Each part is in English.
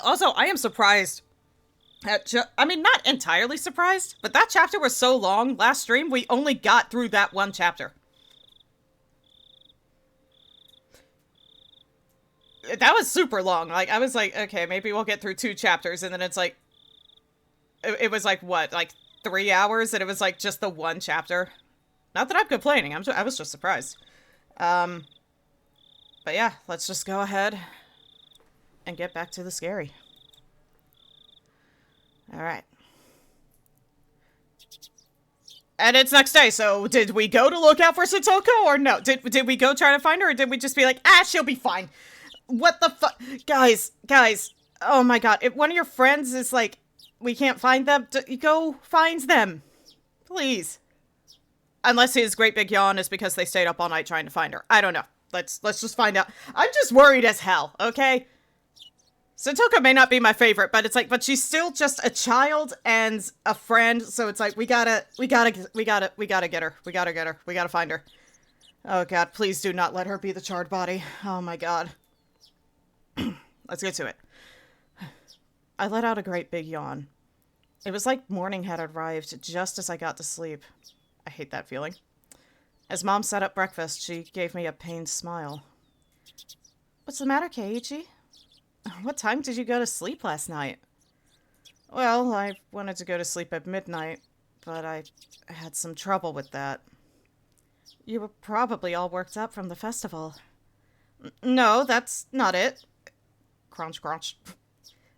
Also, I am surprised. I mean, not entirely surprised, but that chapter was so long. Last stream, we only got through that one chapter. That was super long. Like, I was like, okay, maybe we'll get through 2 chapters, and then it's like, it was like, what, like 3 hours, and it was like just the one chapter. Not that I'm complaining, I was just surprised. Um, but yeah, let's just go ahead and get back to the scary. Alright. And it's next day, so did we go to look out for Satoko or no? Did we go try to find her, or did we just be like, she'll be fine? What the fuck? Guys, oh my god. If one of your friends is like, we can't find them, go find them. Please. Unless his great big yawn is because they stayed up all night trying to find her. I don't know. Let's just find out. I'm just worried as hell, okay? Satoko may not be my favorite, but it's like, but she's still just a child and a friend, so it's like, we gotta get her. We gotta get her. We gotta find her. Oh god, please do not let her be the charred body. Oh my god. Let's get to it. I let out a great big yawn. It was like morning had arrived just as I got to sleep. I hate that feeling. As Mom set up breakfast, she gave me a pained smile. What's the matter, Keiichi? What time did you go to sleep last night? Well, I wanted to go to sleep at midnight, but I had some trouble with that. You were probably all worked up from the festival. No, that's not it. Crunch, crunch.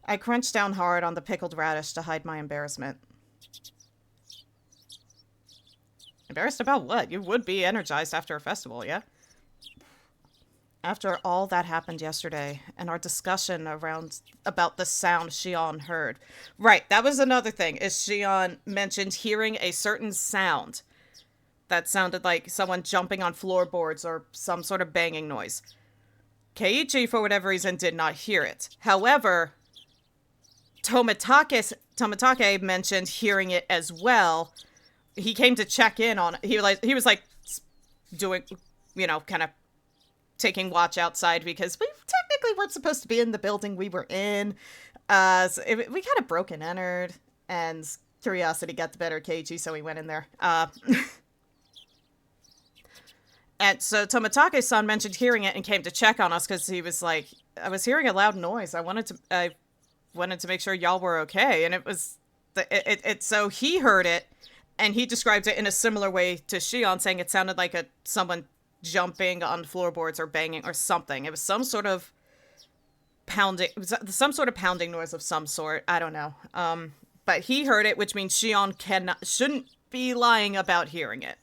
I crunched down hard on the pickled radish to hide my embarrassment. Embarrassed about what? You would be energized after a festival, yeah? After all that happened yesterday, and our discussion about the sound Shion heard. Right, that was another thing, is Shion mentioned hearing a certain sound that sounded like someone jumping on floorboards or some sort of banging noise. Keiichi, for whatever reason, did not hear it. However, Tomitake mentioned hearing it as well. He came to check in on it. He was like doing, kind of taking watch outside because we technically weren't supposed to be in the building we were in. So we kind of broke and entered, and curiosity got the better of Keiichi, so we went in there. And so Tomitake-san mentioned hearing it and came to check on us because he was like, I was hearing a loud noise. I wanted to make sure y'all were okay. And it was, so he heard it, and he described it in a similar way to Shion, saying it sounded like someone jumping on floorboards or banging or something. It was some sort of pounding, it was some sort of pounding noise of some sort. I don't know. But he heard it, which means Shion shouldn't be lying about hearing it.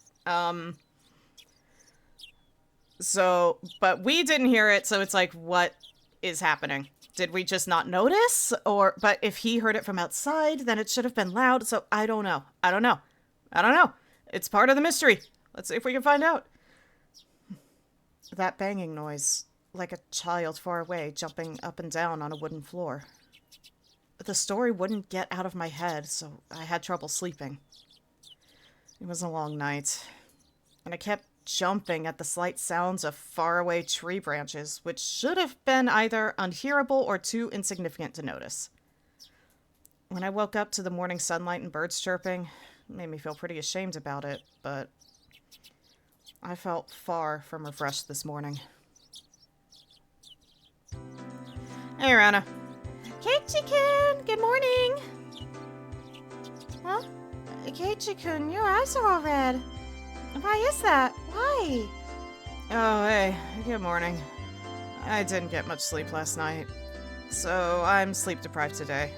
So, but we didn't hear it, so it's like, what is happening? Did we just not notice? But if he heard it from outside, then it should have been loud, so I don't know. It's part of the mystery. Let's see if we can find out. That banging noise, like a child far away, jumping up and down on a wooden floor. The story wouldn't get out of my head, so I had trouble sleeping. It was a long night, and I kept jumping at the slight sounds of faraway tree branches, which should have been either unhearable or too insignificant to notice. When I woke up to the morning sunlight and birds chirping, it made me feel pretty ashamed about it, but I felt far from refreshed this morning. Hey, Rana. Keiichi-kun, good morning! Huh? Keiichi-kun, your eyes are all red. Why is that? Why? Oh, hey. Good morning. I didn't get much sleep last night, so I'm sleep deprived today.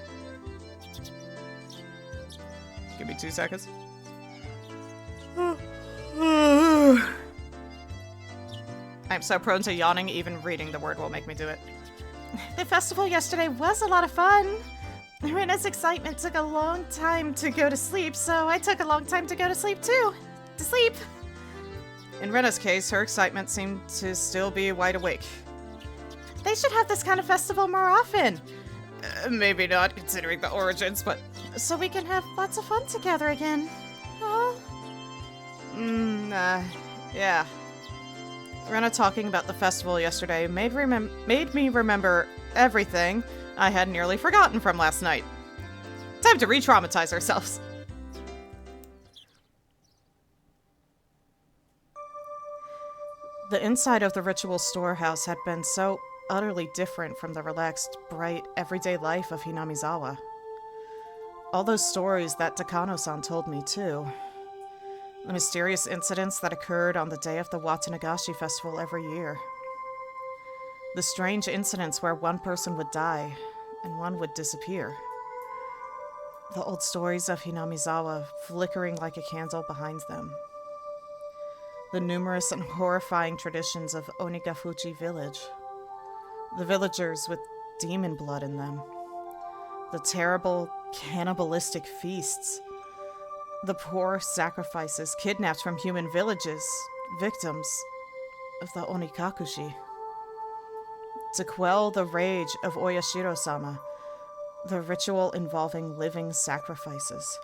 Give me 2 seconds. I'm so prone to yawning, even reading the word will make me do it. The festival yesterday was a lot of fun. Rena's excitement took a long time to go to sleep, so I took a long time to go to sleep too. To sleep. In Rena's case, her excitement seemed to still be wide awake. They should have this kind of festival more often. Maybe not, considering the origins, but... So we can have lots of fun together again. Oh. Yeah. Rena talking about the festival yesterday made me remember everything, I had nearly forgotten from last night. Time to re-traumatize ourselves. The inside of the ritual storehouse had been so utterly different from the relaxed, bright, everyday life of Hinamizawa. All those stories that Takano-san told me, too. The mysterious incidents that occurred on the day of the Watanagashi festival every year. The strange incidents where one person would die and one would disappear. The old stories of Hinamizawa flickering like a candle behind them. The numerous and horrifying traditions of Onigafuchi village. The villagers with demon blood in them. The terrible, cannibalistic feasts. The poor sacrifices kidnapped from human villages, victims of the Onikakushi. To quell the rage of Oyashiro-sama, the ritual involving living sacrifices.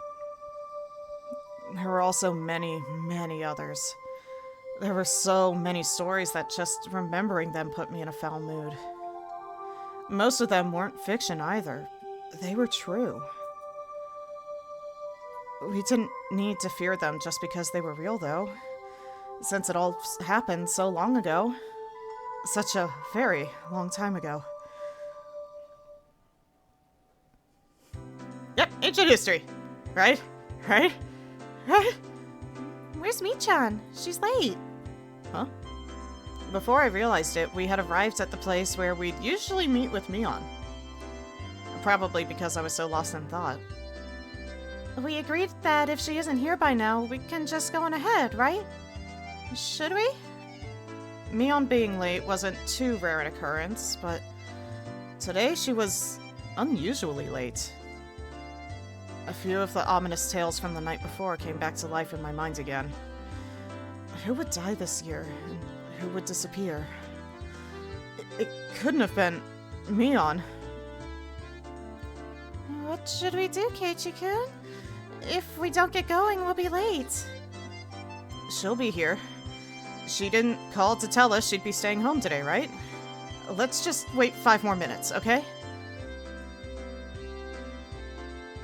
There were also many, many others. There were so many stories that just remembering them put me in a foul mood. Most of them weren't fiction either. They were true. We didn't need to fear them just because they were real, though. Since it all happened so long ago. Such a very long time ago. Yep, ancient history. Right? Right? Right? Where's Mi-chan? She's late. Huh? Before I realized it, we had arrived at the place where we'd usually meet with Mion. Probably because I was so lost in thought. We agreed that if she isn't here by now, we can just go on ahead, right? Should we? Mion being late wasn't too rare an occurrence, but today she was unusually late. A few of the ominous tales from the night before came back to life in my mind again. Who would die this year, and who would disappear? It couldn't have been Mion. What should we do, Keiichi-kun? If we don't get going, we'll be late. She'll be here. She didn't call to tell us she'd be staying home today, right? Let's just wait 5 more minutes, okay?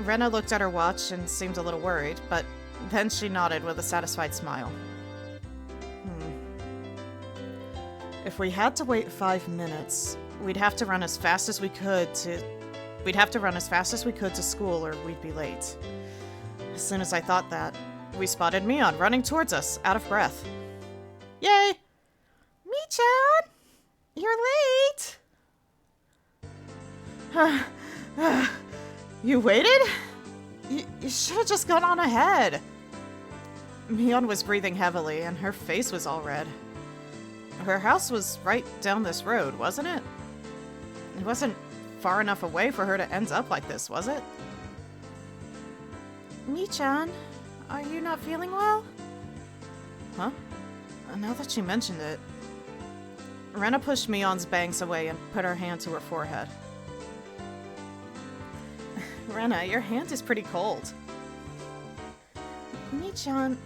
Rena looked at her watch and seemed a little worried, but then she nodded with a satisfied smile. If we had to wait 5 minutes, we'd have to run as fast as we could to school or we'd be late. As soon as I thought that, we spotted Mion running towards us, out of breath. Yay! Mi-chan! You're late! You waited? You should have just gone on ahead. Mion was breathing heavily, and her face was all red. Her house was right down this road, wasn't it? It wasn't far enough away for her to end up like this, was it? Mi-chan, are you not feeling well? Huh? Now that you mentioned it... Rena pushed Mion's bangs away and put her hand to her forehead. Rena, your hand is pretty cold. Mi-chan,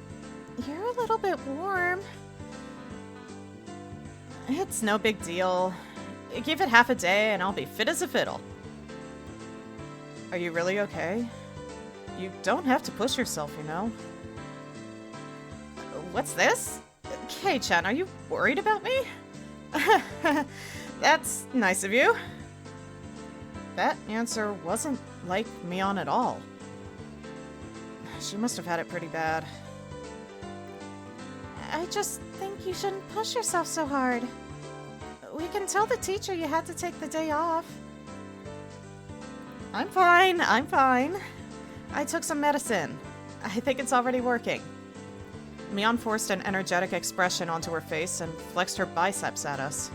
you're a little bit warm. It's no big deal. Give it half a day and I'll be fit as a fiddle. Are you really okay? You don't have to push yourself, you know. What's this? Kei-chan, are you worried about me? That's nice of you. That answer wasn't like Mion at all. She must have had it pretty bad. I just think you shouldn't push yourself so hard. We can tell the teacher you had to take the day off. I'm fine, I'm fine. I took some medicine. I think it's already working. Mion forced an energetic expression onto her face and flexed her biceps at us.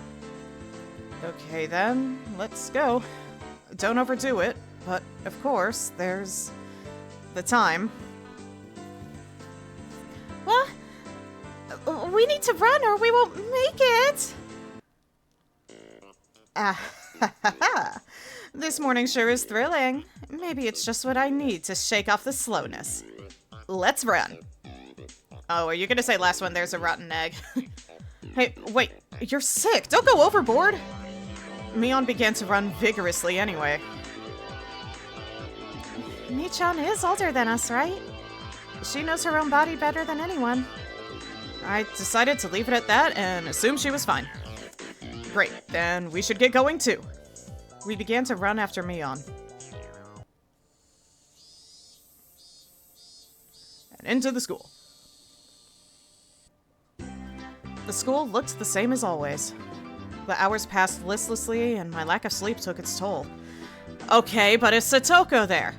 Okay then, let's go. Don't overdo it, but of course, there's the time. What? We need to run or we won't make it! Ah, ha ha ha. This morning sure is thrilling. Maybe it's just what I need to shake off the slowness. Let's run. Oh, are you gonna say last one there's a rotten egg? Hey, wait, you're sick. Don't go overboard. Mion began to run vigorously anyway. Mi-chan is older than us, right? She knows her own body better than anyone. I decided to leave it at that and assume she was fine. Great, then we should get going too. We began to run after Mion. And into the school. The school looked the same as always. The hours passed listlessly, and my lack of sleep took its toll. Okay, but is Satoko there?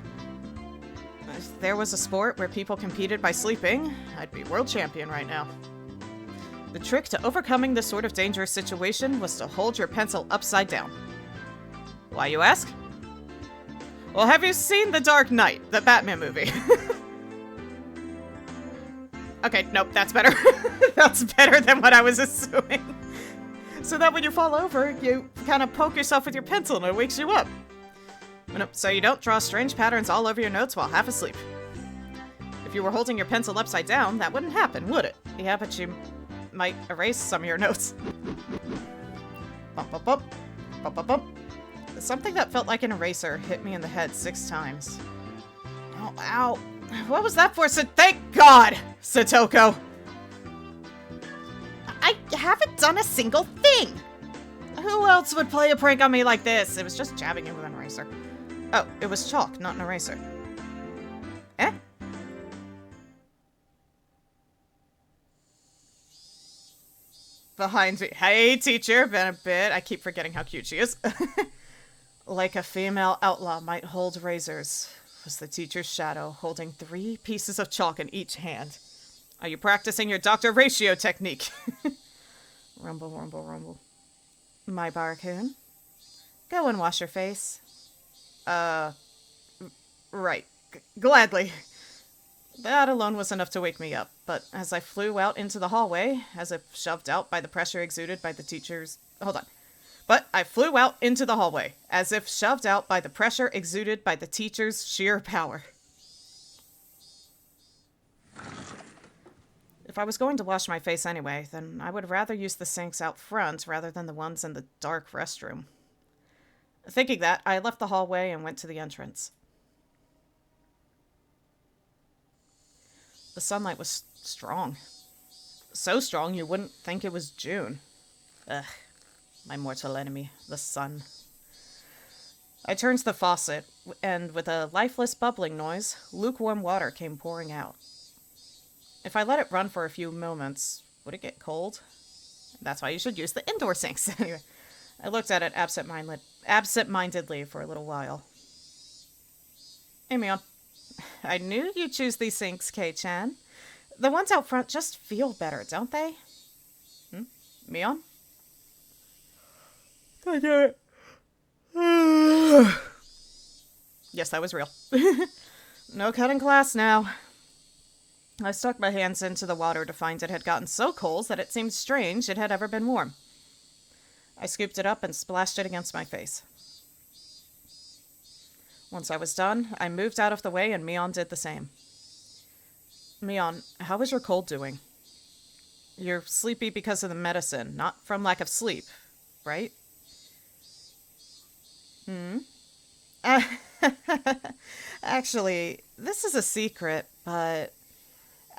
If there was a sport where people competed by sleeping, I'd be world champion right now. The trick to overcoming this sort of dangerous situation was to hold your pencil upside down. Why, you ask? Well, have you seen The Dark Knight, the Batman movie? Okay, nope, that's better. That's better than what I was assuming. So that when you fall over, you kind of poke yourself with your pencil and it wakes you up. Nope, so you don't draw strange patterns all over your notes while half asleep. If you were holding your pencil upside down, that wouldn't happen, would it? Yeah, but you might erase some of your notes. Bump, bump, bump. Bump, bump, bump. Something that felt like an eraser hit me in the head 6 times. Oh, ow. What was that for? Thank God, Satoko! I haven't done a single thing! Who else would play a prank on me like this? It was just jabbing you with an eraser. Oh, it was chalk, not an eraser. Eh? Behind me. Hey, teacher, been a bit. I keep forgetting how cute she is. Like a female outlaw might hold razors, was the teacher's shadow, holding 3 pieces of chalk in each hand. Are you practicing your Dr. Ratio technique? Rumble, rumble, rumble. My Barakun. Go and wash your face. Right. Gladly. That alone was enough to wake me up, but as I flew out into the hallway, as if shoved out by the pressure exuded by the teacher's... Hold on. But I flew out into the hallway, as if shoved out by the pressure exuded by the teacher's sheer power. If I was going to wash my face anyway, then I would rather use the sinks out front rather than the ones in the dark restroom. Thinking that, I left the hallway and went to the entrance. The sunlight was strong. So strong you wouldn't think it was June. Ugh. My mortal enemy, the sun. I turned the faucet, and with a lifeless bubbling noise, lukewarm water came pouring out. If I let it run for a few moments, would it get cold? That's why you should use the indoor sinks. Anyway, I looked at it absent-mindedly for a little while. Hey, Mion. I knew you'd choose these sinks, Kei-chan. The ones out front just feel better, don't they? Mion? I do it. Yes, that was real. No cutting class now. I stuck my hands into the water to find it had gotten so cold that it seemed strange it had ever been warm. I scooped it up and splashed it against my face. Once I was done, I moved out of the way and Mion did the same. Mion, how is your cold doing? You're sleepy because of the medicine, not from lack of sleep, right? Actually, this is a secret, but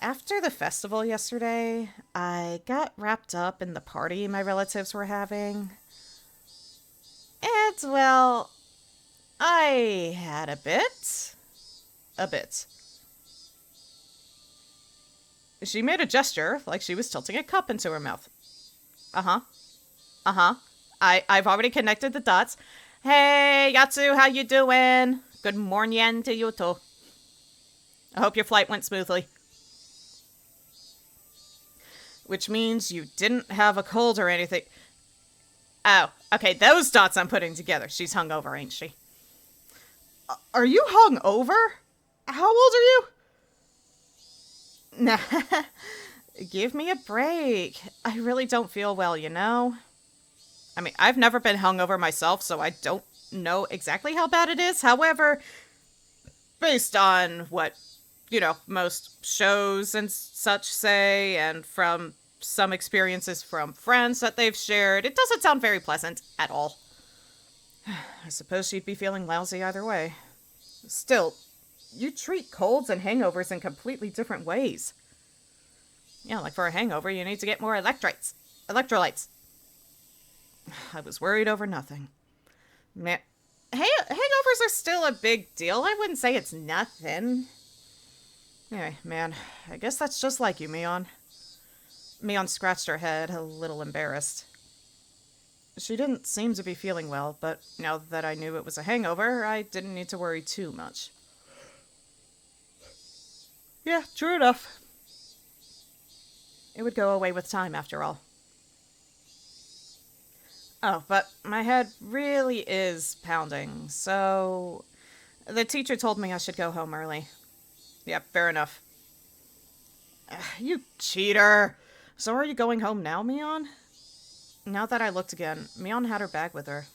after the festival yesterday, I got wrapped up in the party my relatives were having. And, well, I had a bit. She made a gesture, like she was tilting a cup into her mouth. I've already connected the dots. Hey, Yatsu, how you doing? Good morning to you too. I hope your flight went smoothly. Which means you didn't have a cold or anything. Oh, okay, those dots I'm putting together. She's hungover, ain't she? Are you hungover? How old are you? Nah, give me a break. I really don't feel well, you know? I mean, I've never been hungover myself, so I don't know exactly how bad it is. However, based on what, most shows and such say, and from some experiences from friends that they've shared, it doesn't sound very pleasant at all. I suppose she'd be feeling lousy either way. Still, you treat colds and hangovers in completely different ways. Yeah, like for a hangover, you need to get more electrolytes. I was worried over nothing. Man, hangovers are still a big deal. I wouldn't say it's nothing. Anyway, man, I guess that's just like you, Mion. Mion scratched her head, a little embarrassed. She didn't seem to be feeling well, but now that I knew it was a hangover, I didn't need to worry too much. Yeah, true enough. It would go away with time, after all. Oh, but my head really is pounding, so the teacher told me I should go home early. Yep, fair enough. You cheater! So are you going home now, Mion? Now that I looked again, Mion had her bag with her.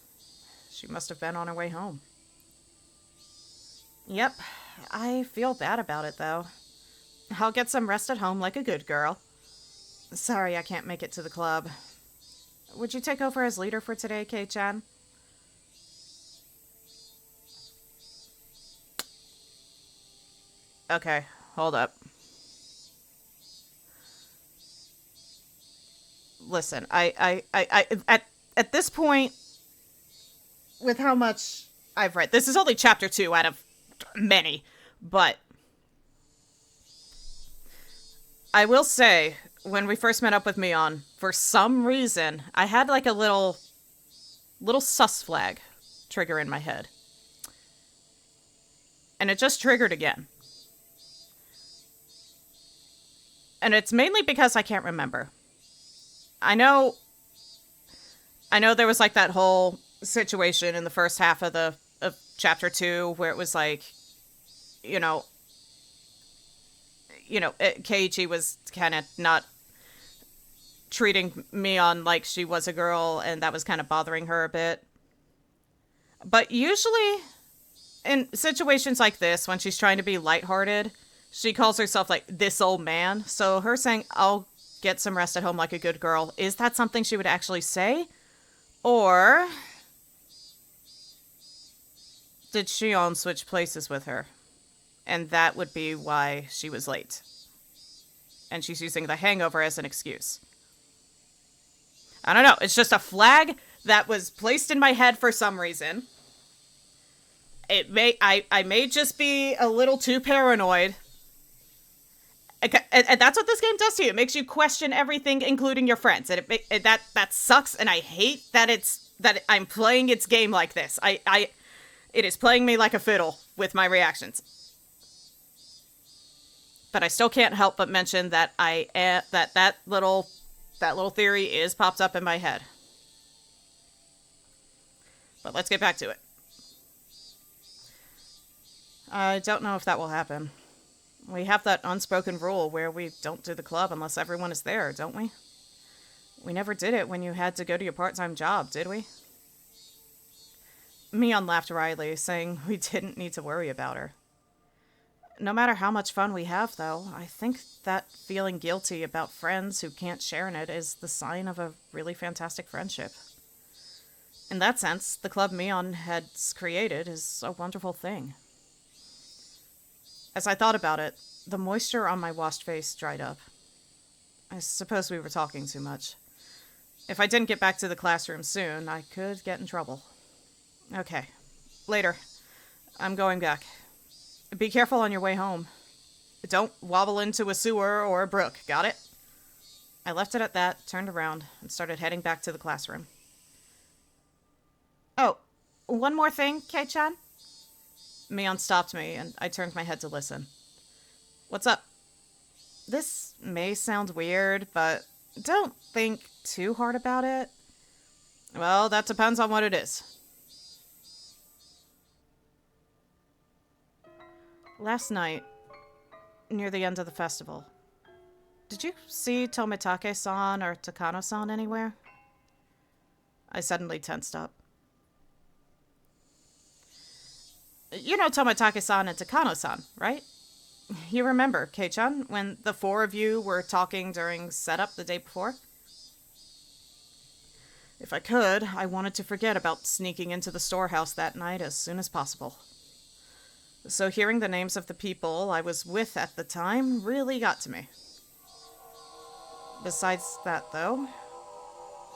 She must have been on her way home. Yep, I feel bad about it, though. I'll get some rest at home like a good girl. Sorry I can't make it to the club. Would you take over as leader for today, Kei-chan? Okay, hold up. Listen, at this point, with how much I've read, this is only chapter 2 out of many, but I will say, when we first met up with Mion, for some reason, I had like a little sus flag trigger in my head. And it just triggered again. And it's mainly because I can't remember. I know there was like that whole situation in the first half of chapter 2 where it was like, Keiichi was kind of not treating Mion like she was a girl, and that was kind of bothering her a bit. But usually, in situations like this, when she's trying to be lighthearted, she calls herself like this old man. So her saying, I'll get some rest at home like a good girl, is that something she would actually say? Or did Shion switch places with her? And that would be why she was late. And she's using the hangover as an excuse. I don't know. It's just a flag that was placed in my head for some reason. I may just be a little too paranoid. And that's what this game does to you. It makes you question everything, including your friends. And that sucks, and I hate that I'm playing its game like this. It is playing me like a fiddle with my reactions. But I still can't help but mention that that little theory is popped up in my head. But let's get back to it. I don't know if that will happen. We have that unspoken rule where we don't do the club unless everyone is there, don't we? We never did it when you had to go to your part-time job, did we? Mion laughed wryly, saying we didn't need to worry about her. No matter how much fun we have, though, I think that feeling guilty about friends who can't share in it is the sign of a really fantastic friendship. In that sense, the club Mion has created is a wonderful thing. As I thought about it, the moisture on my washed face dried up. I suppose we were talking too much. If I didn't get back to the classroom soon, I could get in trouble. Okay. Later. I'm going back. Be careful on your way home. Don't wobble into a sewer or a brook, got it? I left it at that, turned around, and started heading back to the classroom. Oh, one more thing, Kei-chan? Mion stopped me, and I turned my head to listen. What's up? This may sound weird, but don't think too hard about it. Well, that depends on what it is. Last night, near the end of the festival, did you see Tomitake-san or Takano-san anywhere? I suddenly tensed up. You know Tomitake-san and Takano-san, right? You remember, Kei-chan, when the four of you were talking during setup the day before? If I could, I wanted to forget about sneaking into the storehouse that night as soon as possible. So hearing the names of the people I was with at the time really got to me. Besides that, though,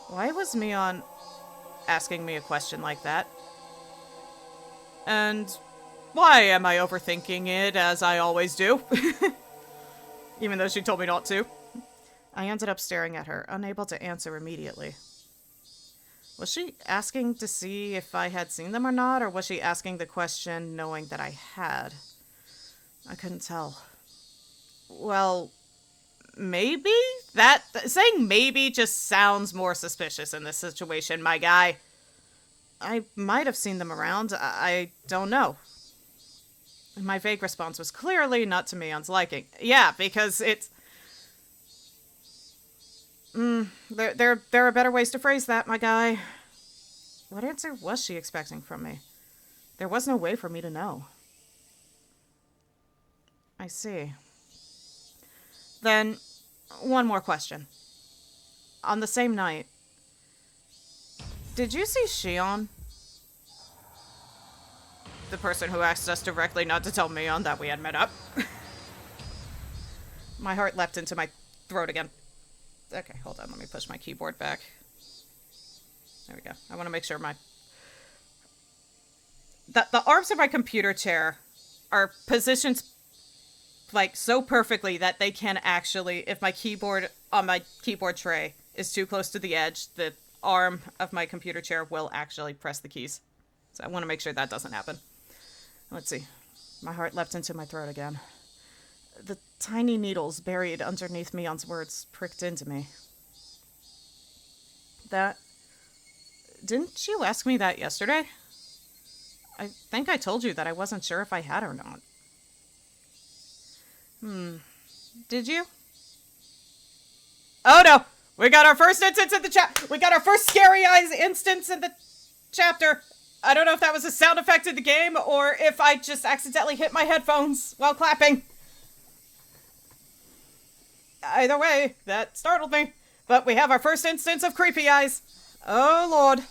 why was Mion asking me a question like that? And why am I overthinking it, as I always do? Even though she told me not to. I ended up staring at her, unable to answer immediately. Was she asking to see if I had seen them or not, or was she asking the question knowing that I had? I couldn't tell. Well, maybe? Saying maybe just sounds more suspicious in this situation, my guy. I might have seen them around. I don't know. My vague response was clearly not to Mion's liking. Yeah, because it's... There are better ways to phrase that, my guy. What answer was she expecting from me? There was no way for me to know. I see. Then, one more question. On the same night, did you see Shion? The person who asked us directly not to tell Mion that we had met up. My heart leapt into my throat again. Okay, hold on. Let me push my keyboard back. There we go. I want to make sure the arms of my computer chair are positioned like so perfectly that they can actually, if my keyboard on my keyboard tray is too close to the edge, the arm of my computer chair will actually press the keys. So I want to make sure that doesn't happen. Let's see. My heart leapt into my throat again. The tiny needles buried underneath Mion's words pricked into me. Didn't you ask me that yesterday? I think I told you that I wasn't sure if I had or not. Did you? Oh no! We got our first instance in the we got our first scary eyes instance in the chapter. I don't know if that was a sound effect in the game or if I just accidentally hit my headphones while clapping. Either way, that startled me. But we have our first instance of creepy eyes. Oh, Lord.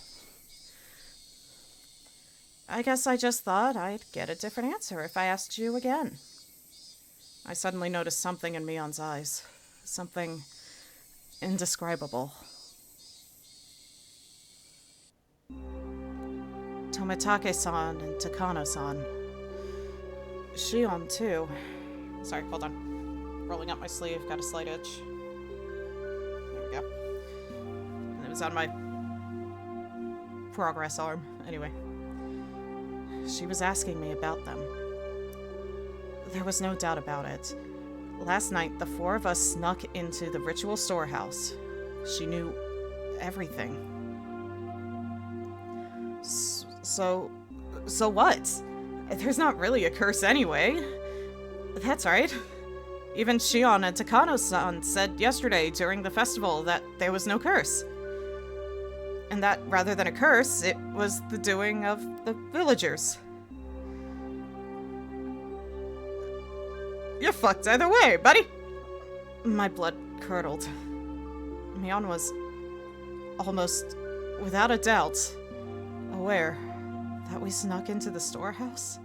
I guess I just thought I'd get a different answer if I asked you again. I suddenly noticed something in Mion's eyes. Something indescribable. Tomitake-san and Takano-san. Shion, too. Sorry, hold on. Rolling up my sleeve, got a slight itch. There we go. And it was on my progress arm. Anyway. She was asking me about them. There was no doubt about it. Last night, the four of us snuck into the ritual storehouse. She knew everything. So what? There's not really a curse anyway. That's right. Even Shion and Takano-san said yesterday during the festival that there was no curse. And that, rather than a curse, it was the doing of the villagers. You're fucked either way, buddy! My blood curdled. Mion was almost, without a doubt, aware that we snuck into the storehouse.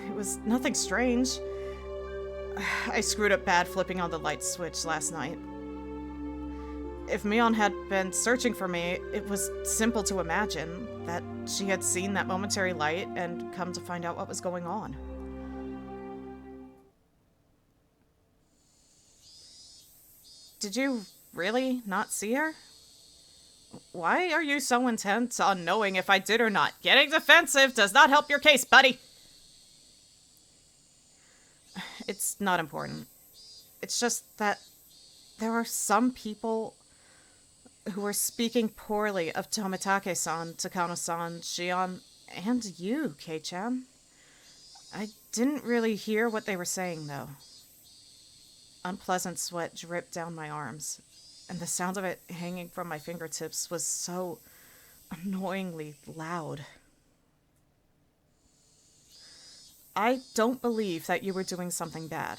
It was nothing strange. I screwed up bad flipping on the light switch last night. If Mion had been searching for me, it was simple to imagine that she had seen that momentary light and come to find out what was going on. Did you really not see her? Why are you so intent on knowing if I did or not? Getting defensive does not help your case, buddy! It's not important. It's just that there are some people who were speaking poorly of Tomitake-san, Takano-san, Shion, and you, Kei-chan. I didn't really hear what they were saying, though. Unpleasant sweat dripped down my arms, and the sound of it hanging from my fingertips was so annoyingly loud. I don't believe that you were doing something bad.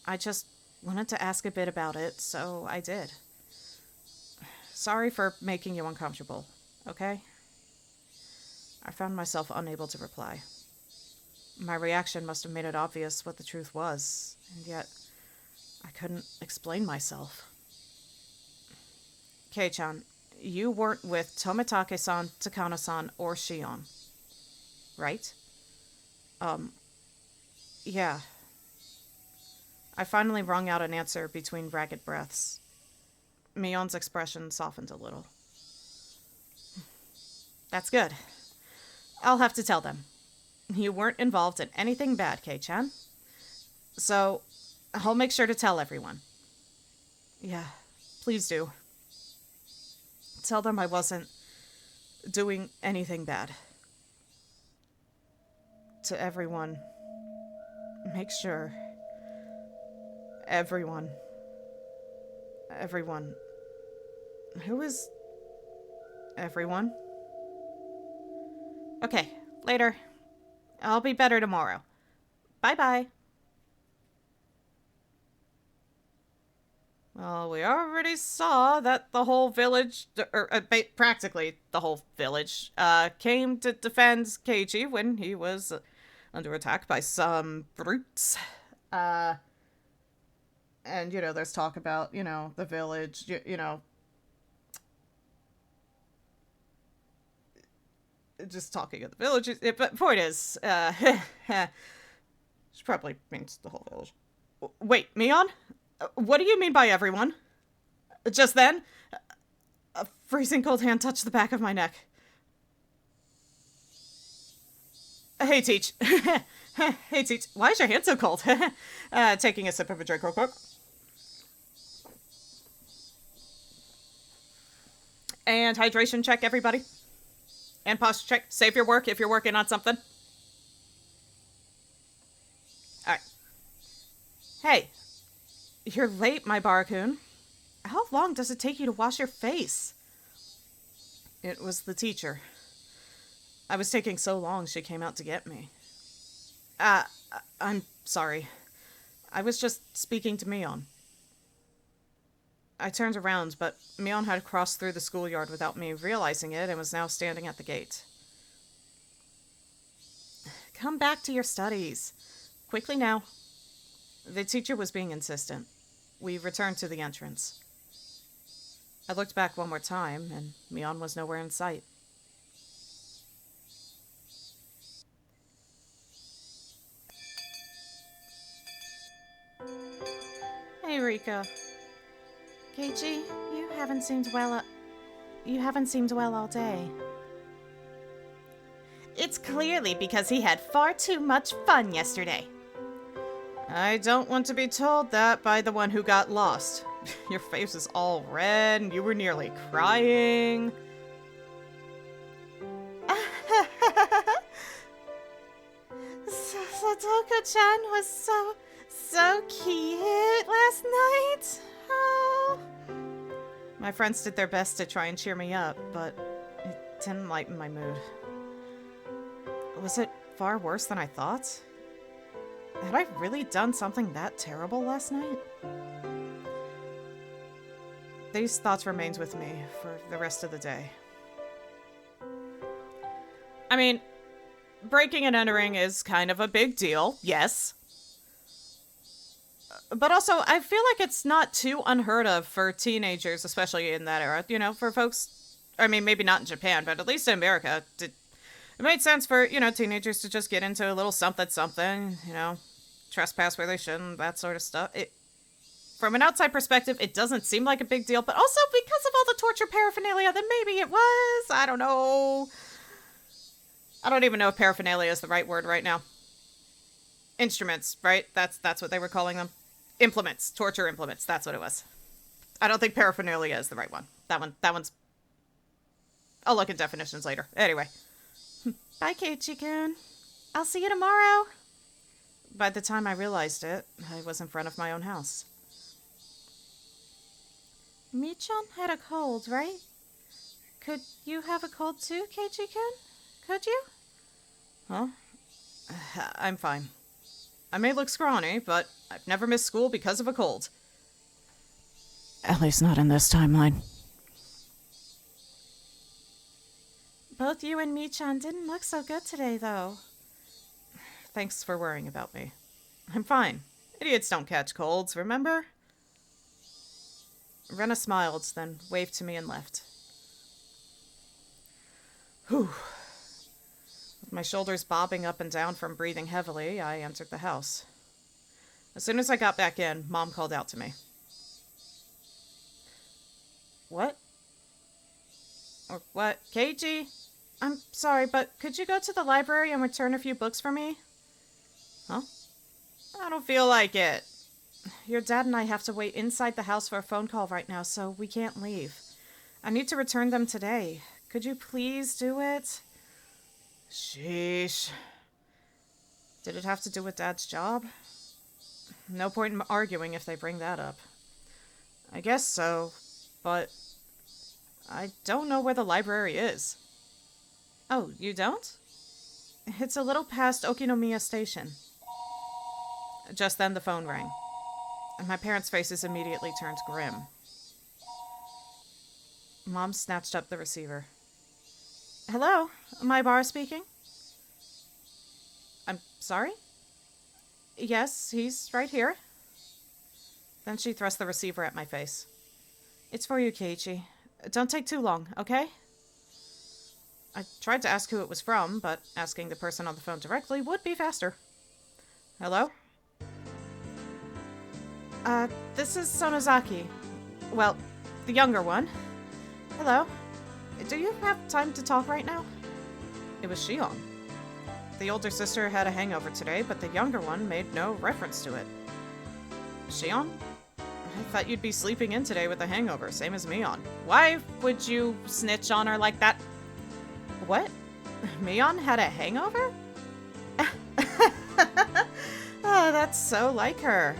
I just wanted to ask a bit about it, so I did. Sorry for making you uncomfortable, okay? I found myself unable to reply. My reaction must have made it obvious what the truth was, and yet I couldn't explain myself. Kei-chan, you weren't with Tomitake-san, Takano-san, or Shion, right? Yeah. I finally wrung out an answer between ragged breaths. Mion's expression softened a little. That's good. I'll have to tell them. You weren't involved in anything bad, Kei-chan. So, I'll make sure to tell everyone. Yeah, please do. Tell them I wasn't doing anything bad. To everyone, make sure. Everyone. Who is everyone? Okay, later. I'll be better tomorrow. Bye-bye. Well, we already saw that the whole village, practically the whole village, came to defend Keiji when he was under attack by some brutes. And, there's talk about, the village, just talking of the village. But point is, she probably means the whole village. Wait, Mion? What do you mean by everyone? Just then, a freezing cold hand touched the back of my neck. Hey, Teach. Hey, Teach. Why is your hand so cold? Taking a sip of a drink real quick. And hydration check, everybody. And posture check. Save your work if you're working on something. Alright. Hey. You're late, my Barakun. How long does it take you to wash your face? It was the teacher. I was taking so long she came out to get me. I'm sorry. I was just speaking to Mion. I turned around, but Mion had crossed through the schoolyard without me realizing it and was now standing at the gate. Come back to your studies. Quickly now. The teacher was being insistent. We returned to the entrance. I looked back one more time, and Mion was nowhere in sight. Hey, Rika. Keiji, you haven't seemed well all day. It's clearly because he had far too much fun yesterday. I don't want to be told that by the one who got lost. Your face is all red, and you were nearly crying. Satoko-chan was so cute last night. Oh. My friends did their best to try and cheer me up, but it didn't lighten my mood. Was it far worse than I thought? Had I really done something that terrible last night? These thoughts remained with me for the rest of the day. I mean, breaking and entering is kind of a big deal, yes. But also, I feel like it's not too unheard of for teenagers, especially in that era. For folks, I mean, maybe not in Japan, but at least in America, it made sense for, teenagers to just get into a little something, trespass where they shouldn't, that sort of stuff. From an outside perspective, it doesn't seem like a big deal, but also because of all the torture paraphernalia, then maybe it was. I don't know. I don't even know if paraphernalia is the right word right now. Instruments, right? That's what they were calling them. Implements. Torture implements. That's what it was. I don't think paraphernalia is the right one. That one's... I'll look at definitions later. Anyway. Bye, Keiichi-kun. I'll see you tomorrow. By the time I realized it, I was in front of my own house. Michan had a cold, right? Could you have a cold too, Keiichi-kun? Could you? Huh? I'm fine. I may look scrawny, but I've never missed school because of a cold. At least not in this timeline. Both you and Michan didn't look so good today, though. Thanks for worrying about me. I'm fine. Idiots don't catch colds, remember? Rena smiled, then waved to me and left. Whew. With my shoulders bobbing up and down from breathing heavily, I entered the house. As soon as I got back in, Mom called out to me. What? Or what? Keiji? I'm sorry, but could you go to the library and return a few books for me? Huh? I don't feel like it. Your dad and I have to wait inside the house for a phone call right now, so we can't leave. I need to return them today. Could you please do it? Sheesh. Did it have to do with Dad's job? No point in arguing if they bring that up. I guess so, but I don't know where the library is. Oh, you don't? It's a little past Okinomiya Station. Just then the phone rang, and my parents' faces immediately turned grim. Mom snatched up the receiver. Hello, Maibara speaking. I'm sorry? Yes, he's right here. Then she thrust the receiver at my face. It's for you, Keiichi. Don't take too long, okay? I tried to ask who it was from, but asking the person on the phone directly would be faster. Hello? This is Sonozaki. Well, the younger one. Hello? Do you have time to talk right now? It was Shion. The older sister had a hangover today, but the younger one made no reference to it. Shion? I thought you'd be sleeping in today with a hangover, same as Mion. Why would you snitch on her like that? What? Mion had a hangover? Oh, that's so like her.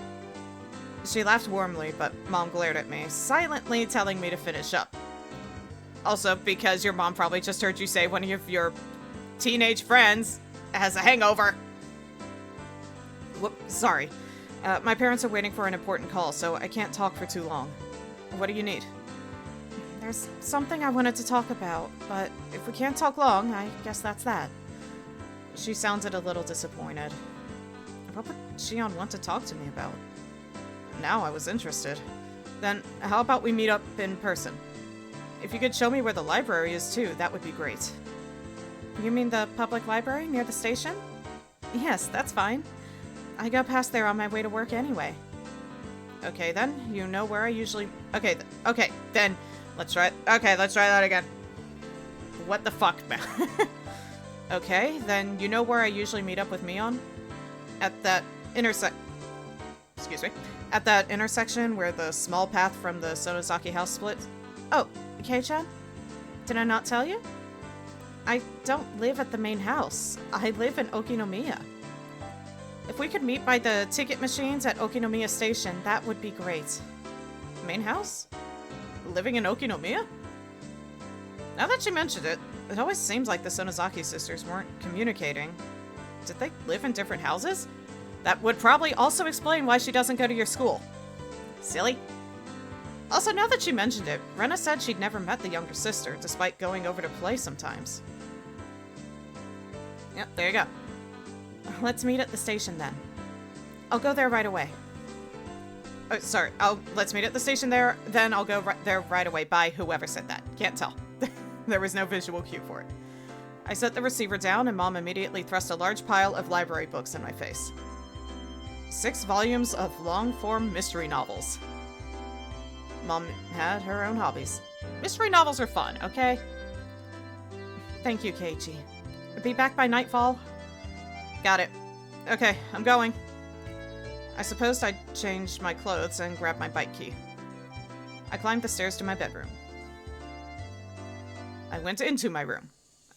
She laughed warmly, but Mom glared at me, silently telling me to finish up. Also, because your mom probably just heard you say one of your teenage friends has a hangover. Whoop, sorry. My parents are waiting for an important call, so I can't talk for too long. What do you need? There's something I wanted to talk about, but if we can't talk long, I guess that's that. She sounded a little disappointed. What would Shion want to talk to me about? Now I was interested. Then, how about we meet up in person? If you could show me where the library is too, that would be great. You mean the public library near the station? Yes, that's fine. I go past there on my way to work anyway. Okay then, you know where I usually... Okay, then, let's try that again. What the fuck, man? Okay, then you know where I usually meet up with Mion? At that At that intersection where the small path from the Sonozaki house splits? Oh, Kei-chan? Did I not tell you? I don't live at the main house. I live in Okinomiya. If we could meet by the ticket machines at Okinomiya Station, that would be great. Main house? Living in Okinomiya? Now that you mentioned it, it always seems like the Sonozaki sisters weren't communicating. Did they live in different houses? That would probably also explain why she doesn't go to your school. Silly. Also, now that you mentioned it, Rena said she'd never met the younger sister, despite going over to play sometimes. Yep, there you go. Let's meet at the station then. I'll go there right away. Oh, sorry. Let's meet at the station there, then I'll go there right away. Bye, whoever said that. Can't tell. There was no visual cue for it. I set the receiver down, and Mom immediately thrust a large pile of library books in my face. 6 volumes of long-form mystery novels. Mom had her own hobbies. Mystery novels are fun, okay? Thank you, Keiichi. Be back by nightfall? Got it. Okay, I'm going. I supposed I'd changed my clothes and grabbed my bike key. I climbed the stairs to my bedroom. I went into my room.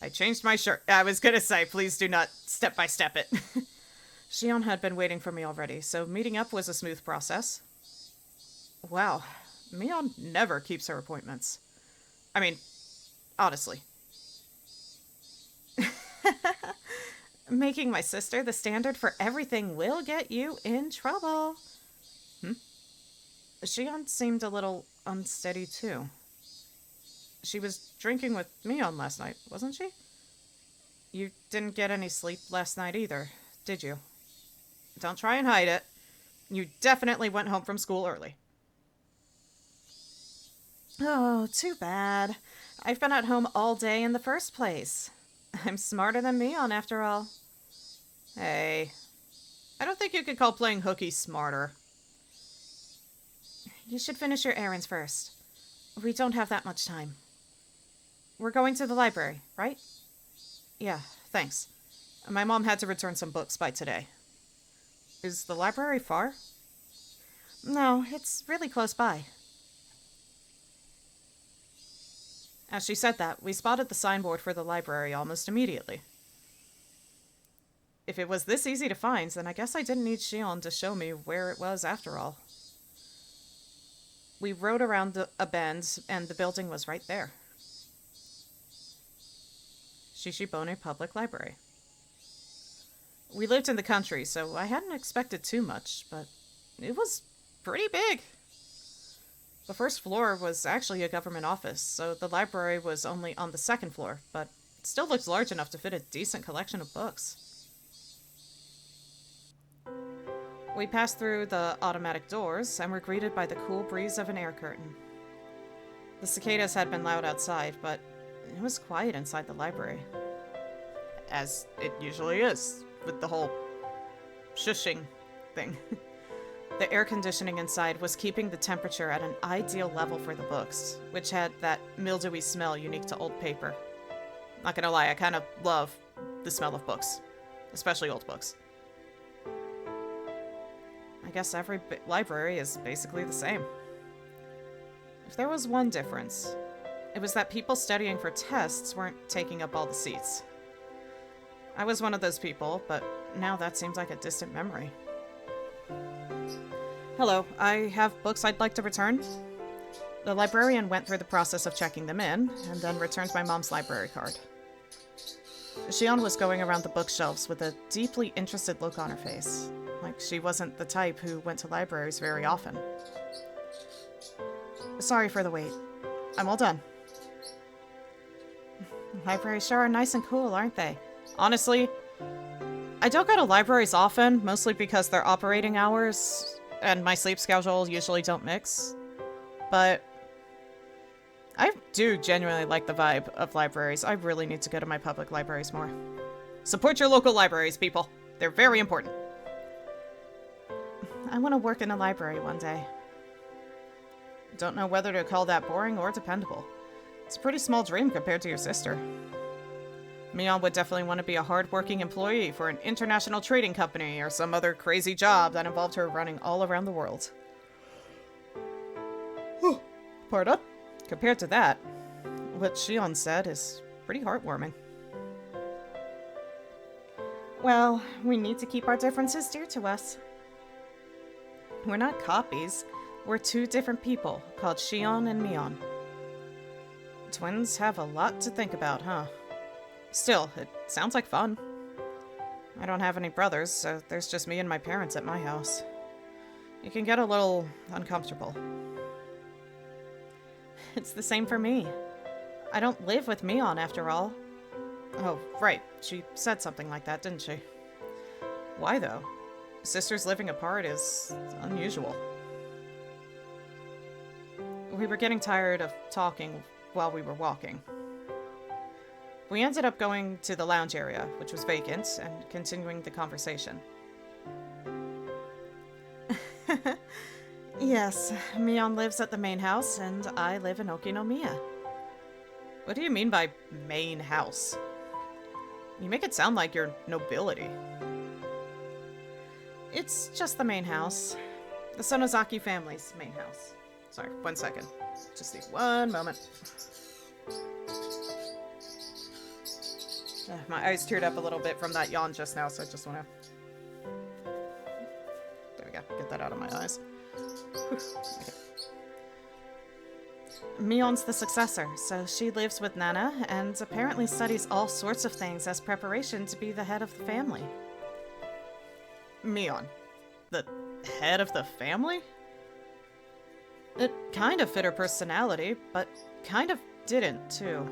I changed my shirt. I was gonna say, please do not step-by-step it. Shion had been waiting for me already, so meeting up was a smooth process. Wow, Mion never keeps her appointments. I mean, honestly. Making my sister the standard for everything will get you in trouble. Shion seemed a little unsteady too. She was drinking with Mion last night, wasn't she? You didn't get any sleep last night either, did you? Don't try and hide it. You definitely went home from school early. Oh, too bad. I've been at home all day in the first place. I'm smarter than Mion, after all. Hey, I don't think you could call playing hooky smarter. You should finish your errands first. We don't have that much time. We're going to the library, right? Yeah, thanks. My mom had to return some books by today. Is the library far? No, it's really close by. As she said that, we spotted the signboard for the library almost immediately. If it was this easy to find, then I guess I didn't need Shion to show me where it was after all. We rode around a bend, and the building was right there. Shishibone Public Library. We lived in the country, so I hadn't expected too much, but it was pretty big. The first floor was actually a government office, so the library was only on the second floor, but it still looked large enough to fit a decent collection of books. We passed through the automatic doors and were greeted by the cool breeze of an air curtain. The cicadas had been loud outside, but it was quiet inside the library. As it usually is, with the whole shushing thing. The air conditioning inside was keeping the temperature at an ideal level for the books, which had that mildewy smell unique to old paper. Not gonna lie, I kind of love the smell of books, especially old books. I guess every library is basically the same. If there was one difference, it was that people studying for tests weren't taking up all the seats. I was one of those people, but now that seems like a distant memory. Hello, I have books I'd like to return. The librarian went through the process of checking them in, and then returned my mom's library card. Shion was going around the bookshelves with a deeply interested look on her face, like she wasn't the type who went to libraries very often. Sorry for the wait. I'm all done. Libraries sure are nice and cool, aren't they? Honestly, I don't go to libraries often, mostly because their operating hours and my sleep schedule usually don't mix. But I do genuinely like the vibe of libraries. I really need to go to my public libraries more. Support your local libraries, people. They're very important. I want to work in a library one day. Don't know whether to call that boring or dependable. It's a pretty small dream compared to your sister. Mion would definitely want to be a hard-working employee for an international trading company or some other crazy job that involved her running all around the world. Pardon? Compared to that, what Shion said is pretty heartwarming. Well, we need to keep our differences dear to us. We're not copies. We're two different people called Shion and Mion. Twins have a lot to think about, huh? Still, it sounds like fun. I don't have any brothers, so there's just me and my parents at my house. It can get a little uncomfortable. It's the same for me. I don't live with Mion, after all. Oh, right. She said something like that, didn't she? Why, though? Sisters living apart is unusual. We were getting tired of talking while we were walking. We ended up going to the lounge area, which was vacant, and continuing the conversation. Yes, Mion lives at the main house, and I live in Okinomiya. What do you mean by main house? You make it sound like you're nobility. It's just the main house. The Sonozaki family's main house. Sorry, 1 second. Just need 1 moment. My eyes teared up a little bit from that yawn just now, so I just want to... There we go. Get that out of my eyes. Okay. Mion's the successor, so she lives with Nana and apparently studies all sorts of things as preparation to be the head of the family. Mion. The head of the family? It kind of fit her personality, but kind of didn't, too.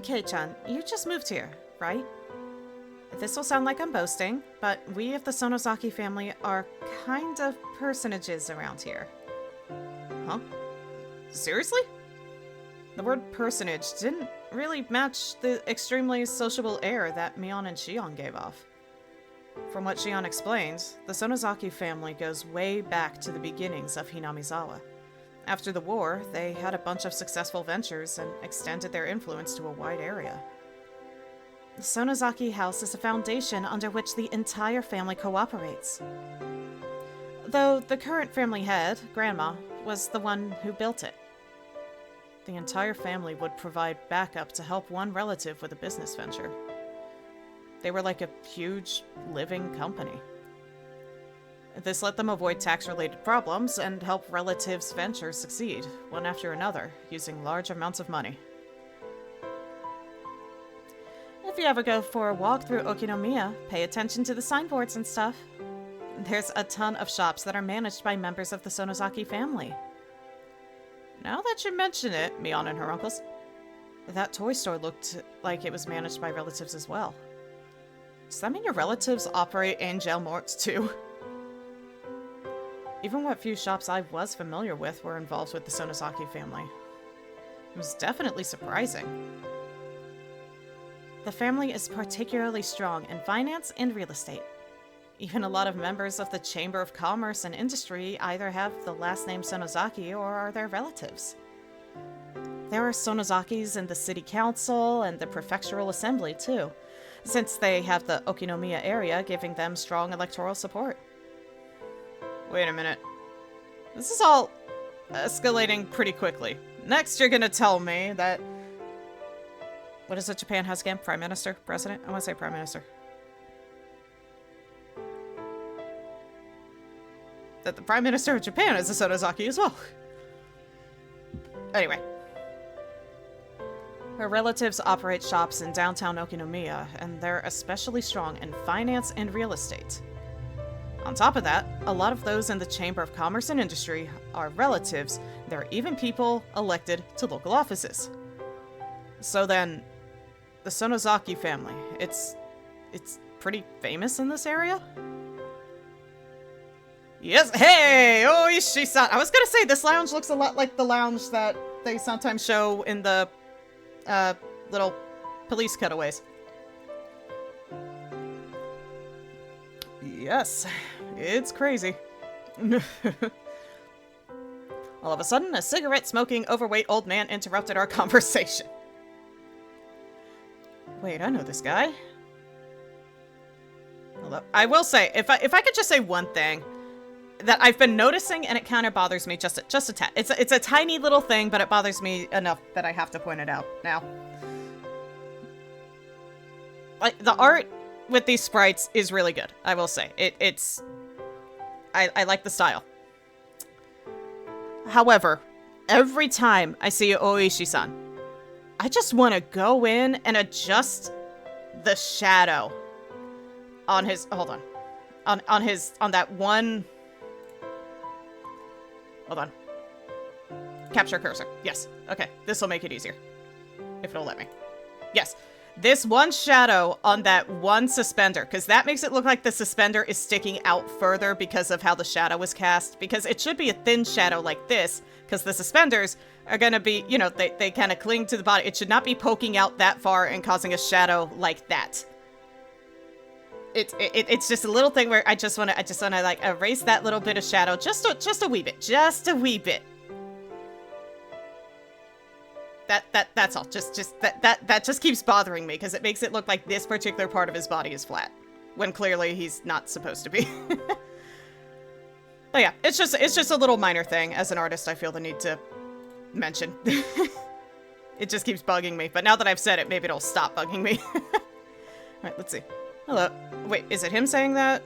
Kei-chan, you just moved here, right? This will sound like I'm boasting, but we of the Sonozaki family are kind of personages around here. Huh? Seriously? The word personage didn't really match the extremely sociable air that Mion and Shion gave off. From what Shion explains, the Sonozaki family goes way back to the beginnings of Hinamizawa. After the war, they had a bunch of successful ventures and extended their influence to a wide area. The Sonozaki house is a foundation under which the entire family cooperates. Though the current family head, Grandma, was the one who built it. The entire family would provide backup to help one relative with a business venture. They were like a huge, living company. This let them avoid tax-related problems and help relatives' ventures succeed, one after another, using large amounts of money. If you ever go for a walk through Okinomiya, pay attention to the signboards and stuff. There's a ton of shops that are managed by members of the Sonozaki family. Now that you mention it, Mion and her uncles, that toy store looked like it was managed by relatives as well. Does that mean your relatives operate Angel Morts too? Even what few shops I was familiar with were involved with the Sonozaki family. It was definitely surprising. The family is particularly strong in finance and real estate. Even a lot of members of the Chamber of Commerce and Industry either have the last name Sonozaki or are their relatives. There are Sonozakis in the city council and the prefectural assembly too, since they have the Okinomiya area giving them strong electoral support. Wait a minute. This is all escalating pretty quickly. Next, you're gonna tell me that... What is it Japan has again? Prime Minister? President? I want to say Prime Minister. That the Prime Minister of Japan is a Sonozaki as well. Anyway. Her relatives operate shops in downtown Okinomiya, and they're especially strong in finance and real estate. On top of that, a lot of those in the Chamber of Commerce and Industry are relatives. There are even people elected to local offices. So then, the Sonozaki family, it's pretty famous in this area? Yes, hey! Oishi-san! I was gonna say, this lounge looks a lot like the lounge that they sometimes show in the, little police cutaways. Yes, it's crazy. All of a sudden, a cigarette-smoking, overweight old man interrupted our conversation. Wait, I know this guy. Hello. I will say, if I could just say one thing that I've been noticing, and it kind of bothers me just a tad. It's a tiny little thing, but it bothers me enough that I have to point it out now. Like, the art with these sprites is really good, I will say. I like the style. However, every time I see Oishi-san, I just want to go in and adjust the shadow on his, hold on. On that one, hold on. Capture cursor. Yes. Okay. This will make it easier. If it'll let me. Yes. This one shadow on that one suspender, because that makes it look like the suspender is sticking out further because of how the shadow was cast. Because it should be a thin shadow like this, because the suspenders are going to be, you know, they kind of cling to the body. It should not be poking out that far and causing a shadow like that. It's just a little thing where I just want to like erase that little bit of shadow just a wee bit, That's all. That just keeps bothering me because it makes it look like this particular part of his body is flat when clearly he's not supposed to be. But yeah, it's just a little minor thing. As an artist, I feel the need to mention. It just keeps bugging me, but now that I've said it, maybe it'll stop bugging me. Alright, let's see. Hello. Wait, is it him saying that?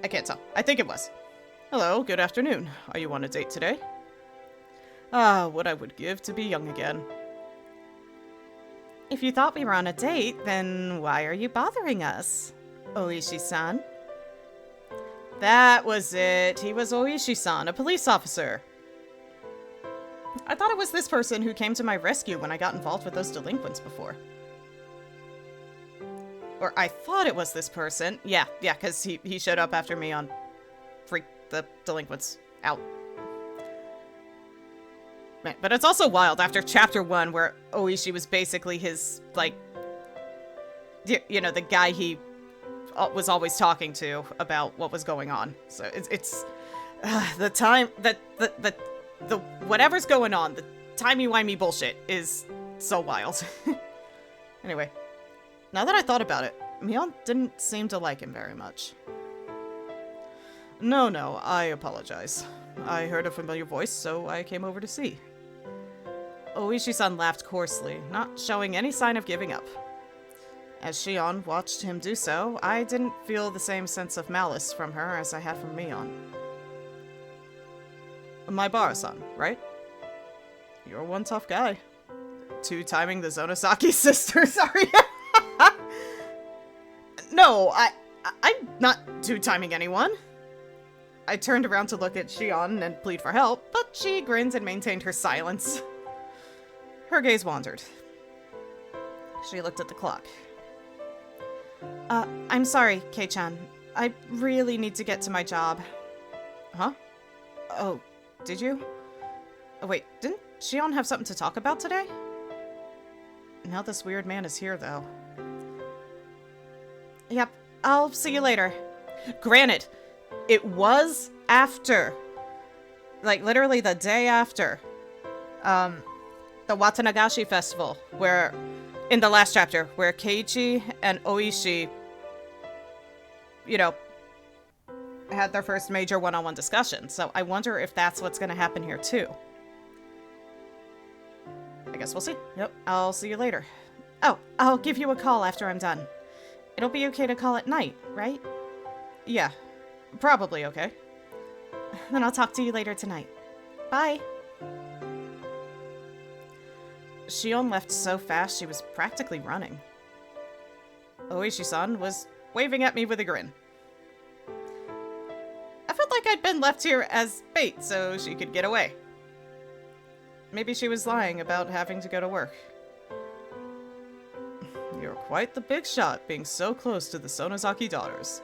I can't tell. I think it was. Hello, good afternoon. Are you on a date today? Ah, what I would give to be young again. If you thought we were on a date, then why are you bothering us? Oishi-san? That was it. He was Oishi-san, a police officer. I thought it was this person who came to my rescue when I got involved with those delinquents before. Or I thought it was this person. Yeah, because he showed up after me on Freak the Delinquents out. But it's also wild after chapter 1 where Oishi was basically his, like, you know, the guy he was always talking to about what was going on. So it's the time that the whatever's going on, the timey-wimey bullshit is so wild. Anyway, now that I thought about it, Mion didn't seem to like him very much. No, I apologize. I heard a familiar voice, so I came over to see. Oishi-san laughed coarsely, not showing any sign of giving up. As Shion watched him do so, I didn't feel the same sense of malice from her as I had from Mion. My Bara-san, right? You're one tough guy. Two-timing the Zonosaki sisters, are you? No, I'm not two-timing anyone. I turned around to look at Shion and plead for help, but she grinned and maintained her silence. Her gaze wandered. She looked at the clock. I'm sorry, Kei-chan. I really need to get to my job. Huh? Oh, did you? Oh, wait, didn't Shion have something to talk about today? Now this weird man is here, though. Yep, I'll see you later. Granted, it was after, like, literally the day after, the Watanagashi festival, where, in the last chapter, where Keiichi and Oishi, you know, had their first major one-on-one discussion, so I wonder if that's what's gonna happen here, too. I guess we'll see. Yep, I'll see you later. Oh, I'll give you a call after I'm done. It'll be okay to call at night, right? Yeah, probably okay. Then I'll talk to you later tonight. Bye! Shion left so fast she was practically running. Oishi-san was waving at me with a grin. I felt like I'd been left here as bait so she could get away. Maybe she was lying about having to go to work. You're quite the big shot being so close to the Sonozaki daughters.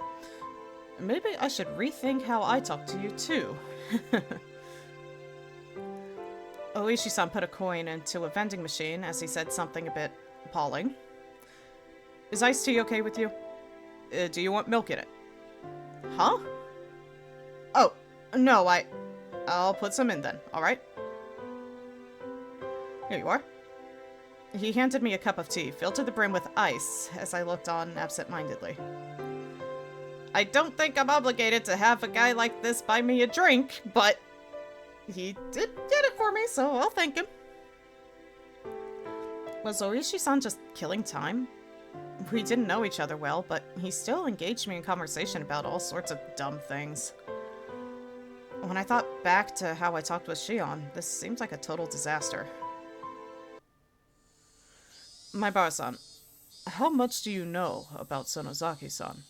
Maybe I should rethink how I talk to you too. Oishi-san put a coin into a vending machine as he said something a bit appalling. Is iced tea okay with you? Do you want milk in it? Huh? Oh, no, I'll put some in then, alright? Here you are. He handed me a cup of tea, filled to the brim with ice, as I looked on absent-mindedly. I don't think I'm obligated to have a guy like this buy me a drink, but he did get it for me, so I'll thank him. Was Oishi-san just killing time? We didn't know each other well, but he still engaged me in conversation about all sorts of dumb things. When I thought back to how I talked with Shion, this seems like a total disaster. My Bara-san, how much do you know about Sonozaki-san?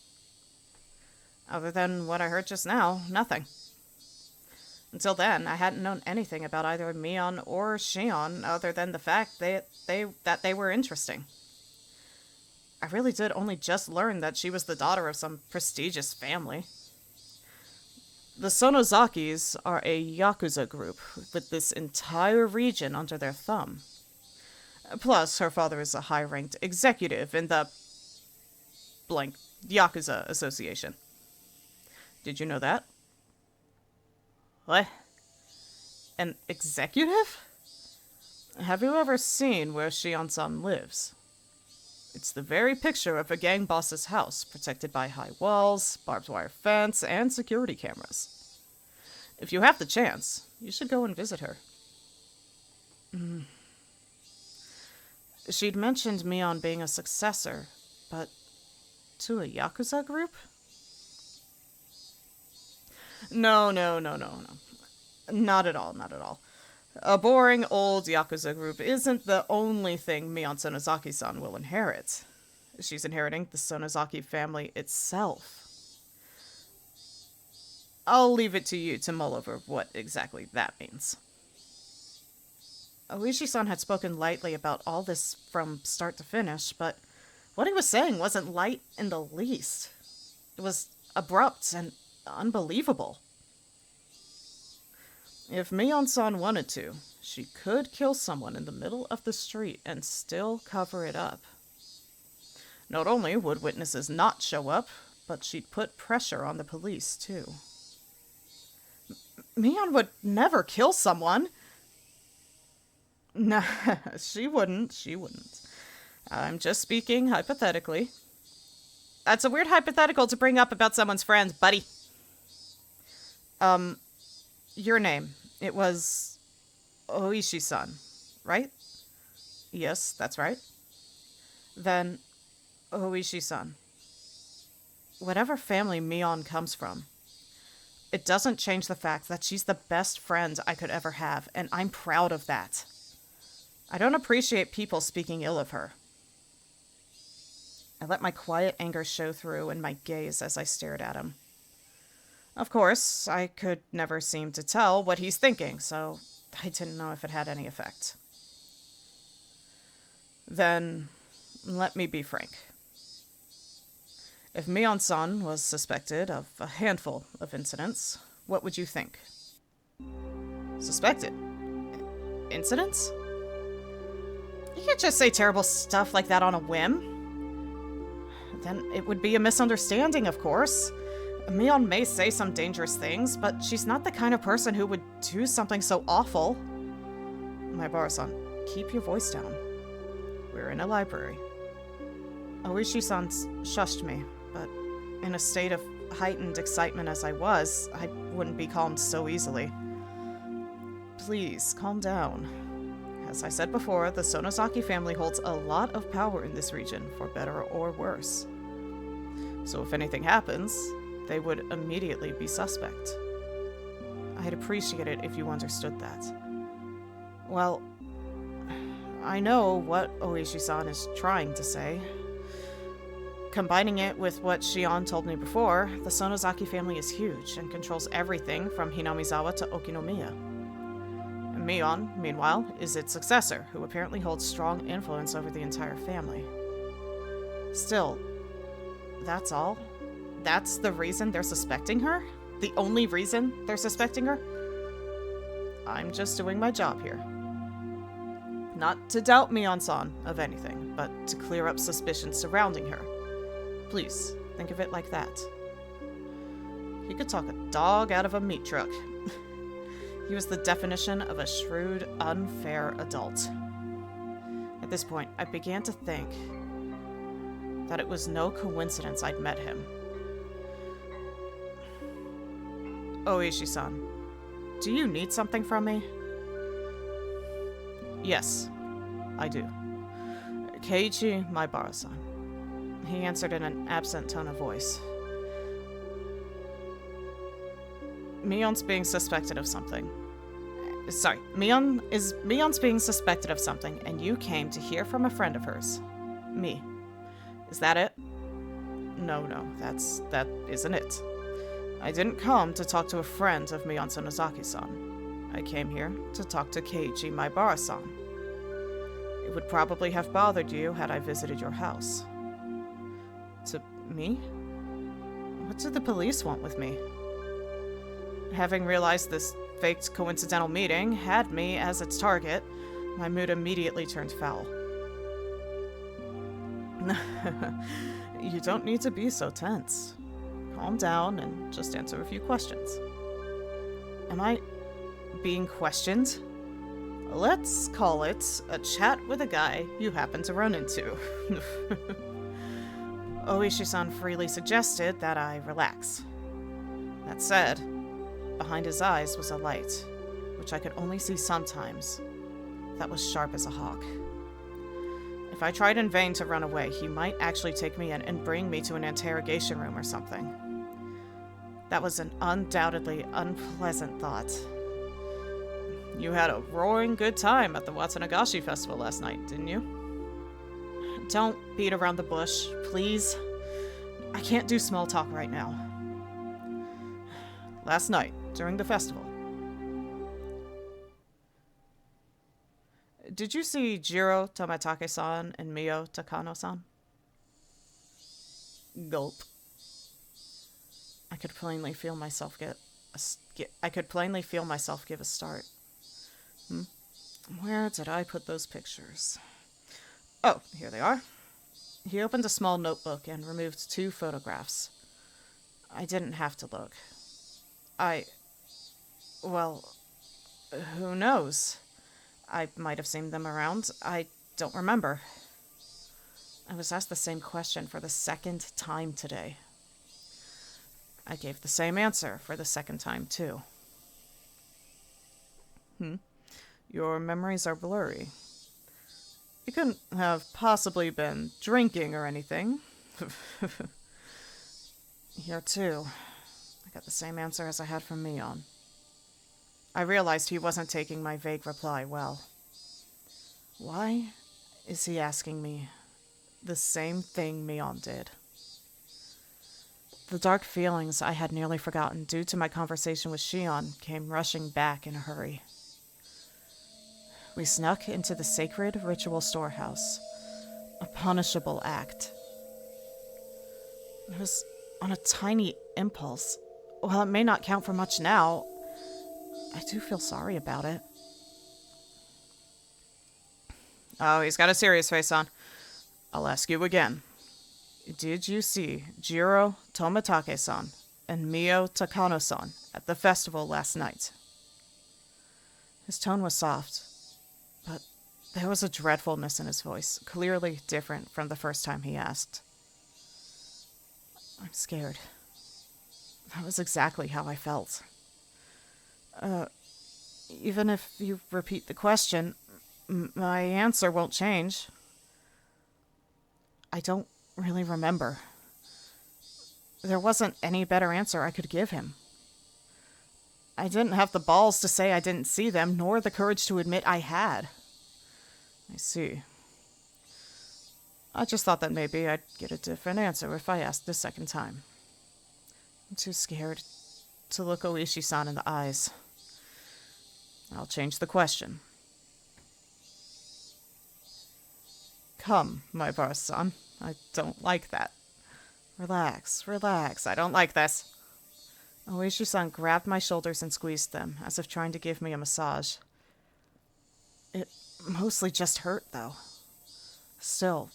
Other than what I heard just now, nothing. Until then, I hadn't known anything about either Mion or Shion other than the fact that they were interesting. I really did only just learn that she was the daughter of some prestigious family. The Sonozakis are a Yakuza group with this entire region under their thumb. Plus, her father is a high-ranked executive in the blank Yakuza Association. Did you know that? What? An executive? Have you ever seen where Shion-san lives? It's the very picture of a gang boss's house, protected by high walls, barbed wire fence, and security cameras. If you have the chance, you should go and visit her. She'd mentioned Mion being a successor, but to a Yakuza group? No. Not at all. A boring old Yakuza group isn't the only thing Mion Sonozaki-san will inherit. She's inheriting the Sonozaki family itself. I'll leave it to you to mull over what exactly that means. Oishi-san had spoken lightly about all this from start to finish, but what he was saying wasn't light in the least. It was abrupt and unbelievable. If Mion-san wanted to, she could kill someone in the middle of the street and still cover it up. Not only would witnesses not show up, but she'd put pressure on the police, too. Mion would never kill someone. Nah, she wouldn't. I'm just speaking hypothetically. That's a weird hypothetical to bring up about someone's friends, buddy. Your name. It was Oishi-san, right? Yes, that's right. Then, Oishi-san. Whatever family Mion comes from, it doesn't change the fact that she's the best friend I could ever have, and I'm proud of that. I don't appreciate people speaking ill of her. I let my quiet anger show through in my gaze as I stared at him. Of course, I could never seem to tell what he's thinking, so I didn't know if it had any effect. Then, let me be frank. If Mion-san was suspected of a handful of incidents, what would you think? Suspected? Incidents? You can't just say terrible stuff like that on a whim. Then it would be a misunderstanding, of course. Mion may say some dangerous things, but she's not the kind of person who would do something so awful. Maibara-san, keep your voice down. We're in a library. Oishi-san shushed me, but in a state of heightened excitement as I was, I wouldn't be calmed so easily. Please, calm down. As I said before, the Sonozaki family holds a lot of power in this region, for better or worse. So if anything happens, they would immediately be suspect. I'd appreciate it if you understood that. Well, I know what Oishi-san is trying to say. Combining it with what Shion told me before, the Sonozaki family is huge and controls everything from Hinamizawa to Okinomiya. And Mion, meanwhile, is its successor, who apparently holds strong influence over the entire family. Still, that's all? That's the reason they're suspecting her? The only reason they're suspecting her? I'm just doing my job here. Not to doubt Mion-san of anything, but to clear up suspicions surrounding her. Please, think of it like that. He could talk a dog out of a meat truck. He was the definition of a shrewd, unfair adult. At this point, I began to think that it was no coincidence I'd met him. Oishi-san, do you need something from me? Yes, I do. Keiichi Maibara-san. He answered in an absent tone of voice. Mion's being suspected of something. Mion's being suspected of something, and you came to hear from a friend of hers. Me. Is that it? No, that isn't it. I didn't come to talk to a friend of Mion Sonozaki-san. I came here to talk to Keiichi Maibara-san. It would probably have bothered you had I visited your house. To me? What did the police want with me? Having realized this faked coincidental meeting had me as its target, my mood immediately turned foul. You don't need to be so tense. Calm down and just answer a few questions. Am I being questioned? Let's call it a chat with a guy you happen to run into. Oishi-san freely suggested that I relax. That said, behind his eyes was a light, which I could only see sometimes, that was sharp as a hawk. If I tried in vain to run away, he might actually take me in and bring me to an interrogation room or something. That was an undoubtedly unpleasant thought. You had a roaring good time at the Watanagashi festival last night, didn't you? Don't beat around the bush, please. I can't do small talk right now. Last night, during the festival. did you see Jiro Tomatake-san and Mio Takano-san? Gulp. I could plainly feel myself give a start. Where did I put those pictures? Oh, here they are. He opened a small notebook and removed 2 photographs. I didn't have to look. Well, who knows? I might have seen them around. I don't remember. I was asked the same question for the 2nd time today. I gave the same answer for the 2nd time, too. Your memories are blurry. You couldn't have possibly been drinking or anything. Here, too. I got the same answer as I had from Mion. I realized he wasn't taking my vague reply well. Why is he asking me the same thing Mion did? The dark feelings I had nearly forgotten due to my conversation with Shion came rushing back in a hurry. We snuck into the sacred ritual storehouse, a punishable act. It was on a tiny impulse. While it may not count for much now, I do feel sorry about it. Oh, he's got a serious face on. I'll ask you again. Did you see Jiro Tomatake-san and Mio Takano-san at the festival last night? His tone was soft, but there was a dreadfulness in his voice, clearly different from the first time he asked. I'm scared. That was exactly how I felt. Even if you repeat the question, my answer won't change. I don't really remember. There wasn't any better answer I could give him. I didn't have the balls to say I didn't see them, nor the courage to admit I had. I see. I just thought that maybe I'd get a different answer if I asked the 2nd time. I'm too scared to look Oishi-san in the eyes. I'll change the question. Come, my boss-san. I don't like that. Relax, I don't like this. Oishi-san grabbed my shoulders and squeezed them, as if trying to give me a massage. It mostly just hurt, though. Still,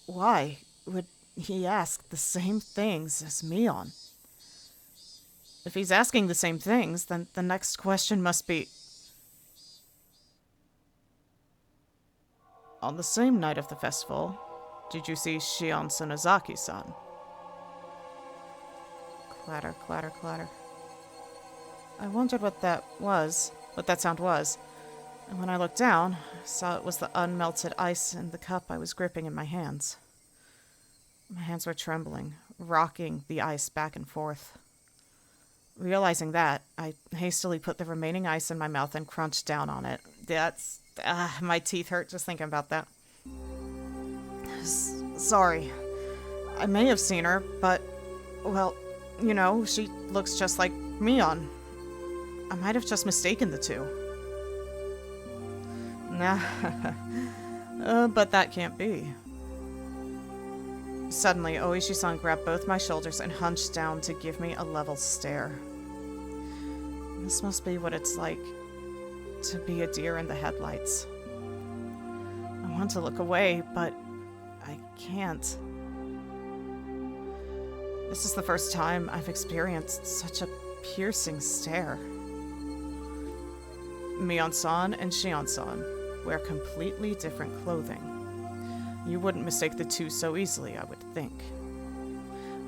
why would he ask the same things as Mion? If he's asking the same things, then the next question must be... On the same night of the festival, did you see Shion Sonozaki-san? Clatter, clatter, clatter. I wondered what that sound was, and when I looked down, I saw it was the unmelted ice in the cup I was gripping in my hands. My hands were trembling, rocking the ice back and forth. Realizing that, I hastily put the remaining ice in my mouth and crunched down on it. My teeth hurt just thinking about that. Sorry. I may have seen her, but, well, you know, she looks just like Mion. I might have just mistaken the two. Nah, but that can't be. Suddenly, Oishi-san grabbed both my shoulders and hunched down to give me a level stare. This must be what it's like to be a deer in the headlights. I want to look away, but I can't. This is the first time I've experienced such a piercing stare. Mion-san and Shion-san wear completely different clothing. You wouldn't mistake the two so easily, I would think.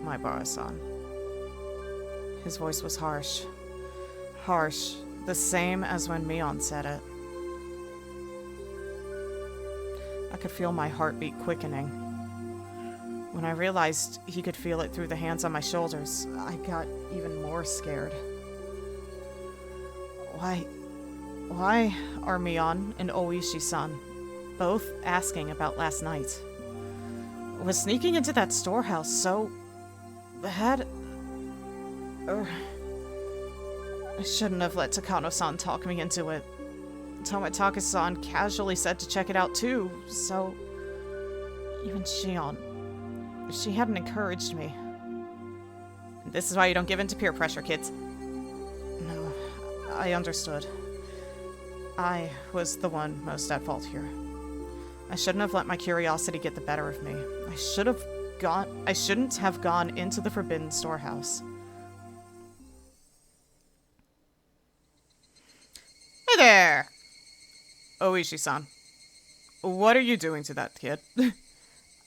My Bara-san. His voice was harsh. Harsh, the same as when Mion said it. I could feel my heartbeat quickening. When I realized he could feel it through the hands on my shoulders, I got even more scared. Why are Mion and Oishi-san both asking about last night? Was sneaking into that storehouse so bad? I shouldn't have let Takano-san talk me into it. Tomataka-san casually said to check it out too, so... Even Shion, if she hadn't encouraged me... This is why you don't give in to peer pressure, kids. No, I understood. I was the one most at fault here. I shouldn't have let my curiosity get the better of me. I shouldn't have gone into the Forbidden Storehouse. Hey there! Oishi-san. What are you doing to that kid?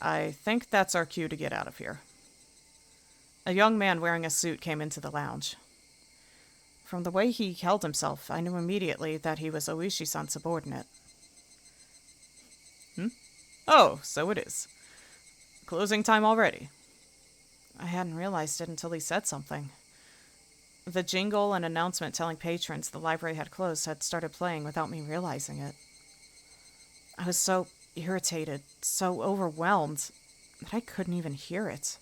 I think that's our cue to get out of here. A young man wearing a suit came into the lounge. From the way he held himself, I knew immediately that he was Oishi-san's subordinate. Oh, so it is. Closing time already. I hadn't realized it until he said something. The jingle and announcement telling patrons the library had closed had started playing without me realizing it. I was so irritated, so overwhelmed, that I couldn't even hear it.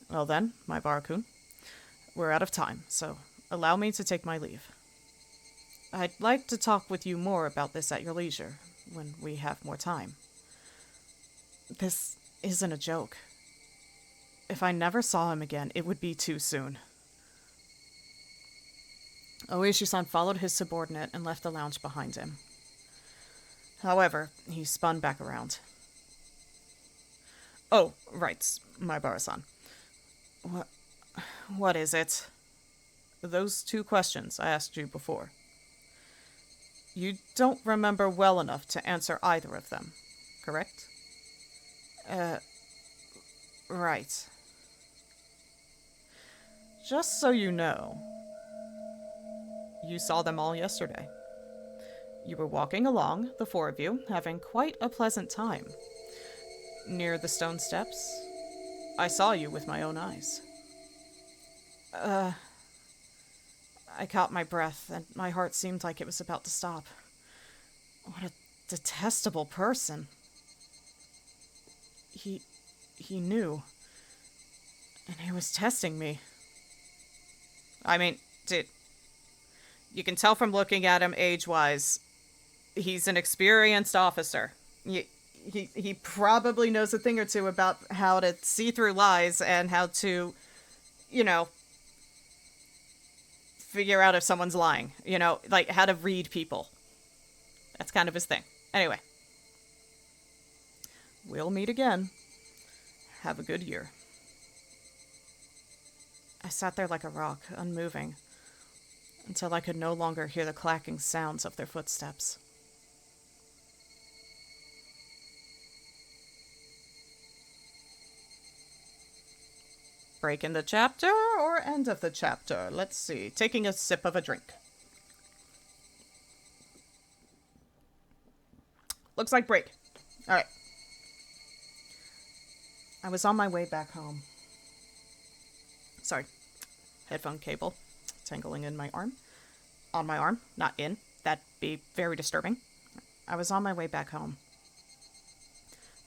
Well then, my Barakun, we're out of time, so allow me to take my leave. I'd like to talk with you more about this at your leisure, when we have more time. This isn't a joke. If I never saw him again, it would be too soon. Oishi-san followed his subordinate and left the lounge behind him. However, he spun back around. Oh, right, my Bara-san. What is it? Those 2 questions I asked you before. You don't remember well enough to answer either of them, correct? Right. Just so you know, you saw them all yesterday. You were walking along, the 4 of you, having quite a pleasant time. Near the stone steps, I saw you with my own eyes. I caught my breath, and my heart seemed like it was about to stop. What a detestable person. He knew. And he was testing me. I mean, you can tell from looking at him age-wise, he's an experienced officer. He probably knows a thing or two about how to see through lies and how to, figure out if someone's lying. Like how to read people. That's kind of his thing. Anyway. We'll meet again. Have a good year. I sat there like a rock, unmoving, until I could no longer hear the clacking sounds of their footsteps. Break in the chapter or end of the chapter? Let's see. Taking a sip of a drink. Looks like break. All right. I was on my way back home. Sorry. Headphone cable tangling in my arm. On my arm, not in. That'd be very disturbing. I was on my way back home.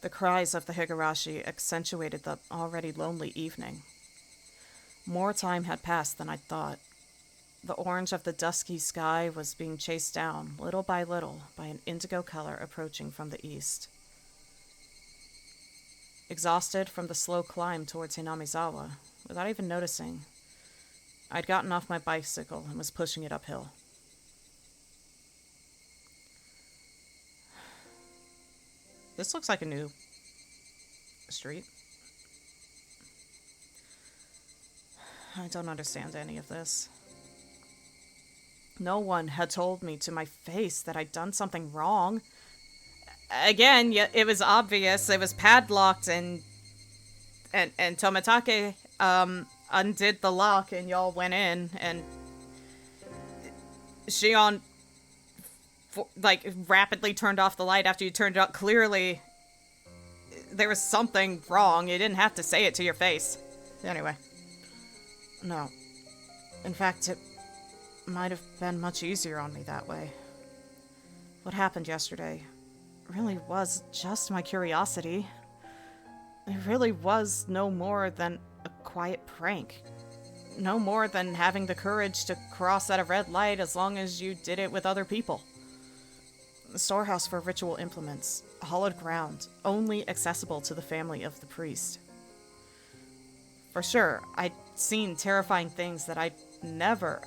The cries of the Higurashi accentuated the already lonely evening. More time had passed than I'd thought. The orange of the dusky sky was being chased down, little by little, by an indigo color approaching from the east. Exhausted from the slow climb towards Hinamizawa, without even noticing, I'd gotten off my bicycle and was pushing it uphill. This looks like a new street. I don't understand any of this. No one had told me to my face that I'd done something wrong. Again, it was obvious. It was padlocked, and Tomatake undid the lock, and y'all went in, and Shion rapidly turned off the light after you turned it up. Clearly, there was something wrong. You didn't have to say it to your face. Anyway. No. In fact, it might have been much easier on me that way. What happened yesterday really was just my curiosity. It really was no more than a quiet prank. no more than having the courage to cross at a red light as long as you did it with other people. The storehouse for ritual implements, hollowed ground, only accessible to the family of the priest. For sure, I'd seen terrifying things that I'd never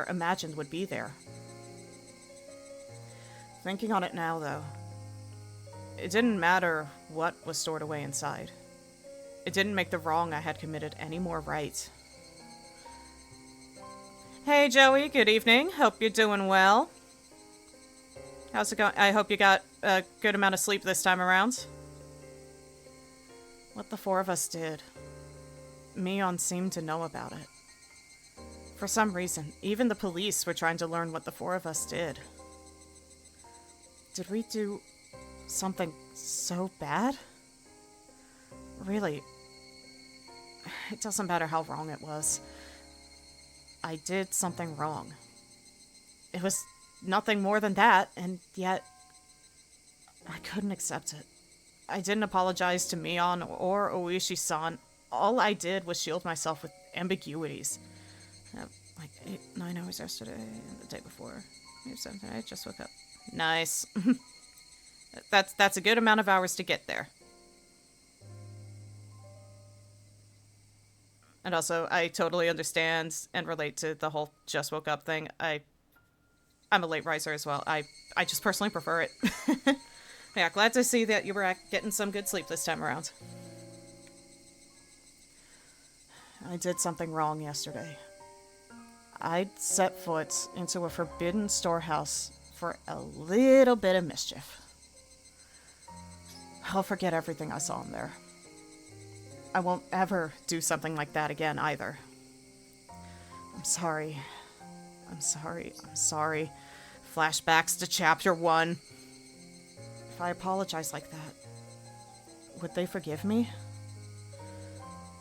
imagined would be there. Thinking on it now, though, it didn't matter what was stored away inside. It didn't make the wrong I had committed any more right. Hey, Joey, good evening. Hope you're doing well. How's it going? I hope you got a good amount of sleep this time around. What the four of us did, Mion seemed to know about it. For some reason, even the police were trying to learn what the four of us did. Did we do something so bad? Really, it doesn't matter how wrong it was. I did something wrong. It was nothing more than that, and yet I couldn't accept it. I didn't apologize to Mion or Oishi-san. All I did was shield myself with ambiguities. Like 9 hours yesterday and the day before. Maybe 7 tonight. I just woke up. Nice. That's a good amount of hours to get there. And also, I totally understand and relate to the whole just woke up thing. I'm a late riser as well. I just personally prefer it. Yeah, glad to see that you were getting some good sleep this time around. I did something wrong yesterday. I'd set foot into a forbidden storehouse for a little bit of mischief. I'll forget everything I saw in there. I won't ever do something like that again, either. I'm sorry. I'm sorry. Flashbacks to Chapter 1. If I apologize like that, would they forgive me?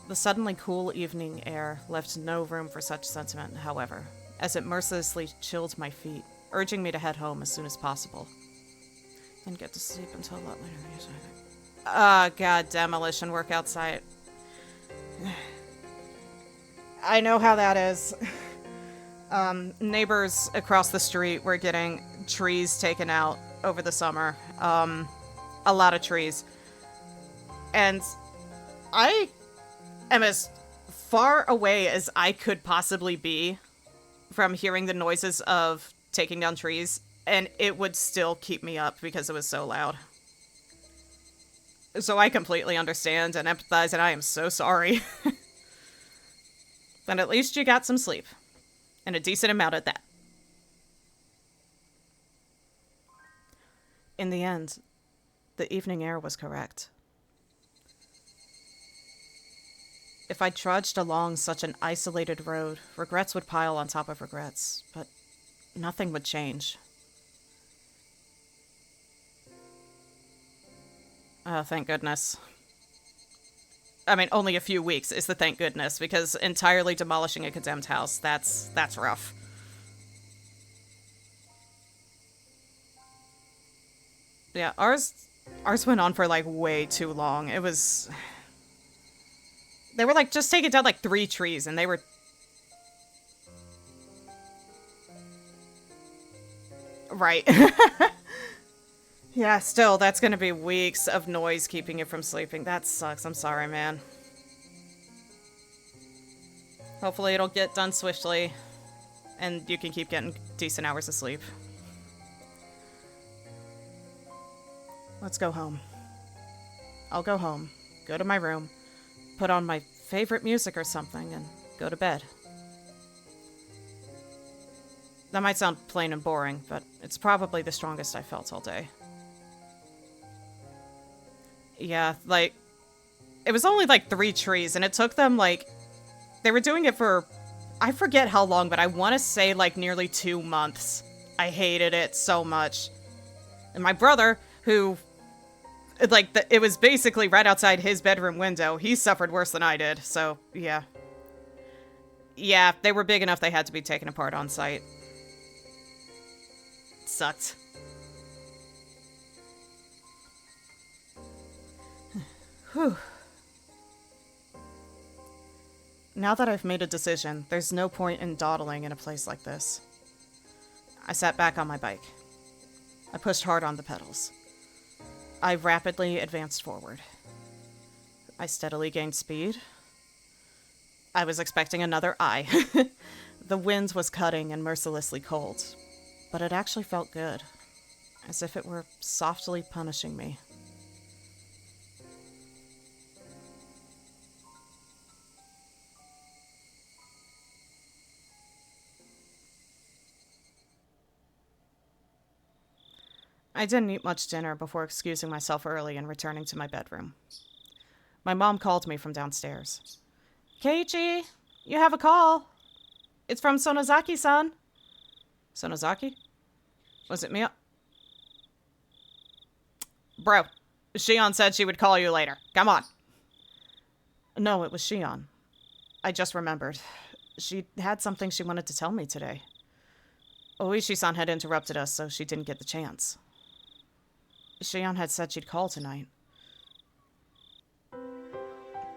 The suddenly cool evening air left no room for such sentiment, however, as it mercilessly chilled my feet, urging me to head home as soon as possible. Didn't get to sleep until a lot later than usual. Ah, god, demolition work outside. I know how that is. Neighbors across the street were getting trees taken out over the summer. A lot of trees. And I am as far away as I could possibly be from hearing the noises of taking down trees, and it would still keep me up because it was so loud. So I completely understand and empathize, and I am so sorry. But at least you got some sleep. And a decent amount at that. In the end, the evening air was correct. If I trudged along such an isolated road, regrets would pile on top of regrets, but nothing would change. Oh, thank goodness. I mean, only a few weeks is the thank goodness, because entirely demolishing a condemned house, that's rough. Yeah, ours went on for, like, way too long. It was... They were, like, just taking down, like, 3 trees, and they were... Right. Yeah, still, that's gonna be weeks of noise keeping you from sleeping. That sucks. I'm sorry, man. Hopefully it'll get done swiftly, and you can keep getting decent hours of sleep. Let's go home. I'll go home, go to my room, put on my favorite music or something, and go to bed. That might sound plain and boring, but it's probably the strongest I've felt all day. Yeah, like, it was only like 3 trees, and it took them, like, they were doing it for, I forget how long, but I want to say, like, nearly 2 months. I hated it so much. And my brother, who, like, it was basically right outside his bedroom window, he suffered worse than I did, so, yeah. Yeah, they were big enough they had to be taken apart on site. It sucked. Whew. Now that I've made a decision, there's no point in dawdling in a place like this. I sat back on my bike. I pushed hard on the pedals. I rapidly advanced forward. I steadily gained speed. I was expecting another eye. The wind was cutting and mercilessly cold, but it actually felt good, as if it were softly punishing me. I didn't eat much dinner before excusing myself early and returning to my bedroom. My mom called me from downstairs. Keiichi, you have a call. It's from Sonozaki-san. Sonozaki? Was it me? Bro, Shion said she would call you later. Come on. No, it was Shion. I just remembered. She had something she wanted to tell me today. Oishi-san had interrupted us, so she didn't get the chance. Shion had said she'd call tonight.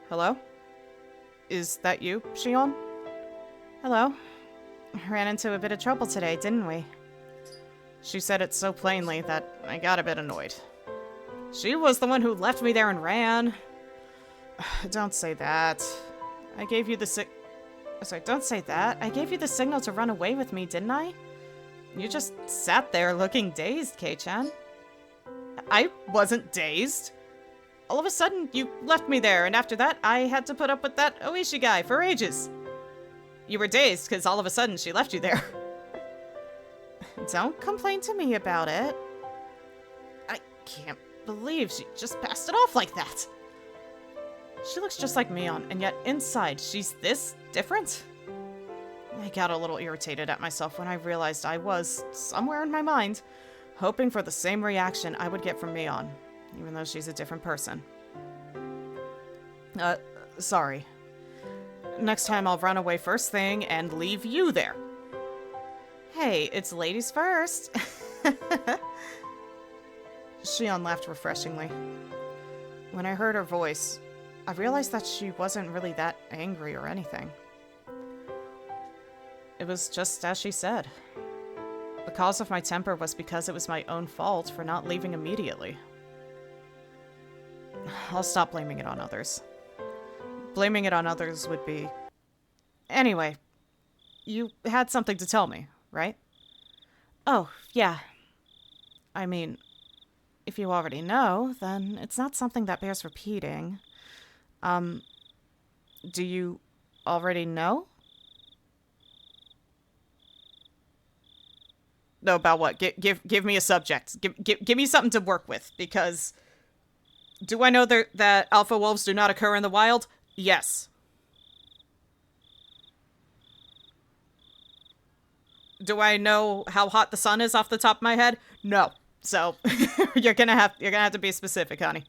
Hello? Is that you, Shion? Hello. Ran into a bit of trouble today, didn't we? She said it so plainly that I got a bit annoyed. She was the one who left me there and ran. Don't say that. I gave you the Sorry, don't say that. I gave you the signal to run away with me, didn't I? You just sat there looking dazed, Kei-chan. I wasn't dazed. All of a sudden, you left me there, and after that, I had to put up with that Oishi guy for ages. You were dazed because all of a sudden she left you there. Don't complain to me about it. I can't believe she just passed it off like that. She looks just like Mion, and yet inside she's this different? I got a little irritated at myself when I realized I was, somewhere in my mind, hoping for the same reaction I would get from Mion, even though she's a different person. Sorry. Next time I'll run away first thing and leave you there. Hey, it's ladies first. Shion laughed refreshingly. When I heard her voice, I realized that she wasn't really that angry or anything. It was just as she said. The cause of my temper was because it was my own fault for not leaving immediately. I'll stop blaming it on others. Blaming it on others would be... Anyway, you had something to tell me, right? Oh, yeah. I mean, if you already know, then it's not something that bears repeating. Do you already know? No, about what? Give me a subject. Give me something to work with, because... Do I know that alpha wolves do not occur in the wild? Yes. Do I know how hot the sun is off the top of my head? No. So, you're gonna have to be specific, honey.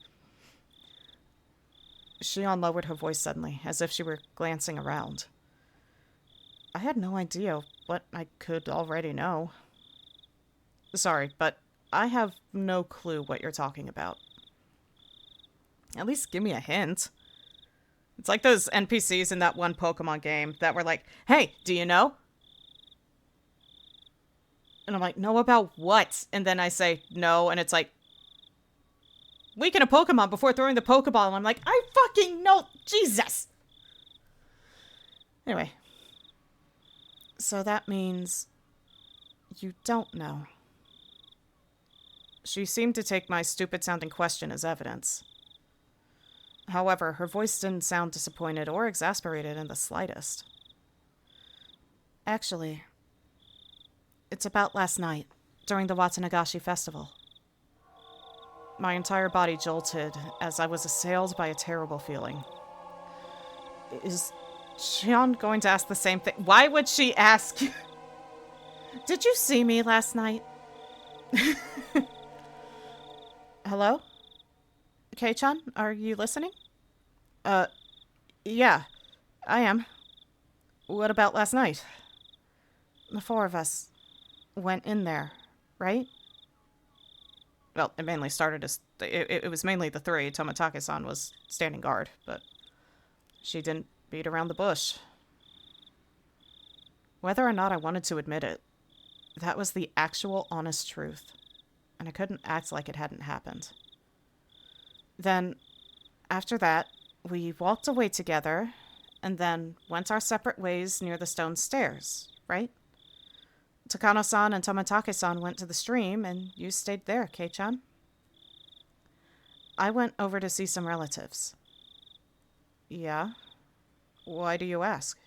Shion lowered her voice suddenly, as if she were glancing around. I had no idea what I could already know. Sorry, but I have no clue what you're talking about. At least give me a hint. It's like those NPCs in that one Pokemon game that were like, hey, do you know? And I'm like, know about what? And then I say, no, and it's like, weaken a Pokemon before throwing the Pokeball. And I'm like, I fucking know, Jesus! Anyway. So that means you don't know. She seemed to take my stupid-sounding question as evidence. However, her voice didn't sound disappointed or exasperated in the slightest. Actually, it's about last night, during the Watanagashi festival. My entire body jolted as I was assailed by a terrible feeling. Is Shion going to ask the same thing? Why would she ask? Did you see me last night? Hello? Kei-chan, are you listening? Yeah, I am. What about last night? The four of us went in there, right? Well, it mainly started as... It was mainly the three. Tomitake-san was standing guard, but she didn't beat around the bush. Whether or not I wanted to admit it, that was the actual honest truth, and I couldn't act like it hadn't happened. Then, after that, we walked away together, and then went our separate ways near the stone stairs, right? Takano-san and Tomitake-san went to the stream, and you stayed there, Kei-chan. I went over to see some relatives. Yeah? Why do you ask?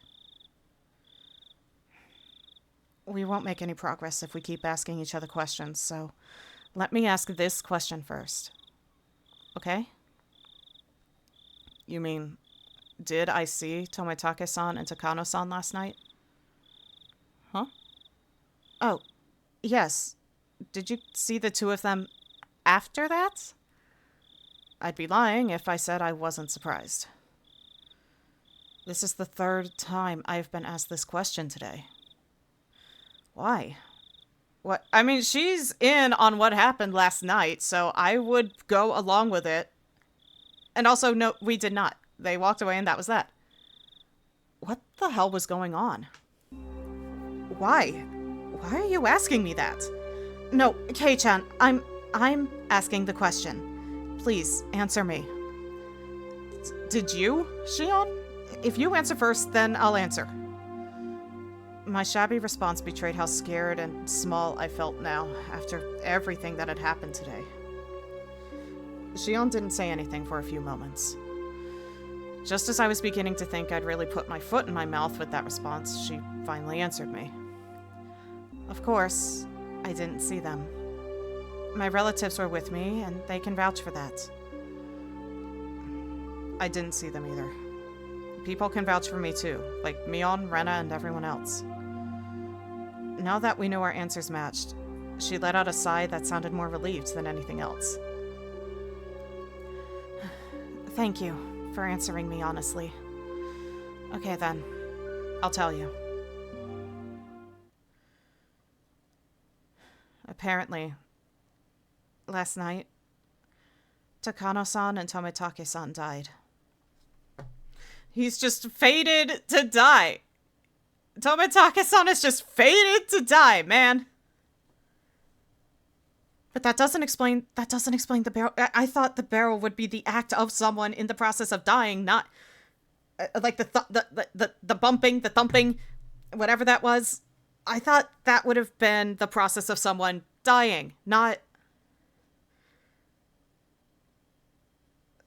We won't make any progress if we keep asking each other questions, so let me ask this question first. Okay? You mean, did I see Tomitake-san and Takano-san last night? Huh? Oh, yes. Did you see the two of them after that? I'd be lying if I said I wasn't surprised. This is the third time I've been asked this question today. Why? What? I mean, she's in on what happened last night, so I would go along with it. And also, no, we did not. They walked away and that was that. What the hell was going on? Why? Why are you asking me that? No, Kei-chan, I'm asking the question. Please, answer me. Did you, Shion? If you answer first, then I'll answer. My shabby response betrayed how scared and small I felt now, after everything that had happened today. Shion didn't say anything for a few moments. Just as I was beginning to think I'd really put my foot in my mouth with that response, she finally answered me. Of course, I didn't see them. My relatives were with me, and they can vouch for that. I didn't see them either. People can vouch for me too, like Mion, Rena, and everyone else. Now that we know our answers matched, she let out a sigh that sounded more relieved than anything else. Thank you for answering me honestly. Okay then, I'll tell you. Apparently, last night, Takano-san and Tomitake-san died. He's just fated to die. Tomitake-san is just fated to die, man. But that doesn't explain the barrel. I thought the barrel would be the act of someone in the process of dying, not like the bumping, the thumping, whatever that was. I thought that would have been the process of someone dying, not...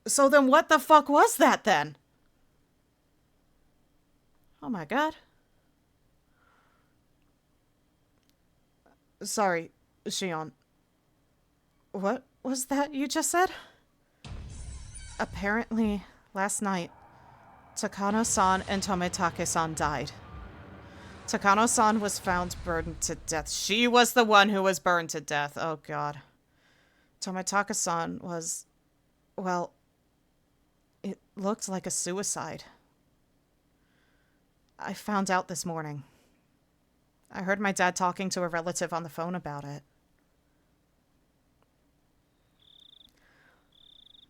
So then what the fuck was that then? Oh my god. Sorry, Shion. What was that you just said? Apparently, last night, Takano-san and Tomitake-san died. Takano-san was found burned to death. She was the one who was burned to death. Oh god. Tomitake-san was... well... it looked like a suicide. I found out this morning. I heard my dad talking to a relative on the phone about it.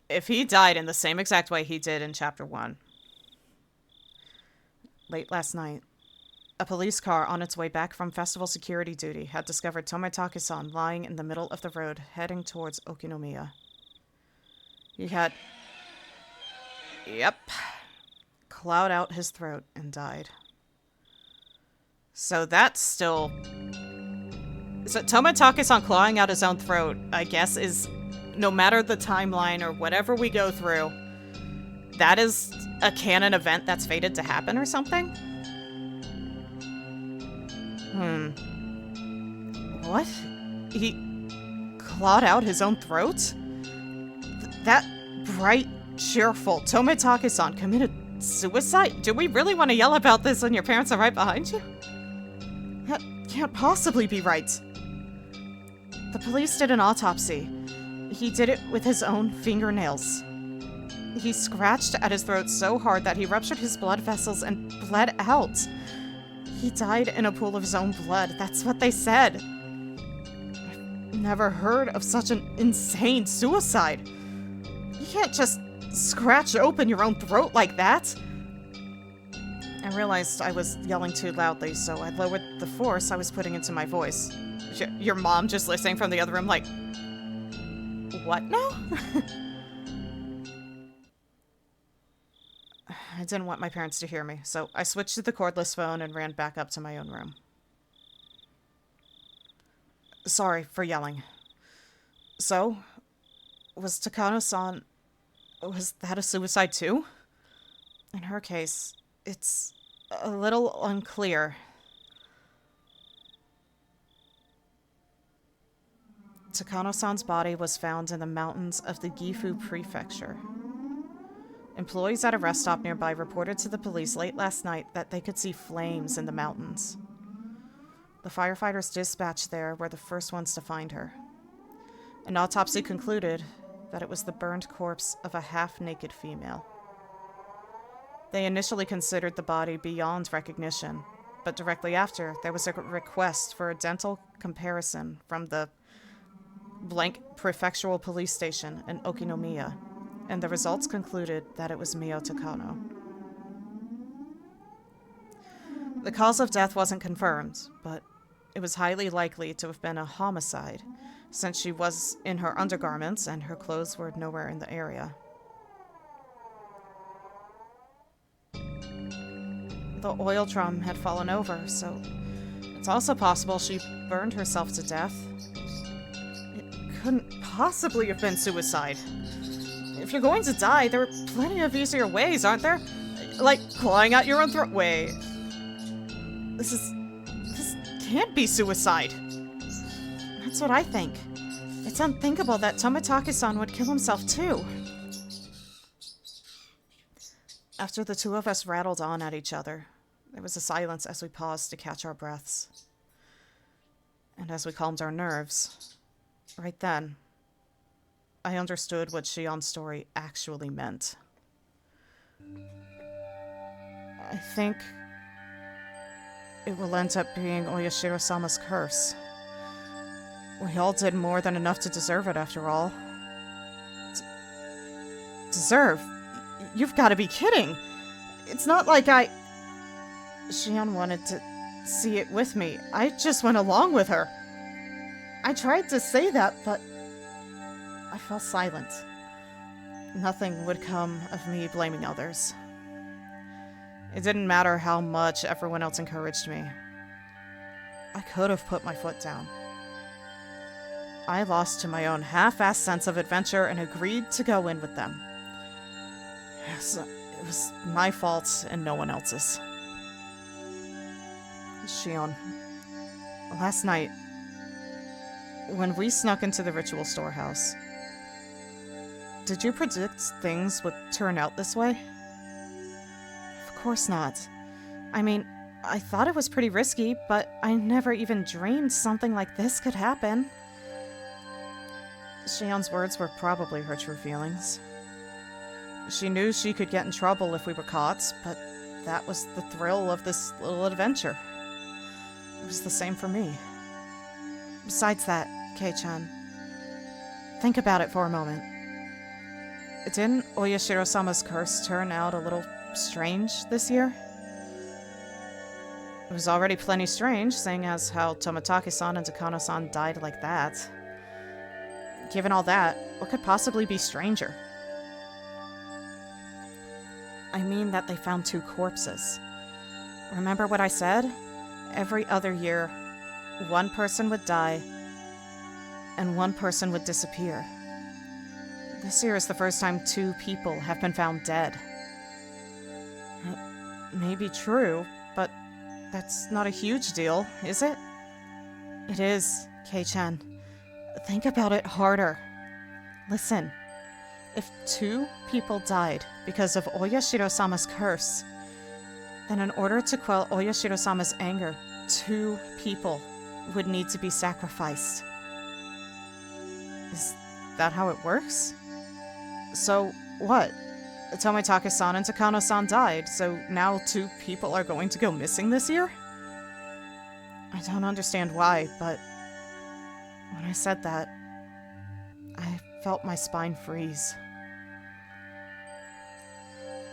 If he died in the same exact way he did in Chapter 1. Late last night, a police car on its way back from festival security duty had discovered Tomitake-san lying in the middle of the road heading towards Okinomiya. He had... yep. Clawed out his throat and died. So that's still... so Tomitake-san clawing out his own throat, I guess, is... no matter the timeline or whatever we go through, that is a canon event that's fated to happen or something? What? He clawed out his own throat? That bright, cheerful Tomitake-san committed suicide? Do we really want to yell about this when your parents are right behind you? That can't possibly be right. The police did an autopsy. He did it with his own fingernails. He scratched at his throat so hard that he ruptured his blood vessels and bled out. He died in a pool of his own blood. That's what they said. I've never heard of such an insane suicide. You can't just scratch open your own throat like that. I realized I was yelling too loudly, so I lowered the force I was putting into my voice. Your mom just listening from the other room like, what now? I didn't want my parents to hear me, so I switched to the cordless phone and ran back up to my own room. Sorry for yelling. So, was Takano-san... was that a suicide too? In her case, it's a little unclear. Takano-san's body was found in the mountains of the Gifu Prefecture. Employees at a rest stop nearby reported to the police late last night that they could see flames in the mountains. The firefighters dispatched there were the first ones to find her. An autopsy concluded that it was the burned corpse of a half-naked female. They initially considered the body beyond recognition, but directly after, there was a request for a dental comparison from the blank prefectural police station in Okinomiya, and the results concluded that it was Mio Takano. The cause of death wasn't confirmed, but it was highly likely to have been a homicide, since she was in her undergarments and her clothes were nowhere in the area. The oil drum had fallen over, so it's also possible she burned herself to death. It couldn't possibly have been suicide. If you're going to die, there are plenty of easier ways, aren't there? Like clawing out your own throat. Wait. This can't be suicide. That's what I think. It's unthinkable that Tomitake-san would kill himself too. After the two of us rattled on at each other, there was a silence as we paused to catch our breaths. And as we calmed our nerves, right then, I understood what Shion's story actually meant. I think it will end up being Oyashiro-sama's curse. We all did more than enough to deserve it, after all. Deserve? You've got to be kidding! It's not like Shion wanted to see it with me. I just went along with her. I tried to say that, but I fell silent. Nothing would come of me blaming others. It didn't matter how much everyone else encouraged me. I could have put my foot down. I lost to my own half-assed sense of adventure and agreed to go in with them. Yes, it was my fault and no one else's. Shion, last night, when we snuck into the ritual storehouse, did you predict things would turn out this way? Of course not. I mean, I thought it was pretty risky, but I never even dreamed something like this could happen. Shion's words were probably her true feelings. She knew she could get in trouble if we were caught, but that was the thrill of this little adventure. It was the same for me. Besides that, Kei-chan, think about it for a moment. Didn't Oyashiro-sama's curse turn out a little strange this year? It was already plenty strange, seeing as how Tomitake-san and Takano-san died like that. Given all that, what could possibly be stranger? I mean that they found two corpses. Remember what I said? Every other year, one person would die, and one person would disappear. This year is the first time two people have been found dead. It may be true, but that's not a huge deal, is it? It is, Kei-chan. Think about it harder. Listen, if two people died because of Oyashiro-sama's curse, then in order to quell Oyashiro-sama's anger, two people would need to be sacrificed. Is that how it works? So, what? Tomitake-san and Takano-san died, so now two people are going to go missing this year? I don't understand why, but when I said that, I felt my spine freeze.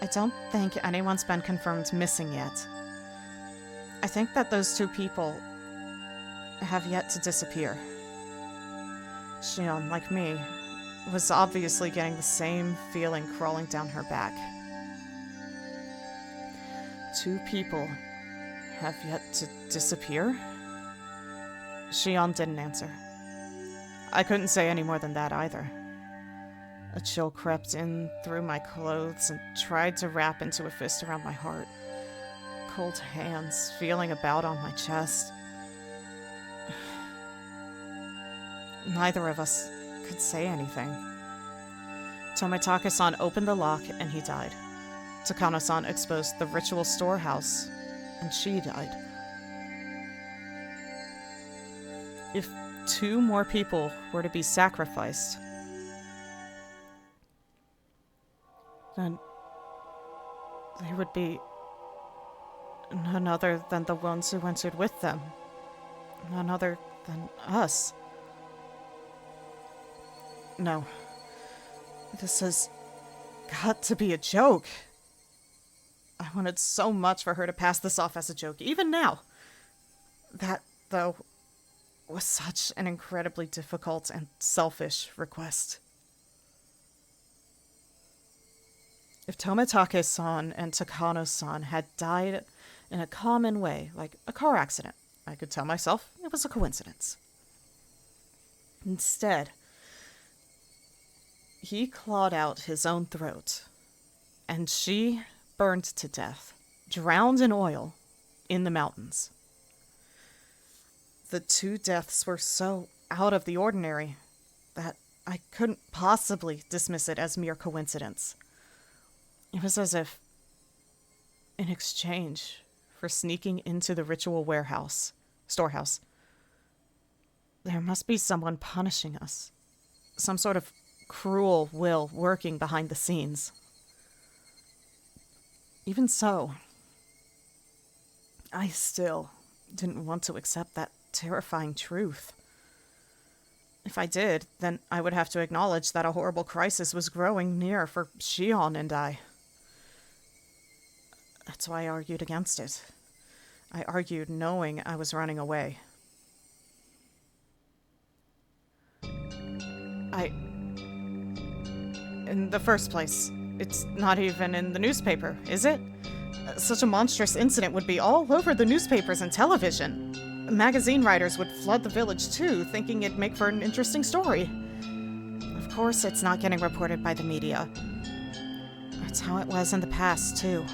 I don't think anyone's been confirmed missing yet. I think that those two people have yet to disappear. Shion, like me, was obviously getting the same feeling crawling down her back. Two people have yet to disappear? Shion didn't answer. I couldn't say any more than that either. A chill crept in through my clothes and tried to wrap into a fist around my heart. Cold hands feeling about on my chest. Neither of us could say anything. Tomitaka-san opened the lock and he died. Takano-san exposed the ritual storehouse and she died. If 2 more people were to be sacrificed, then they would be none other than the ones who entered with them. None other than us. No. This has got to be a joke. I wanted so much for her to pass this off as a joke, even now. That, though, was such an incredibly difficult and selfish request. If Tomitake-san and Takano-san had died in a common way, like a car accident, I could tell myself it was a coincidence. Instead, he clawed out his own throat, and she burned to death, drowned in oil, in the mountains. The 2 deaths were so out of the ordinary that I couldn't possibly dismiss it as mere coincidence. It was as if, in exchange for sneaking into the ritual storehouse, there must be someone punishing us. Some sort of cruel will working behind the scenes. Even so, I still didn't want to accept that terrifying truth. If I did, then I would have to acknowledge that a horrible crisis was growing near for Shion and I. That's why I argued against it. I argued knowing I was running away. In the first place, it's not even in the newspaper, is it? Such a monstrous incident would be all over the newspapers and television. Magazine writers would flood the village too, thinking it'd make for an interesting story. Of course it's not getting reported by the media. That's how it was in the past, too.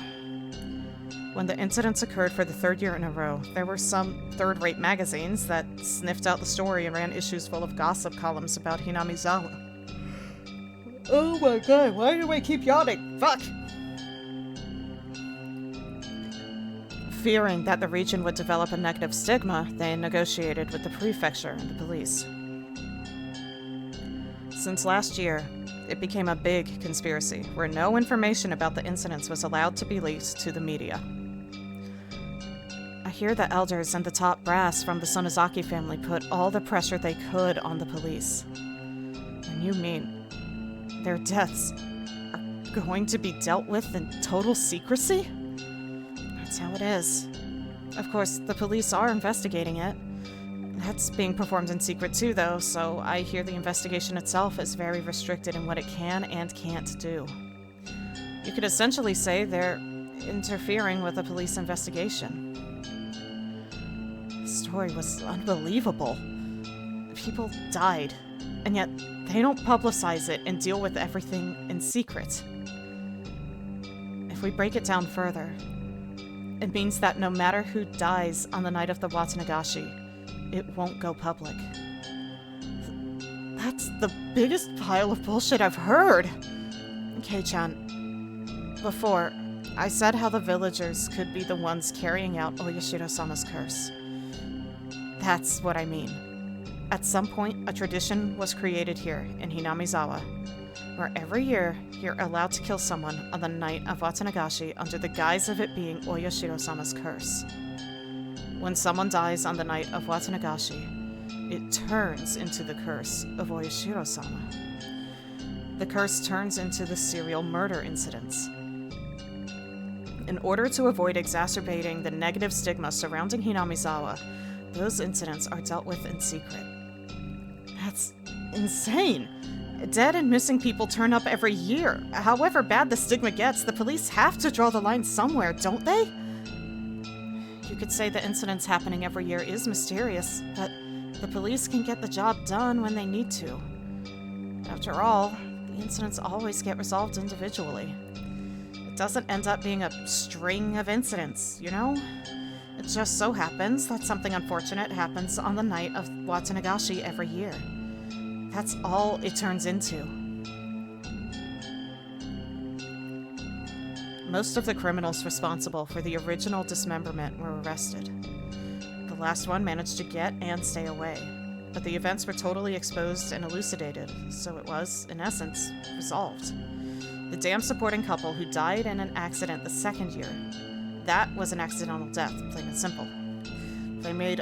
When the incidents occurred for the 3rd year in a row, there were some third-rate magazines that sniffed out the story and ran issues full of gossip columns about Hinamizawa. Oh my god, why do I keep yawning? Fuck! Fearing that the region would develop a negative stigma, they negotiated with the prefecture and the police. Since last year, it became a big conspiracy, where no information about the incidents was allowed to be leaked to the media. I hear the elders and the top brass from the Sonozaki family put all the pressure they could on the police. And you mean their deaths are going to be dealt with in total secrecy? That's how it is. Of course, the police are investigating it. That's being performed in secret too, though, so I hear the investigation itself is very restricted in what it can and can't do. You could essentially say they're interfering with a police investigation. The story was unbelievable. People died, and yet they don't publicize it and deal with everything in secret. If we break it down further, it means that no matter who dies on the night of the Watanagashi, it won't go public. That's the biggest pile of bullshit I've heard! Kei-chan, before, I said how the villagers could be the ones carrying out Oyashiro-sama's curse. That's what I mean. At some point, a tradition was created here in Hinamizawa, where every year you're allowed to kill someone on the night of Watanagashi under the guise of it being Oyashiro-sama's curse. When someone dies on the night of Watanagashi, it turns into the curse of Oyashiro-sama. The curse turns into the serial murder incidents. in order to avoid exacerbating the negative stigma surrounding Hinamizawa, those incidents are dealt with in secret. That's insane. Dead and missing people turn up every year. However bad the stigma gets, the police have to draw the line somewhere, don't they? You could say the incidents happening every year is mysterious, but the police can get the job done when they need to. After all, the incidents always get resolved individually. It doesn't end up being a string of incidents, you know? It just so happens that something unfortunate happens on the night of Watanagashi every year. That's all it turns into. Most of the criminals responsible for the original dismemberment were arrested. The last one managed to get and stay away, but the events were totally exposed and elucidated, so it was, in essence, resolved. The dam supporting couple who died in an accident the second year, that was an accidental death, plain and simple. They made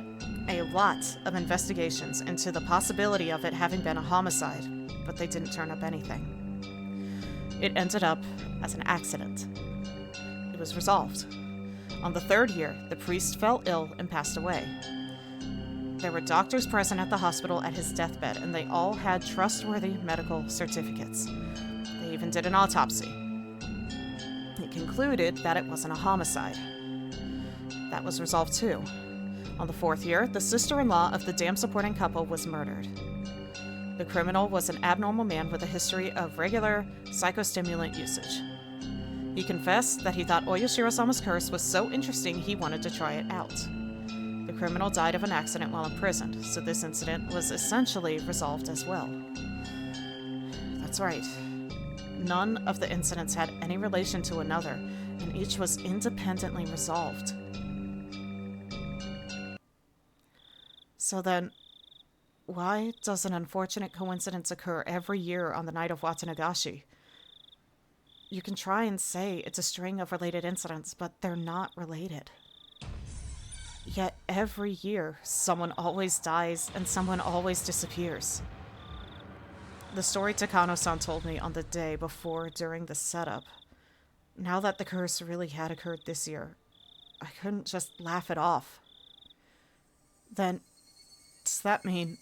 a lot of investigations into the possibility of it having been a homicide, but they didn't turn up anything. It ended up as an accident. It was resolved. On the third year, the priest fell ill and passed away. There were doctors present at the hospital at his deathbed, and they all had trustworthy medical certificates. They even did an autopsy. It concluded that it wasn't a homicide. That was resolved too. On the fourth year, the sister-in-law of the dam-supporting couple was murdered. The criminal was an abnormal man with a history of regular psychostimulant usage. He confessed that he thought Oyashiro-sama's curse was so interesting he wanted to try it out. The criminal died of an accident while imprisoned, so this incident was essentially resolved as well. That's right. None of the incidents had any relation to another, and each was independently resolved. So then, why does an unfortunate coincidence occur every year on the night of Watanagashi? You can try and say it's a string of related incidents, but they're not related. Yet every year, someone always dies and someone always disappears. The story Takano-san told me on the day before during the setup. Now that the curse really had occurred this year, I couldn't just laugh it off. Then, does that mean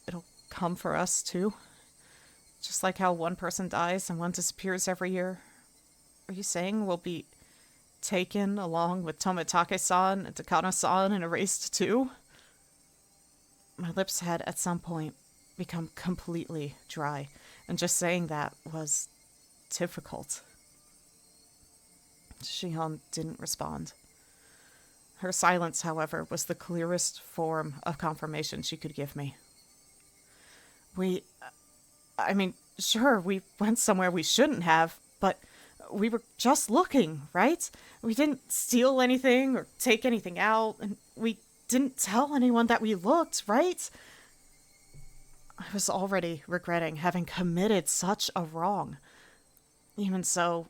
it'll come for us too? Just like how one person dies and one disappears every year? Are you saying we'll be taken along with Tomitake-san and Takano-san and erased too? My lips had at some point become completely dry, and just saying that was difficult. Shion didn't respond. Her silence, however, was the clearest form of confirmation she could give me. Sure, we went somewhere we shouldn't have, but we were just looking, right? We didn't steal anything or take anything out, and we didn't tell anyone that we looked, right? I was already regretting having committed such a wrong. Even so,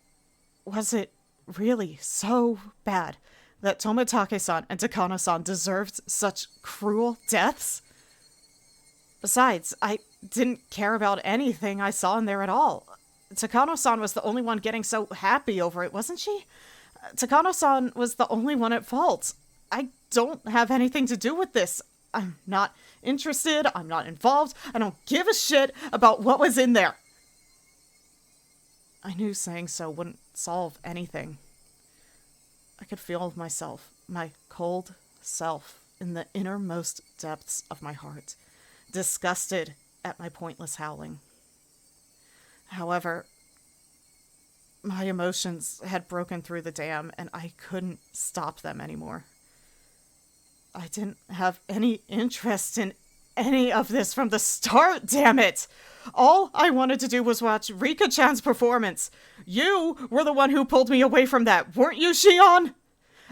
was it really so bad that Tomitake-san and Takano-san deserved such cruel deaths? Besides, I didn't care about anything I saw in there at all. Takano-san was the only one getting so happy over it, wasn't she? Takano-san was the only one at fault. I don't have anything to do with this. I'm not interested, I'm not involved, I don't give a shit about what was in there. I knew saying so wouldn't solve anything. I could feel myself, my cold self, in the innermost depths of my heart, disgusted at my pointless howling. However, my emotions had broken through the dam, and I couldn't stop them anymore. I didn't have any interest in any of this from the start, damn it! All I wanted to do was watch Rika-chan's performance. You were the one who pulled me away from that, weren't you, Shion?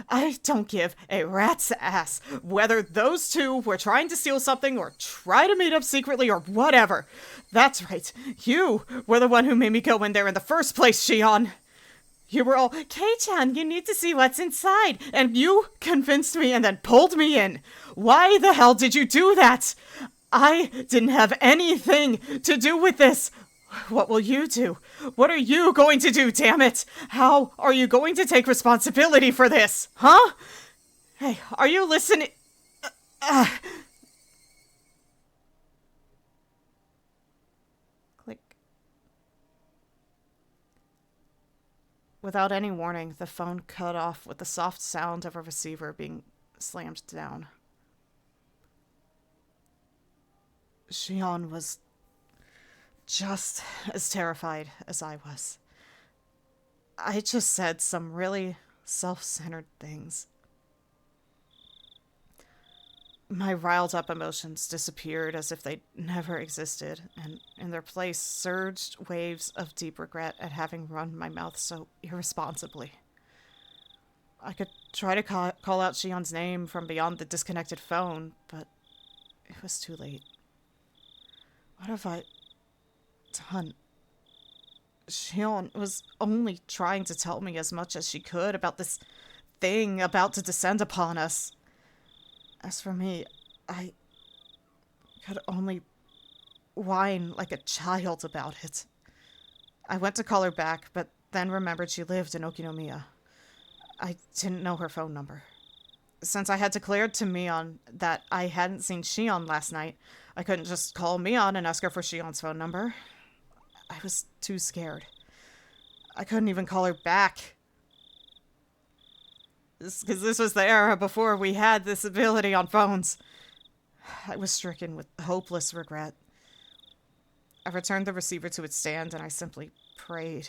I don't give a rat's ass whether those two were trying to steal something or try to meet up secretly or whatever. That's right, you were the one who made me go in there in the first place, Shion. You were all, Kei-chan, you need to see what's inside, and you convinced me and then pulled me in. Why the hell did you do that? I didn't have anything to do with this. What will you do? What are you going to do, damn it? How are you going to take responsibility for this? Huh? Hey, are you listening? Click. Without any warning, the phone cut off with the soft sound of a receiver being slammed down. Shion was just as terrified as I was. I just said some really self-centered things. My riled-up emotions disappeared as if they never existed, and in their place surged waves of deep regret at having run my mouth so irresponsibly. I could try to call out Shion's name from beyond the disconnected phone, but it was too late. What have I done? Shion was only trying to tell me as much as she could about this thing about to descend upon us. As for me, I could only whine like a child about it. I went to call her back, but then remembered she lived in Okinomiya. I didn't know her phone number. Since I had declared to Mion that I hadn't seen Shion last night, I couldn't just call Mion and ask her for Shion's phone number. I was too scared. I couldn't even call her back. Because this was the era before we had this ability on phones. I was stricken with hopeless regret. I returned the receiver to its stand and I simply prayed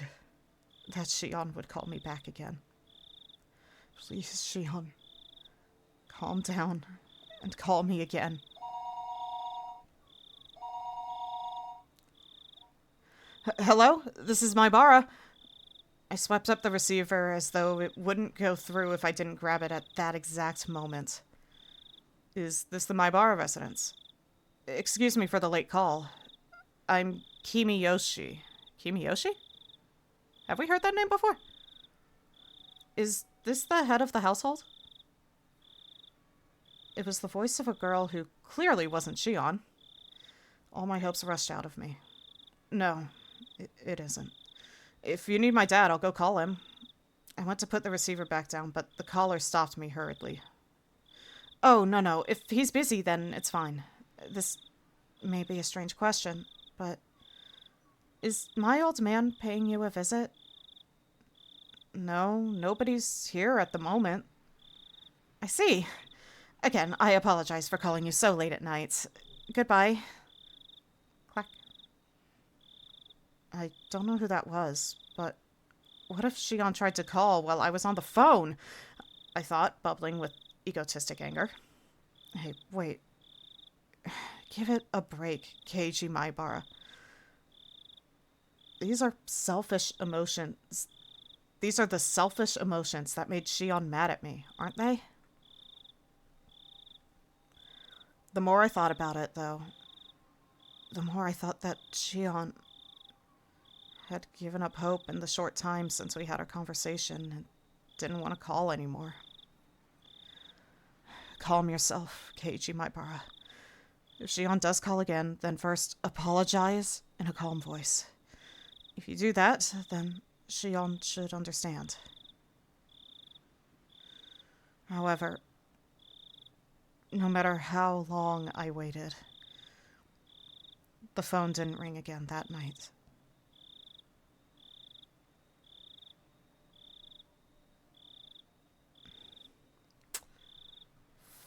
that Shion would call me back again. Please, Shion, calm down and call me again. Hello? This is Maibara. I swept up the receiver as though it wouldn't go through if I didn't grab it at that exact moment. Is this the Maibara residence? Excuse me for the late call. I'm Kimiyoshi. Kimiyoshi? Have we heard that name before? Is this the head of the household? It was the voice of a girl who clearly wasn't Shion. All my hopes rushed out of me. No, it isn't. If you need my dad, I'll go call him. I went to put the receiver back down, but the caller stopped me hurriedly. Oh, no. If he's busy, then it's fine. This may be a strange question, but is my old man paying you a visit? No, nobody's here at the moment. I see. Again, I apologize for calling you so late at night. Goodbye. Clack. I don't know who that was, but what if Shion tried to call while I was on the phone? I thought, bubbling with egotistic anger. Hey, wait. Give it a break, Keiji Maibara. These are selfish emotions. These are the selfish emotions that made Shion mad at me, aren't they? The more I thought about it, though, the more I thought that Shion had given up hope in the short time since we had our conversation and didn't want to call anymore. Calm yourself, Keiji Maibara. If Shion does call again, then first apologize in a calm voice. If you do that, then Shion should understand. However, no matter how long I waited, the phone didn't ring again that night.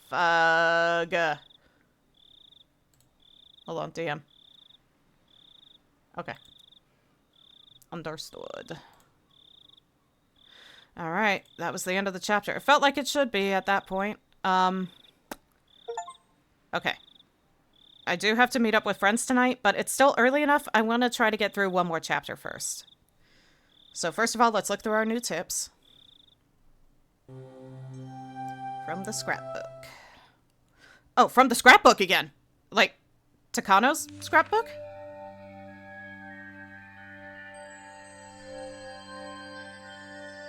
Fug. Hold on, DM. Okay. Understood. Alright, that was the end of the chapter. It felt like it should be at that point. Okay. I do have to meet up with friends tonight, but it's still early enough. I want to try to get through one more chapter first. So first of all, let's look through our new tips. From the scrapbook. Oh, from the scrapbook again! Like, Takano's scrapbook?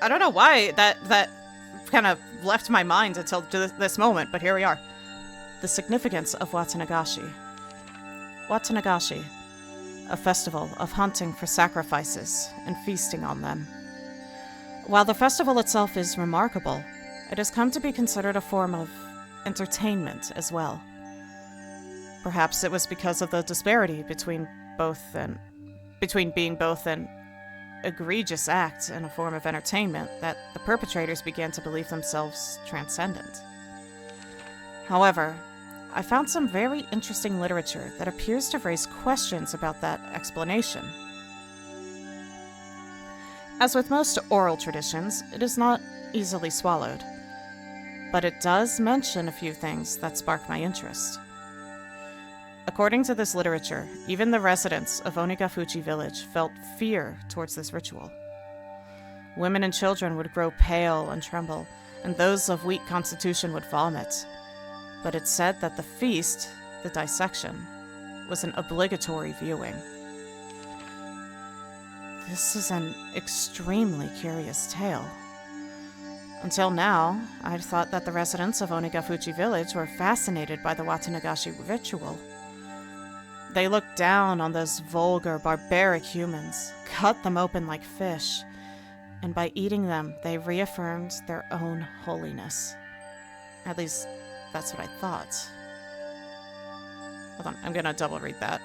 I don't know why that kind of left my mind until this moment, but here we are. The significance of Watanagashi. Watanagashi, a festival of hunting for sacrifices and feasting on them. While the festival itself is remarkable, it has come to be considered a form of entertainment as well. Perhaps it was because of the disparity between being both an egregious act and a form of entertainment that the perpetrators began to believe themselves transcendent. However, I found some very interesting literature that appears to raise questions about that explanation. As with most oral traditions, it is not easily swallowed, but it does mention a few things that spark my interest. According to this literature, even the residents of Onigafuchi village felt fear towards this ritual. Women and children would grow pale and tremble, and those of weak constitution would vomit. But it said that the feast, the dissection, was an obligatory viewing. This is an extremely curious tale. Until now, I'd thought that the residents of Onigafuchi village were fascinated by the Watanagashi ritual. They looked down on those vulgar, barbaric humans, cut them open like fish, and by eating them, they reaffirmed their own holiness. At least, that's what I thought. Hold on, I'm gonna double read that.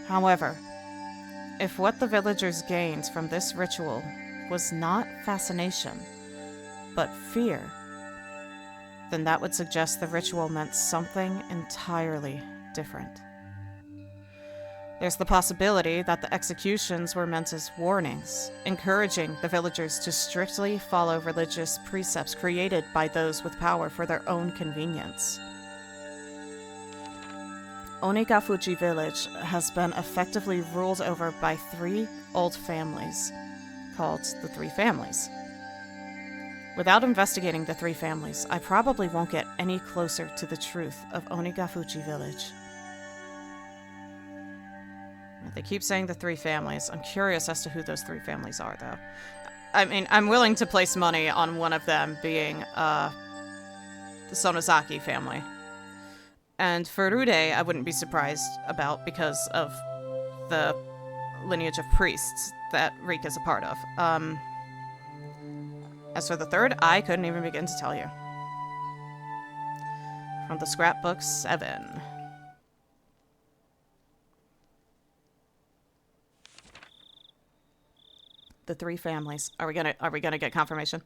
However, if what the villagers gained from this ritual was not fascination, but fear, then that would suggest the ritual meant something entirely different. There's the possibility that the executions were meant as warnings, encouraging the villagers to strictly follow religious precepts created by those with power for their own convenience. Onigafuchi village has been effectively ruled over by 3 old families, called the 3 families. Without investigating the 3 families, I probably won't get any closer to the truth of Onigafuchi village. They keep saying the 3 families. I'm curious as to who those 3 families are, though. I mean, I'm willing to place money on one of them being the Sonozaki family. And Furude, I wouldn't be surprised about because of the lineage of priests that Rika is a part of. As for the 3rd, I couldn't even begin to tell you. From the scrapbook 7. The 3 families. Are we gonna get confirmation?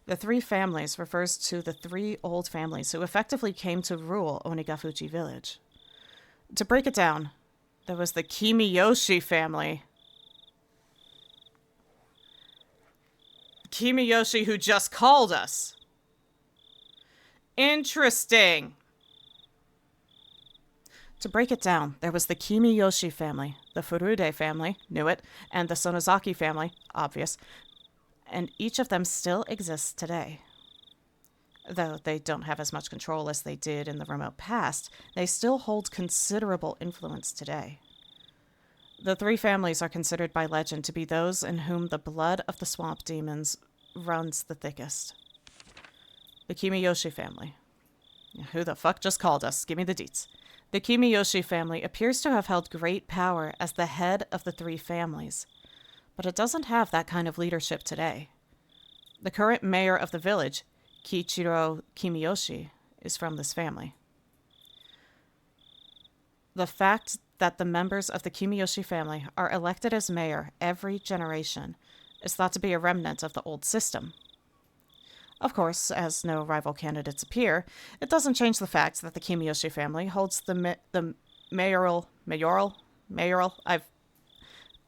The 3 families refers to the 3 old families who effectively came to rule Onigafuchi village. To break it down, there was the Kimiyoshi family. Kimiyoshi who just called us. Interesting. To break it down, there was the Kimiyoshi family, the Furude family, knew it, and the Sonozaki family, obvious. And each of them still exists today. Though they don't have as much control as they did in the remote past, they still hold considerable influence today. The 3 families are considered by legend to be those in whom the blood of the swamp demons runs the thickest. The Kimiyoshi family. Who the fuck just called us? Give me the deets. The Kimiyoshi family appears to have held great power as the head of the 3 families, but it doesn't have that kind of leadership today. The current mayor of the village, Kiichiro Kimiyoshi, is from this family. The fact that the members of the Kimiyoshi family are elected as mayor every generation is thought to be a remnant of the old system. Of course, as no rival candidates appear, it doesn't change the fact that the Kimiyoshi family holds the mayoral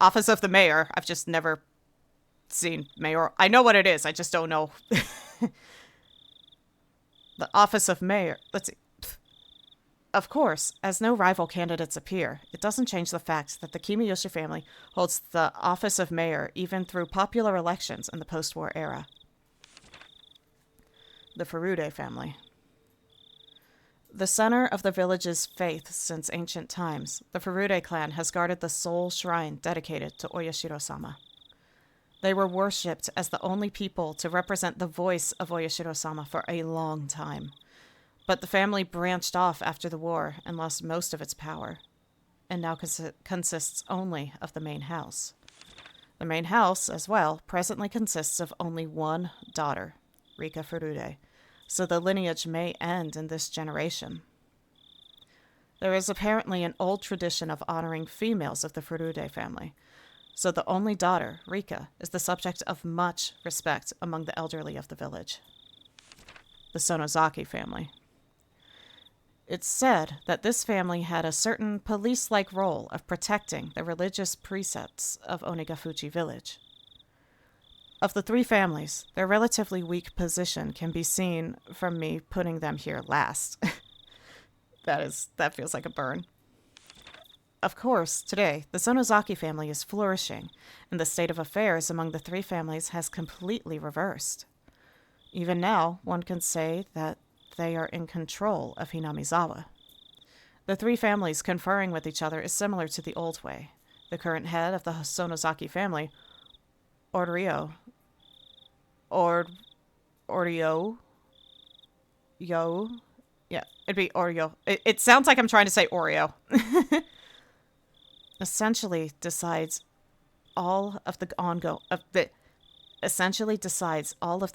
office of the mayor. I've just never seen mayor. I know what it is. I just don't know. The office of mayor. Let's see. Of course, as no rival candidates appear, it doesn't change the fact that the Kimiyoshi family holds the office of mayor even through popular elections in the post-war era. The Furude family. The center of the village's faith since ancient times, the Furude clan has guarded the sole shrine dedicated to Oyashiro-sama. They were worshipped as the only people to represent the voice of Oyashiro-sama for a long time. But the family branched off after the war and lost most of its power, and now consists only of the main house. The main house, as well, presently consists of only one daughter, Rika Furude, so the lineage may end in this generation. There is apparently an old tradition of honoring females of the Furude family, so the only daughter, Rika, is the subject of much respect among the elderly of the village. The Sonozaki family. It's said that this family had a certain police-like role of protecting the religious precepts of Onigafuchi village. Of the three families, their relatively weak position can be seen from me putting them here last. That feels like a burn. Of course, today, the Sonozaki family is flourishing, and the state of affairs among the three families has completely reversed. Even now, one can say that they are in control of Hinamizawa. The three families conferring with each other is similar to the old way. The current head of the Sonozaki family, Oryo, yeah, it'd be Oryo. It sounds like I'm trying to say Oreo. Essentially decides all of the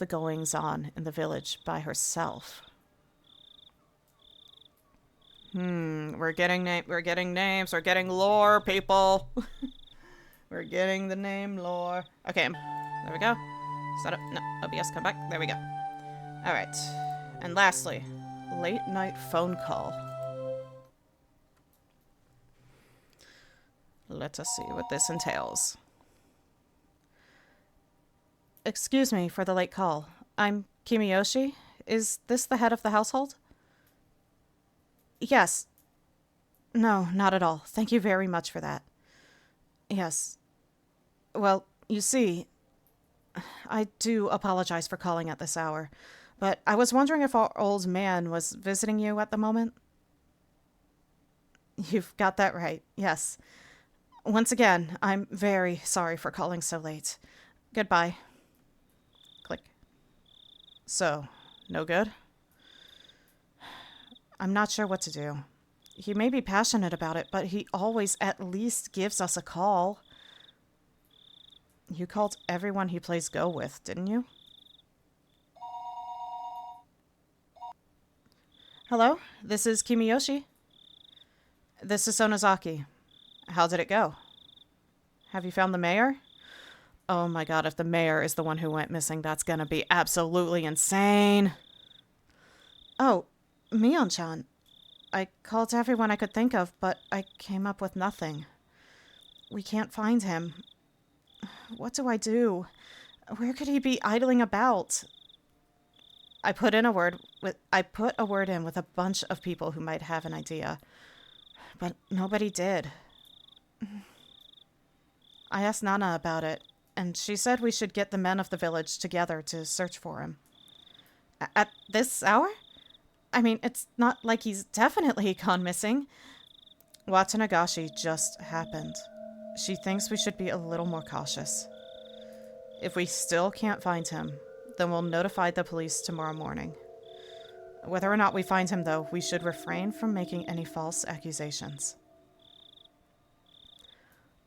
goings on in the village by herself. We're getting names, we're getting lore, people. We're getting the name lore. Okay, there we go. Set up, no, OBS, come back, there we go. Alright, and lastly, late night phone call. Let us see what this entails. Excuse me for the late call. I'm Kimiyoshi. Is this the head of the household? Yes. No, not at all. Thank you very much for that. Yes. Well, you see, I do apologize for calling at this hour, but I was wondering if our old man was visiting you at the moment? You've got that right, yes. Once again, I'm very sorry for calling so late. Goodbye. Click. So, no good? I'm not sure what to do. He may be passionate about it, but he always at least gives us a call. You called everyone he plays Go with, didn't you? Hello, this is Kimiyoshi. This is Sonozaki. How did it go? Have you found the mayor? Oh my god, if the mayor is the one who went missing, that's gonna be absolutely insane. Oh, Mion-chan. I called everyone I could think of, but I came up with nothing. We can't find him. What do I do? Where could he be idling about? I put a word in with a bunch of people who might have an idea, but nobody did. I asked Nana about it, and she said we should get the men of the village together to search for him. At this hour? I mean, it's not like he's definitely gone missing. Watanagashi just happened. She thinks we should be a little more cautious. If we still can't find him, then we'll notify the police tomorrow morning. Whether or not we find him, though, we should refrain from making any false accusations.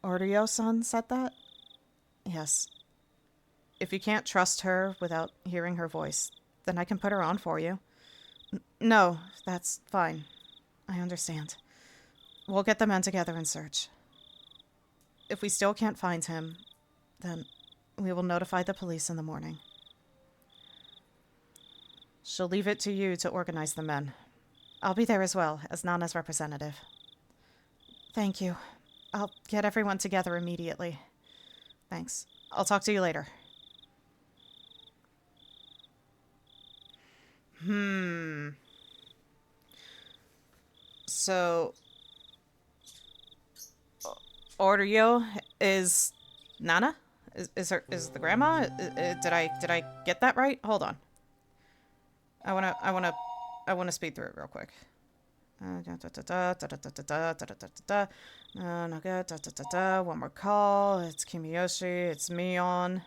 Oryo-san said that? Yes. If you can't trust her without hearing her voice, then I can put her on for you. No, that's fine. I understand. We'll get the men together and search. If we still can't find him, then we will notify the police in the morning. She'll leave it to you to organize the men. I'll be there as well, as Nana's representative. Thank you. I'll get everyone together immediately. Thanks. I'll talk to you later. So, Oryo is Nana? Is the grandma? Did I get that right? Hold on. I wanna speed through it real quick. No good. One more call. It's Kimiyoshi. It's Mion.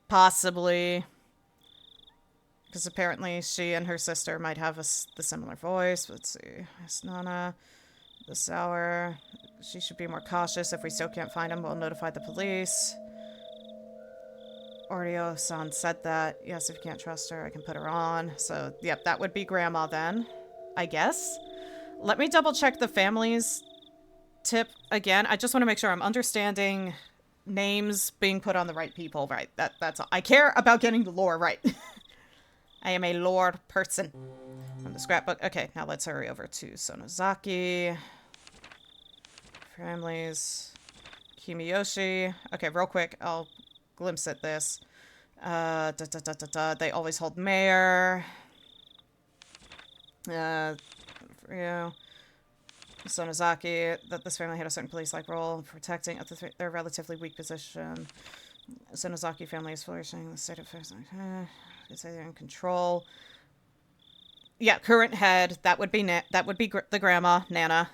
Possibly. Because apparently she and her sister might have the similar voice. Let's see. It's Nana. This hour. She should be more cautious. If we still can't find him, we'll notify the police. Oreo-san said that. Yes, if you can't trust her, I can put her on. So, yep, that would be Grandma then, I guess. Let me double check the family's tip again. I just want to make sure I'm understanding names being put on the right people, right? That's all. I care about getting the lore right. I am a lore person. From the scrapbook. Okay, now let's hurry over to Sonozaki. Families. Kimiyoshi. Okay, real quick, I'll glimpse at this. They always hold mayor. For you. Sonozaki, that this family had a certain police-like role in protecting their relatively weak position. Sonozaki family is flourishing. The state of affairs, they say they're in control. Yeah, current head. That would be the grandma, Nana.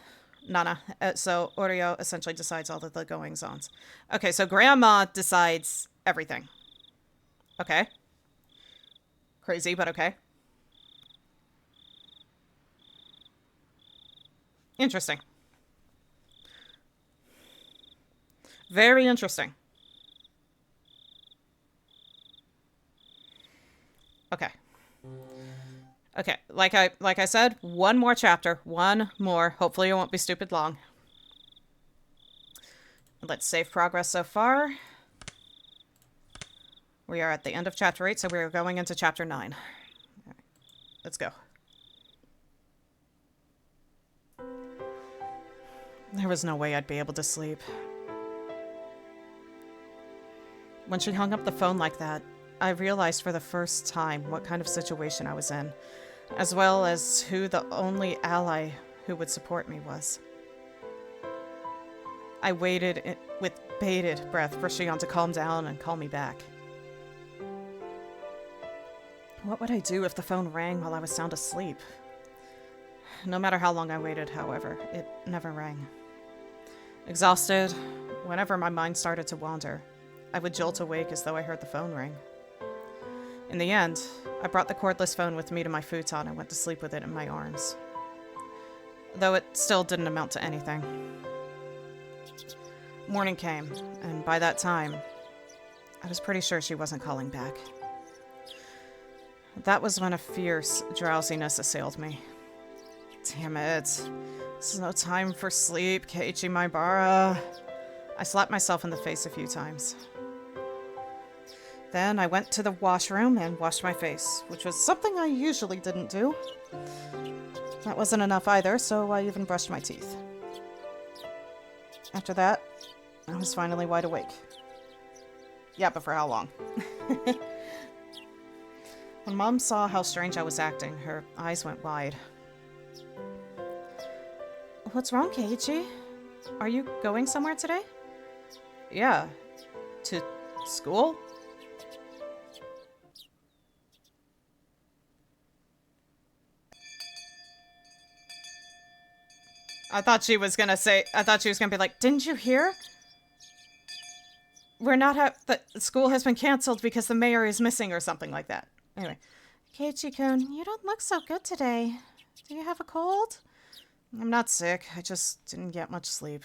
So Oreo essentially decides all of the goings-ons. Okay, so grandma decides everything. Okay. Crazy, but okay. Interesting. Very interesting. Okay. Okay, like I said, one more chapter. One more. Hopefully it won't be stupid long. Let's save progress so far. We are at the end of chapter 8, so we are going into chapter 9. All right, let's go. There was no way I'd be able to sleep. When she hung up the phone like that, I realized for the first time what kind of situation I was in, as well as who the only ally who would support me was. I waited with bated breath for Shion to calm down and call me back. What would I do if the phone rang while I was sound asleep? No matter how long I waited, however, it never rang. Exhausted, whenever my mind started to wander, I would jolt awake as though I heard the phone ring. In the end, I brought the cordless phone with me to my futon and went to sleep with it in my arms. Though it still didn't amount to anything. Morning came, and by that time, I was pretty sure she wasn't calling back. That was when a fierce drowsiness assailed me. Damn it. This is no time for sleep, Keiichi Maibara. I slapped myself in the face a few times. Then I went to the washroom and washed my face, which was something I usually didn't do. That wasn't enough either, so I even brushed my teeth. After that, I was finally wide awake. Yeah, but for how long? When Mom saw how strange I was acting, her eyes went wide. What's wrong, Keiichi? Are you going somewhere today? Yeah. To school? I thought she was gonna be like, didn't you hear? The school has been canceled because the mayor is missing or something like that. Anyway. Keiichi-kun, you don't look so good today. Do you have a cold? I'm not sick. I just didn't get much sleep.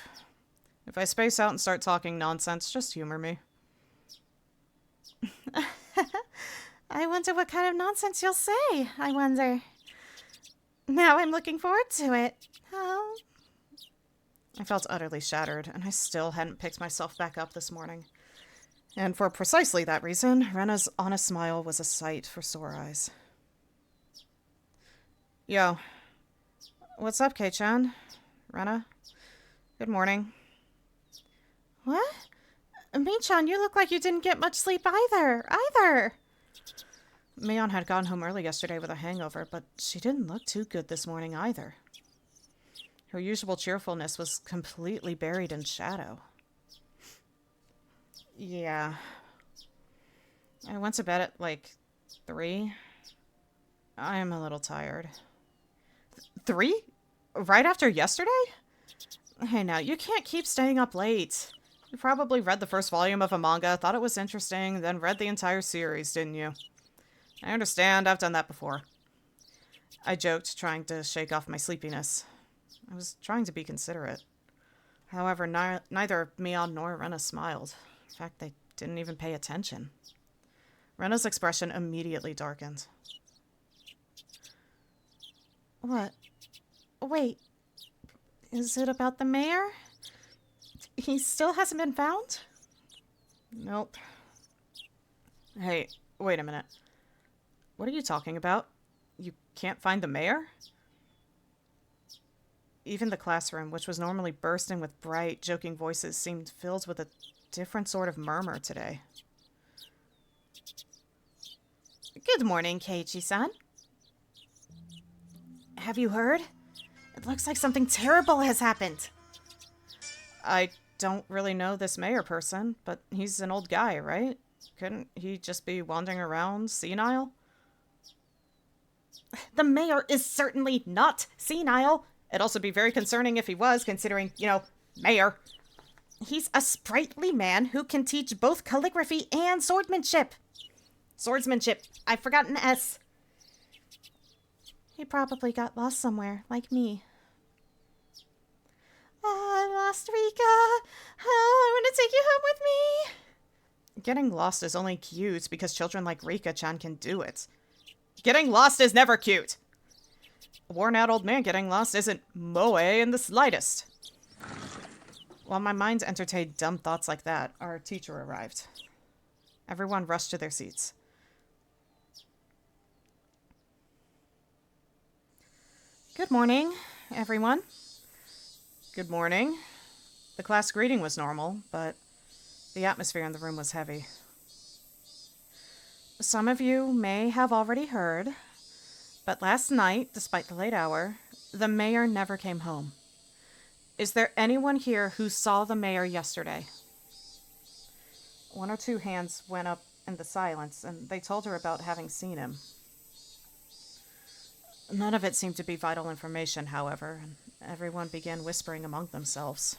If I space out and start talking nonsense, just humor me. I wonder what kind of nonsense you'll say, I wonder. Now I'm looking forward to it. Oh. I felt utterly shattered, and I still hadn't picked myself back up this morning. And for precisely that reason, Rena's honest smile was a sight for sore eyes. Yo. What's up, Kei-chan? Rena? Good morning. What? Mei-chan, you look like you didn't get much sleep either. Mion had gone home early yesterday with a hangover, but she didn't look too good this morning either. Her usual cheerfulness was completely buried in shadow. Yeah. I went to bed at, like, 3. I am a little tired. 3? Right after yesterday? Hey now, you can't keep staying up late. You probably read the first volume of a manga, thought it was interesting, then read the entire series, didn't you? I understand, I've done that before. I joked, trying to shake off my sleepiness. I was trying to be considerate. However, neither Mion nor Rena smiled. In fact, they didn't even pay attention. Rena's expression immediately darkened. What? Wait. Is it about the mayor? He still hasn't been found? Nope. Hey, wait a minute. What are you talking about? You can't find the mayor? Even the classroom, which was normally bursting with bright, joking voices, seemed filled with a different sort of murmur today. Good morning, Keiichi-san. Have you heard? It looks like something terrible has happened. I don't really know this mayor person, but he's an old guy, right? Couldn't he just be wandering around senile? The mayor is certainly not senile. It'd also be very concerning if he was, considering, mayor. He's a sprightly man who can teach both calligraphy and swordsmanship. Swordsmanship. I've forgotten S. He probably got lost somewhere, like me. I lost Rika. I want to take you home with me. Getting lost is only cute because children like Rika-chan can do it. Getting lost is never cute. A worn-out old man getting lost isn't moe in the slightest. While my mind entertained dumb thoughts like that, our teacher arrived. Everyone rushed to their seats. Good morning, everyone. Good morning. The class greeting was normal, but the atmosphere in the room was heavy. Some of you may have already heard, but last night, despite the late hour, the mayor never came home. Is there anyone here who saw the mayor yesterday? One or two hands went up in the silence, and they told her about having seen him. None of it seemed to be vital information, however, and everyone began whispering among themselves.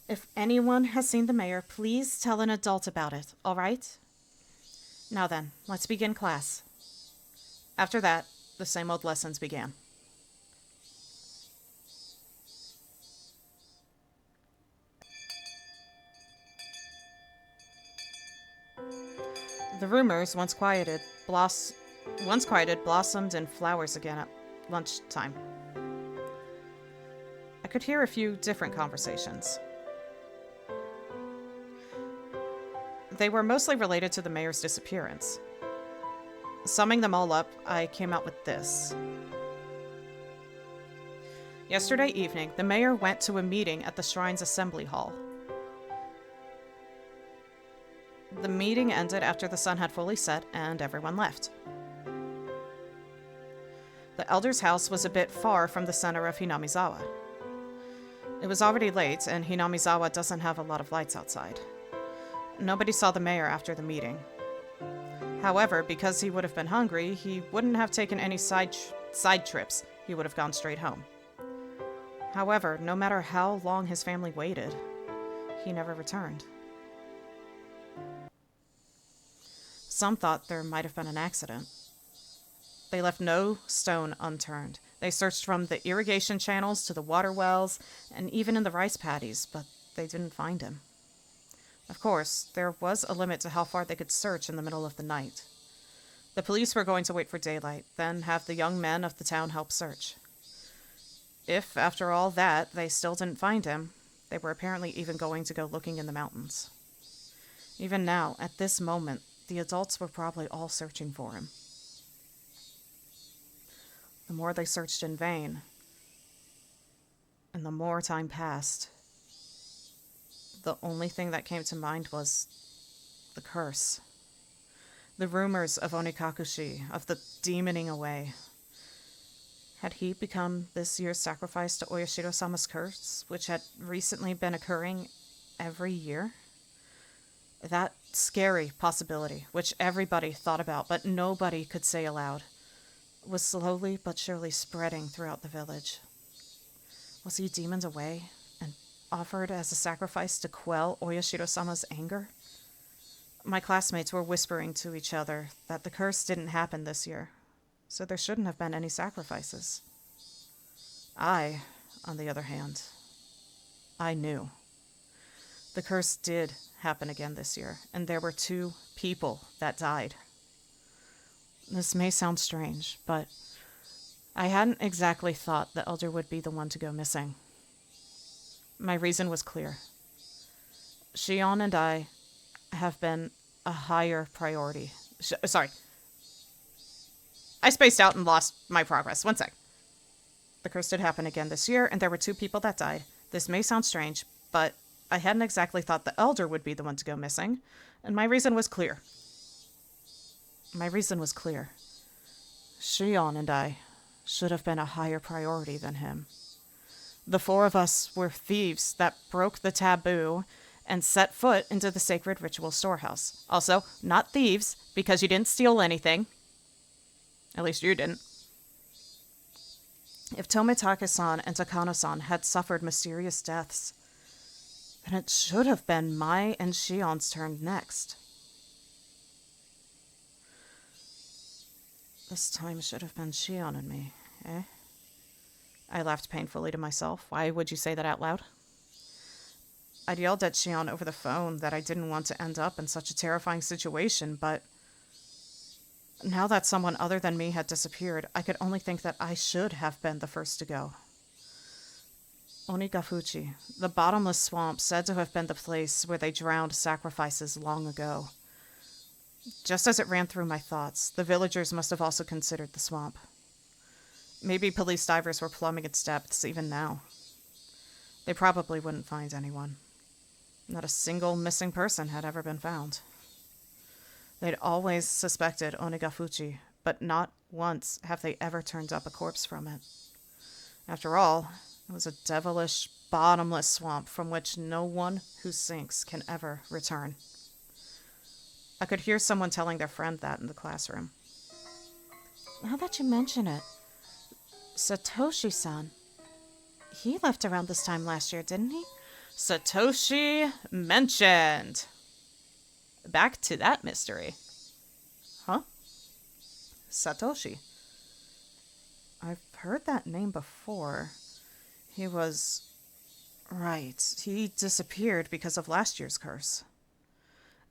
If anyone has seen the mayor, please tell an adult about it, all right? Now then, let's begin class. After that, the same old lessons began. The rumors, once quieted, blossomed in flowers again at lunchtime. I could hear a few different conversations. They were mostly related to the mayor's disappearance. Summing them all up, I came out with this. Yesterday evening, the mayor went to a meeting at the shrine's assembly hall. The meeting ended after the sun had fully set and everyone left. The elder's house was a bit far from the center of Hinamizawa. It was already late, and Hinamizawa doesn't have a lot of lights outside. Nobody saw the mayor after the meeting. However, because he would have been hungry, he wouldn't have taken any side trips. He would have gone straight home. However, no matter how long his family waited, he never returned. Some thought there might have been an accident. They left no stone unturned. They searched from the irrigation channels to the water wells, and even in the rice paddies, but they didn't find him. Of course, there was a limit to how far they could search in the middle of the night. The police were going to wait for daylight, then have the young men of the town help search. If, after all that, they still didn't find him, they were apparently even going to go looking in the mountains. Even now, at this moment, the adults were probably all searching for him. The more they searched in vain, and the more time passed, the only thing that came to mind was the curse. The rumors of Onikakushi, of the demoning away. Had he become this year's sacrifice to Oyashiro-sama's curse, which had recently been occurring every year? That scary possibility, which everybody thought about, but nobody could say aloud. was slowly but surely spreading throughout the village. Was he demoned away and offered as a sacrifice to quell Oyashiro-sama's anger? My classmates were whispering to each other that the curse didn't happen this year, so there shouldn't have been any sacrifices. I, on the other hand, I knew. The curse did happen again this year, and there were 2 people that died. This may sound strange, but I hadn't exactly thought the elder would be the one to go missing. My reason was clear. Shion and I have been a higher priority. Sorry. I spaced out and lost my progress. One sec. The curse did happen again this year, and there were 2 people that died. This may sound strange, but I hadn't exactly thought the elder would be the one to go missing, and my reason was clear. Shion and I should have been a higher priority than him. The 4 of us were thieves that broke the taboo and set foot into the sacred ritual storehouse. Also, not thieves, because you didn't steal anything. At least you didn't. If Tomitake-san and Takano-san had suffered mysterious deaths, then it should have been Mai and Shion's turn next. This time should have been Shion and me, eh? I laughed painfully to myself. Why would you say that out loud? I'd yelled at Shion over the phone that I didn't want to end up in such a terrifying situation, but now that someone other than me had disappeared, I could only think that I should have been the first to go. Onigafuchi, the bottomless swamp, said to have been the place where they drowned sacrifices long ago. Just as it ran through my thoughts, the villagers must have also considered the swamp. Maybe police divers were plumbing its depths even now. They probably wouldn't find anyone. Not a single missing person had ever been found. They'd always suspected Onigafuchi, but not once have they ever turned up a corpse from it. After all, it was a devilish, bottomless swamp from which no one who sinks can ever return. I could hear someone telling their friend that in the classroom. Now that you mention it, Satoshi-san, he left around this time last year, didn't he? Satoshi mentioned. Back to that mystery. Huh? Satoshi. I've heard that name before. He was... Right, he disappeared because of last year's curse.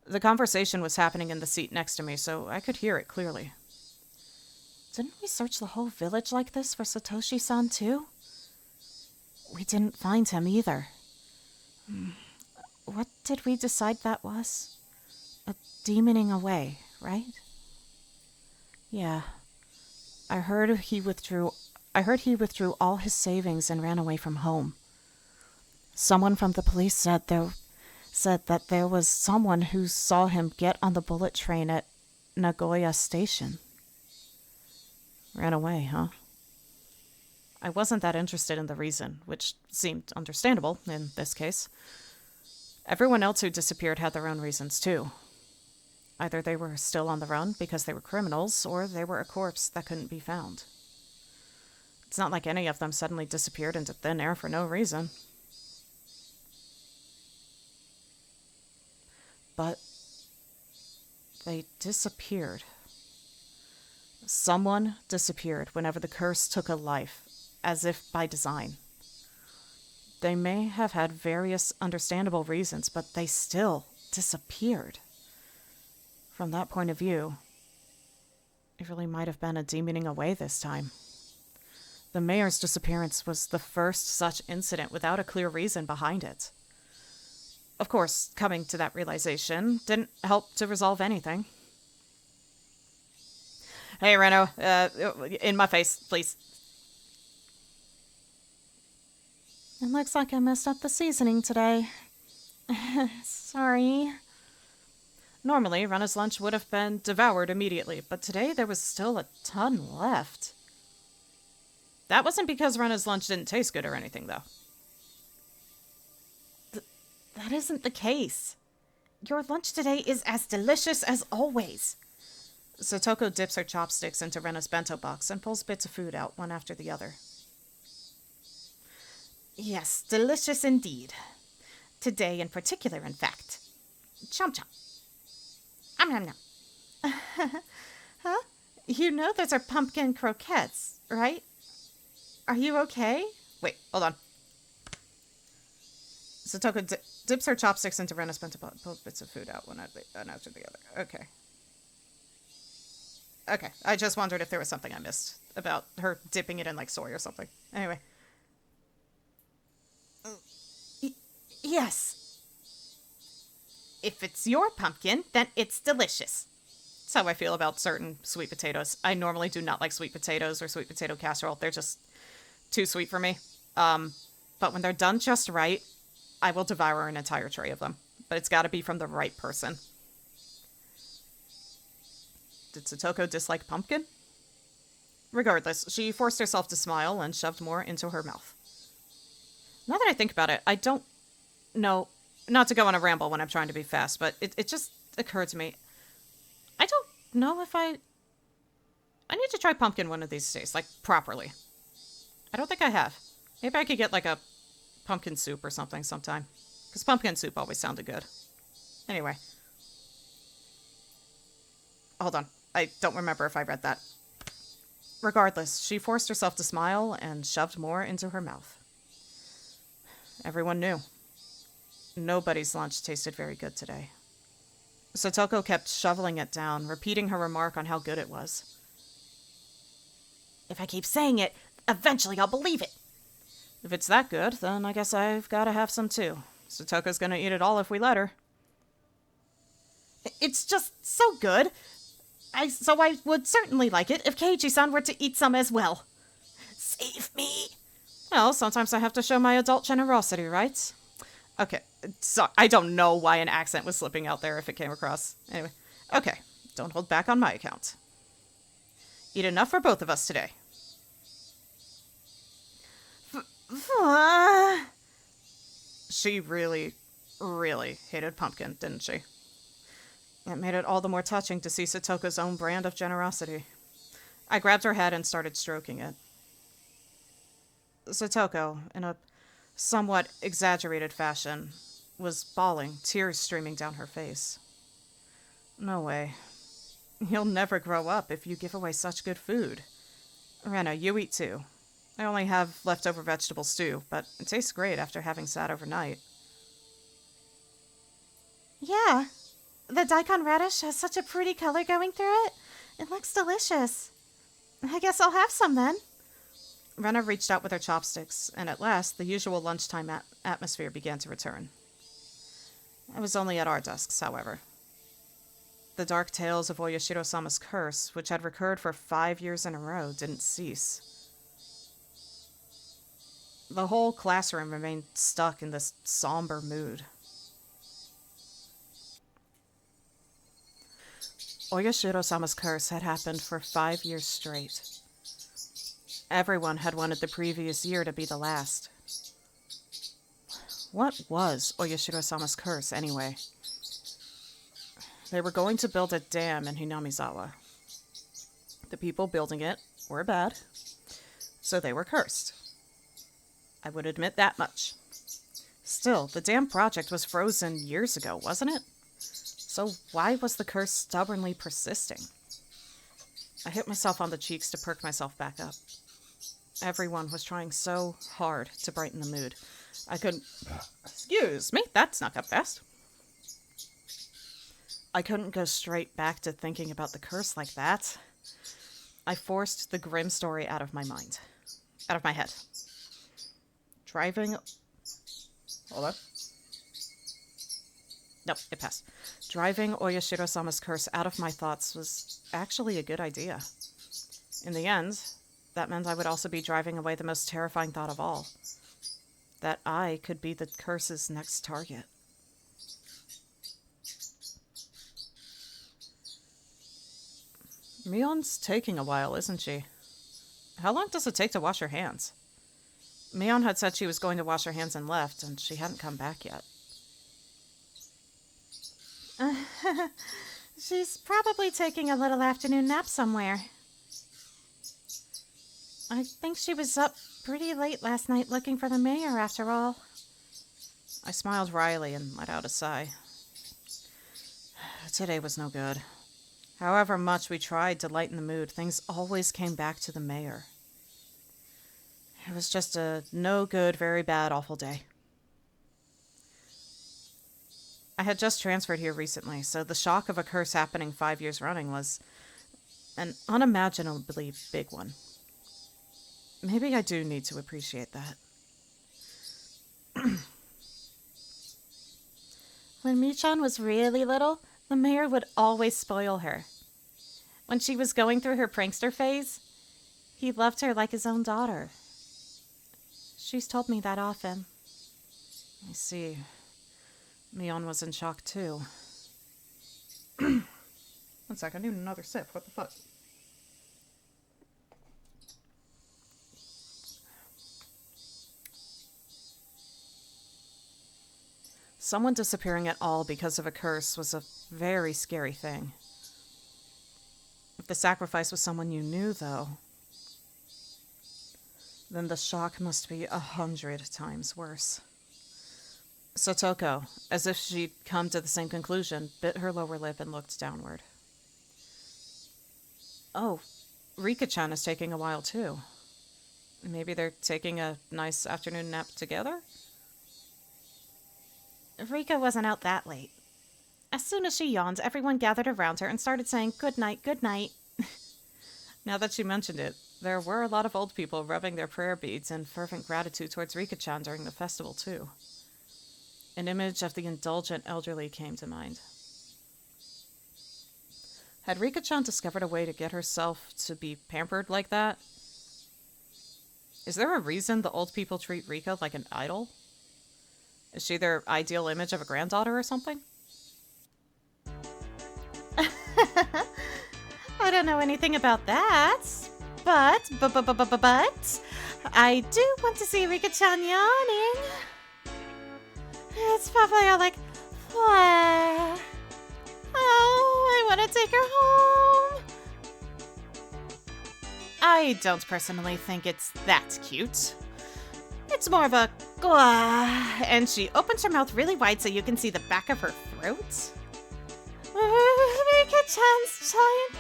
The conversation was happening in the seat next to me, so I could hear it clearly. Didn't we search the whole village like this for Satoshi-san too? We didn't find him either. What did we decide that was? A demoning away, right? Yeah. I heard he withdrew all his savings and ran away from home. Someone from the police said that there was someone who saw him get on the bullet train at Nagoya Station. Ran away, huh? I wasn't that interested in the reason, which seemed understandable in this case. Everyone else who disappeared had their own reasons, too. Either they were still on the run because they were criminals, or they were a corpse that couldn't be found. It's not like any of them suddenly disappeared into thin air for no reason. But they disappeared. Someone disappeared whenever the curse took a life, as if by design. They may have had various understandable reasons, but they still disappeared. From that point of view, it really might have been a demoning away this time. The mayor's disappearance was the first such incident without a clear reason behind it. Of course, coming to that realization didn't help to resolve anything. Hey, Reno, in my face, please. It looks like I messed up the seasoning today. Sorry. Normally, Rena's lunch would have been devoured immediately, but today there was still a ton left. That wasn't because Rena's lunch didn't taste good or anything, though. That isn't the case. Your lunch today is as delicious as always. Satoko dips her chopsticks into Rena's bento box and pulls bits of food out one after the other. Yes, delicious indeed. Today in particular, in fact. Chomp chomp. Nom nom. Huh? You know those are pumpkin croquettes, right? Are you okay? Wait, hold on. Satoko dips her chopsticks into Rena's bento box, pulls bits of food out one after the other. Okay. Okay, I just wondered if there was something I missed about her dipping it in like soy or something. Anyway. Yes. If it's your pumpkin, then it's delicious. That's how I feel about certain sweet potatoes. I normally do not like sweet potatoes or sweet potato casserole. They're just too sweet for me. But when they're done just right, I will devour an entire tray of them. But it's got to be from the right person. Did Satoko dislike pumpkin? Regardless, she forced herself to smile and shoved more into her mouth. Now that I think about it, I don't know, not to go on a ramble when I'm trying to be fast, but it just occurred to me, I don't know if I need to try pumpkin one of these days, like, properly. I don't think I have. Maybe I could get, like, a pumpkin soup or something sometime. Because pumpkin soup always sounded good. Anyway. Hold on. I don't remember if I read that. Regardless, she forced herself to smile and shoved more into her mouth. Everyone knew. Nobody's lunch tasted very good today. Satoko kept shoveling it down, repeating her remark on how good it was. If I keep saying it, eventually I'll believe it. If it's that good, then I guess I've got to have some too. Satoko's gonna eat it all if we let her. It's just so good. So I would certainly like it if Keiji-san were to eat some as well. Save me. Well, sometimes I have to show my adult generosity, right? Okay, so I don't know why an accent was slipping out there if it came across. Anyway, okay, don't hold back on my account. Eat enough for both of us today. She really, really hated pumpkin, didn't she? It made it all the more touching to see Satoko's own brand of generosity. I grabbed her head and started stroking it. Satoko, in a somewhat exaggerated fashion, was bawling, tears streaming down her face. No way. You'll never grow up if you give away such good food. Rena, you eat too. I only have leftover vegetable stew, but it tastes great after having sat overnight. Yeah. The daikon radish has such a pretty color going through it. It looks delicious. I guess I'll have some then. Rena reached out with her chopsticks, and at last, the usual lunchtime atmosphere began to return. I was only at our desks, however. The dark tales of Oyashiro-sama's curse, which had recurred for 5 years in a row, didn't cease. The whole classroom remained stuck in this somber mood. Oyashiro-sama's curse had happened for 5 years straight. Everyone had wanted the previous year to be the last. What was Oyashiro-sama's curse, anyway? They were going to build a dam in Hinamizawa. The people building it were bad, so they were cursed. I would admit that much. Still, the dam project was frozen years ago, wasn't it? So why was the curse stubbornly persisting? I hit myself on the cheeks to perk myself back up. Everyone was trying so hard to brighten the mood. I couldn't... Excuse me, that snuck up fast. I couldn't go straight back to thinking about the curse like that. I forced the grim story out of my mind. Out of my head. Driving... Hold on. Nope, it passed. Driving Oyashiro-sama's curse out of my thoughts was actually a good idea. In the end, that meant I would also be driving away the most terrifying thought of all. That I could be the curse's next target. Mion's taking a while, isn't she? How long does it take to wash her hands? Mion had said she was going to wash her hands and left, and she hadn't come back yet. She's probably taking a little afternoon nap somewhere. I think she was up pretty late last night looking for the mayor, after all. I smiled wryly and let out a sigh. Today was no good. However much we tried to lighten the mood, things always came back to the mayor. It was just a no good, very bad, awful day. I had just transferred here recently, so the shock of a curse happening 5 years running was an unimaginably big one. Maybe I do need to appreciate that. When Michan was really little, the mayor would always spoil her. When she was going through her prankster phase, he loved her like his own daughter. She's told me that often. I see. Mion was in shock too. 1 sec, I need another sip. What the fuck? Someone disappearing at all because of a curse was a very scary thing. If the sacrifice was someone you knew, though, then the shock must be 100 times worse. Satoko, as if she'd come to the same conclusion, bit her lower lip and looked downward. Oh, Rika-chan is taking a while, too. Maybe they're taking a nice afternoon nap together? Rika wasn't out that late. As soon as she yawned, everyone gathered around her and started saying, "Good night, good night." Now that she mentioned it, there were a lot of old people rubbing their prayer beads in fervent gratitude towards Rika-chan during the festival, too. An image of the indulgent elderly came to mind. Had Rika-chan discovered a way to get herself to be pampered like that? Is there a reason the old people treat Rika like an idol? Is she their ideal image of a granddaughter or something? I don't know anything about that, but I do want to see Rika-chan yawning. It's probably all like, "Wah. Oh, I want to take her home." I don't personally think it's that cute. It's more of a "Gwah," and she opens her mouth really wide so you can see the back of her throat. Rika-chan's giant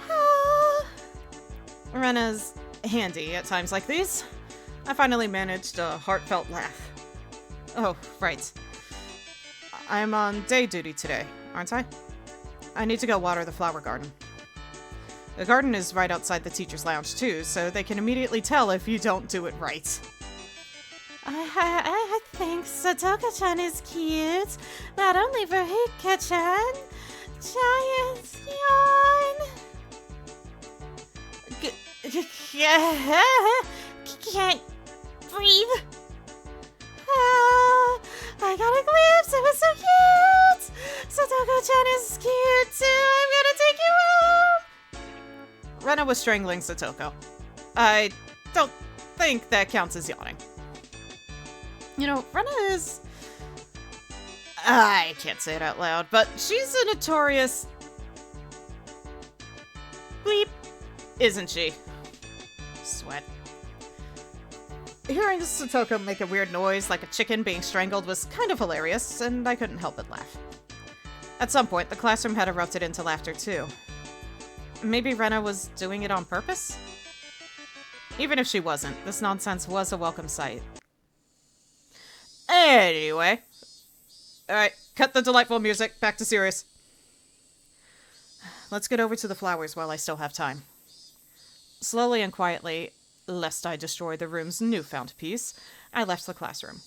yawn. Rena's handy at times like these. I finally managed a heartfelt laugh. Oh, right. I'm on day duty today, aren't I? I need to go water the flower garden. The garden is right outside the teacher's lounge too, so they can immediately tell if you don't do it right. I think Satoko-chan is cute. Not only for Rika-chan. Giant yawn. Can't breathe. I got a glimpse. It was so cute. Satoko-chan is cute too. I'm gonna take you home. Rena was strangling Satoko. I don't think that counts as yawning. You know, Rena is... I can't say it out loud, but she's a notorious... bleep, isn't she? Sweat. Hearing Satoko make a weird noise like a chicken being strangled was kind of hilarious, and I couldn't help but laugh. At some point, the classroom had erupted into laughter too. Maybe Rena was doing it on purpose? Even if she wasn't, this nonsense was a welcome sight. Anyway. Alright, cut the delightful music. Back to serious. Let's get over to the flowers while I still have time. Slowly and quietly, lest I destroy the room's newfound peace, I left the classroom.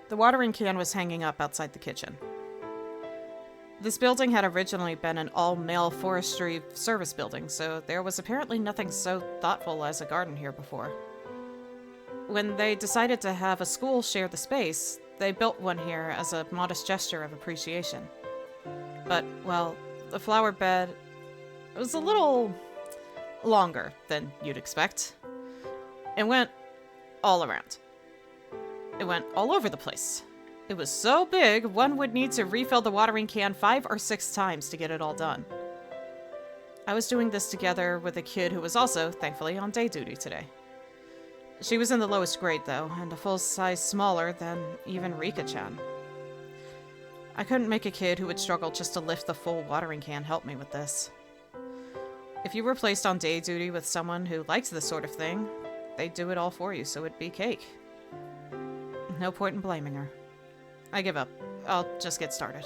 The watering can was hanging up outside the kitchen. This building had originally been an all-male forestry service building, so there was apparently nothing so thoughtful as a garden here before. When they decided to have a school share the space, they built one here as a modest gesture of appreciation. But, well, the flower bed was a little longer than you'd expect. It went all around. It went all over the place. It was so big, one would need to refill the watering can 5 or 6 times to get it all done. I was doing this together with a kid who was also, thankfully, on day duty today. She was in the lowest grade, though, and a full size smaller than even Rika-chan. I couldn't make a kid who would struggle just to lift the full watering can help me with this. If you were placed on day duty with someone who liked this sort of thing, they'd do it all for you, so it'd be cake. No point in blaming her. I give up. I'll just get started.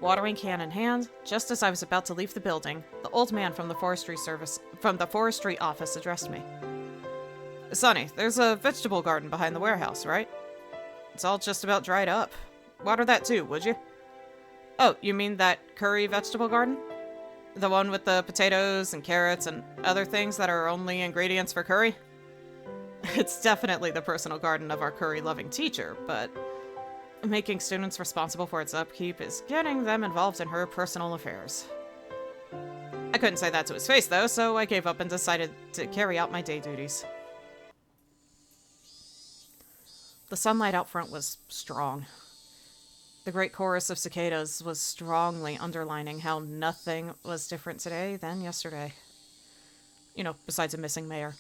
Watering can in hand, just as I was about to leave the building, the old man from the forestry office addressed me. Sonny, there's a vegetable garden behind the warehouse, right? It's all just about dried up. Water that too, would you? Oh, you mean that curry vegetable garden? The one with the potatoes and carrots and other things that are only ingredients for curry? It's definitely the personal garden of our curry-loving teacher, but making students responsible for its upkeep is getting them involved in her personal affairs. I couldn't say that to his face, though, so I gave up and decided to carry out my day duties. The sunlight out front was strong. The great chorus of cicadas was strongly underlining how nothing was different today than yesterday. You know, besides a missing mayor.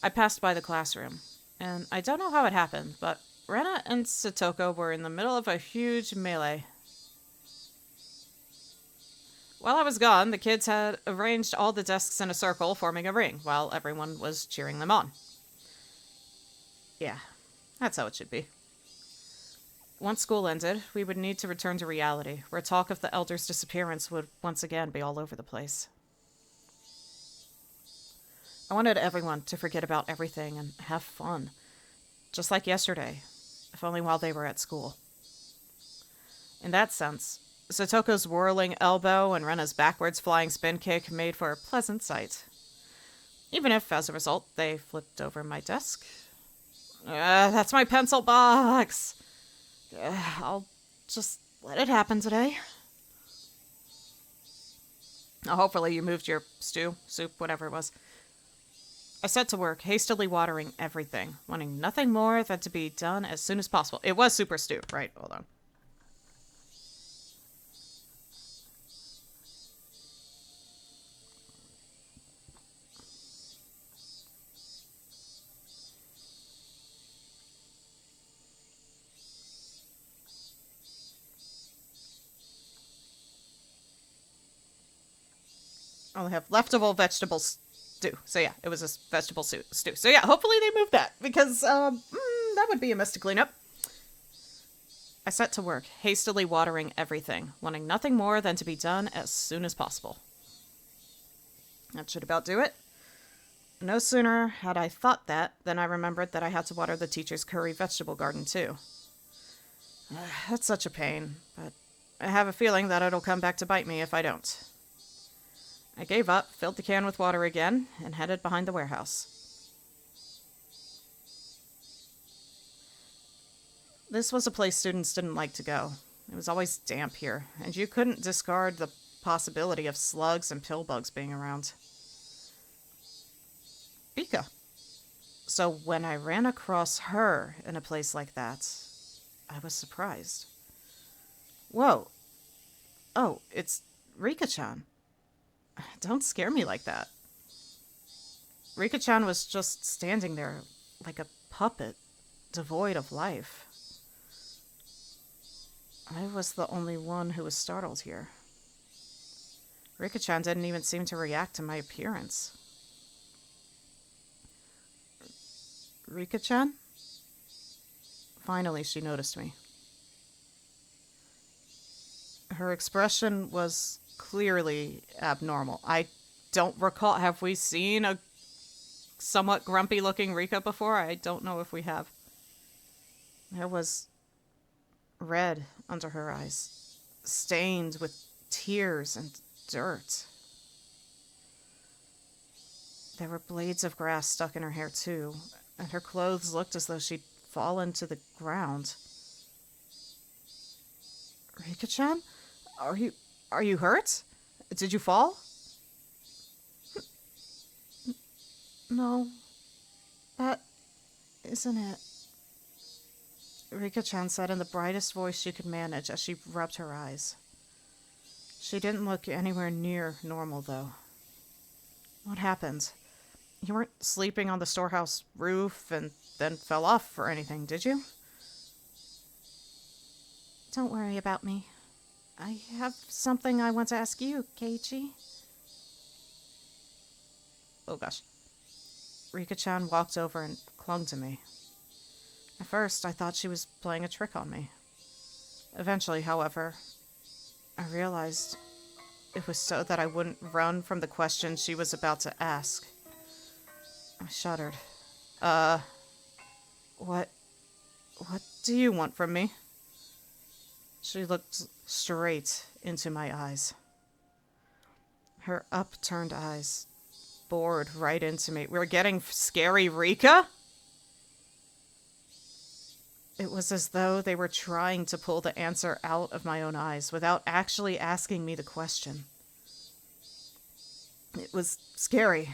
I passed by the classroom, and I don't know how it happened, but Rena and Satoko were in the middle of a huge melee. While I was gone, the kids had arranged all the desks in a circle, forming a ring, while everyone was cheering them on. Yeah, that's how it should be. Once school ended, we would need to return to reality, where talk of the elder's disappearance would once again be all over the place. I wanted everyone to forget about everything and have fun, just like yesterday, if only while they were at school. In that sense, Satoko's whirling elbow and Rena's backwards flying spin kick made for a pleasant sight. Even if, as a result, they flipped over my desk. That's my pencil box! I'll just let it happen today. Hopefully you moved your stew, soup, whatever it was. I set to work, hastily watering everything, wanting nothing more than to be done as soon as possible. It was super stew, right? Hold on. I only have leftable vegetable stew. So yeah, it was a vegetable stew. So yeah, hopefully they moved that, because that would be a mess to clean up. I set to work, hastily watering everything, wanting nothing more than to be done as soon as possible. That should about do it. No sooner had I thought that than I remembered that I had to water the teacher's curry vegetable garden too. That's such a pain, but I have a feeling that it'll come back to bite me if I don't. I gave up, filled the can with water again, and headed behind the warehouse. This was a place students didn't like to go. It was always damp here, and you couldn't discard the possibility of slugs and pill bugs being around. Rika. So when I ran across her in a place like that, I was surprised. Whoa. Oh, it's Rika-chan. Don't scare me like that. Rika-chan was just standing there like a puppet, devoid of life. I was the only one who was startled here. Rika-chan didn't even seem to react to my appearance. Rika-chan? Finally, she noticed me. Her expression was clearly abnormal. I don't recall. Have we seen a somewhat grumpy-looking Rika before? I don't know if we have. There was red under her eyes, stained with tears and dirt. There were blades of grass stuck in her hair, too, and her clothes looked as though she'd fallen to the ground. Rika-chan? Are you hurt? Did you fall? No. That isn't it. Rika-chan said in the brightest voice she could manage as she rubbed her eyes. She didn't look anywhere near normal, though. What happened? You weren't sleeping on the storehouse roof and then fell off or anything, did you? Don't worry about me. I have something I want to ask you, Keiichi. Oh gosh. Rika-chan walked over and clung to me. At first, I thought she was playing a trick on me. Eventually, however, I realized it was so that I wouldn't run from the question she was about to ask. I shuddered. What do you want from me? She looked straight into my eyes. Her upturned eyes bored right into me. We're getting scary, Rika? It was as though they were trying to pull the answer out of my own eyes without actually asking me the question. It was scary,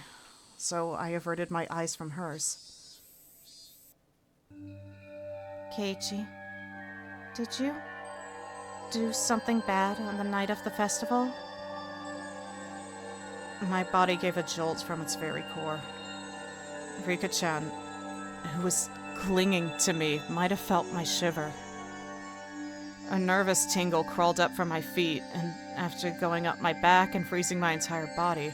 so I averted my eyes from hers. Keiichi, did you do something bad on the night of the festival? My body gave a jolt from its very core. Rika-chan, who was clinging to me, might have felt my shiver. A nervous tingle crawled up from my feet, and after going up my back and freezing my entire body,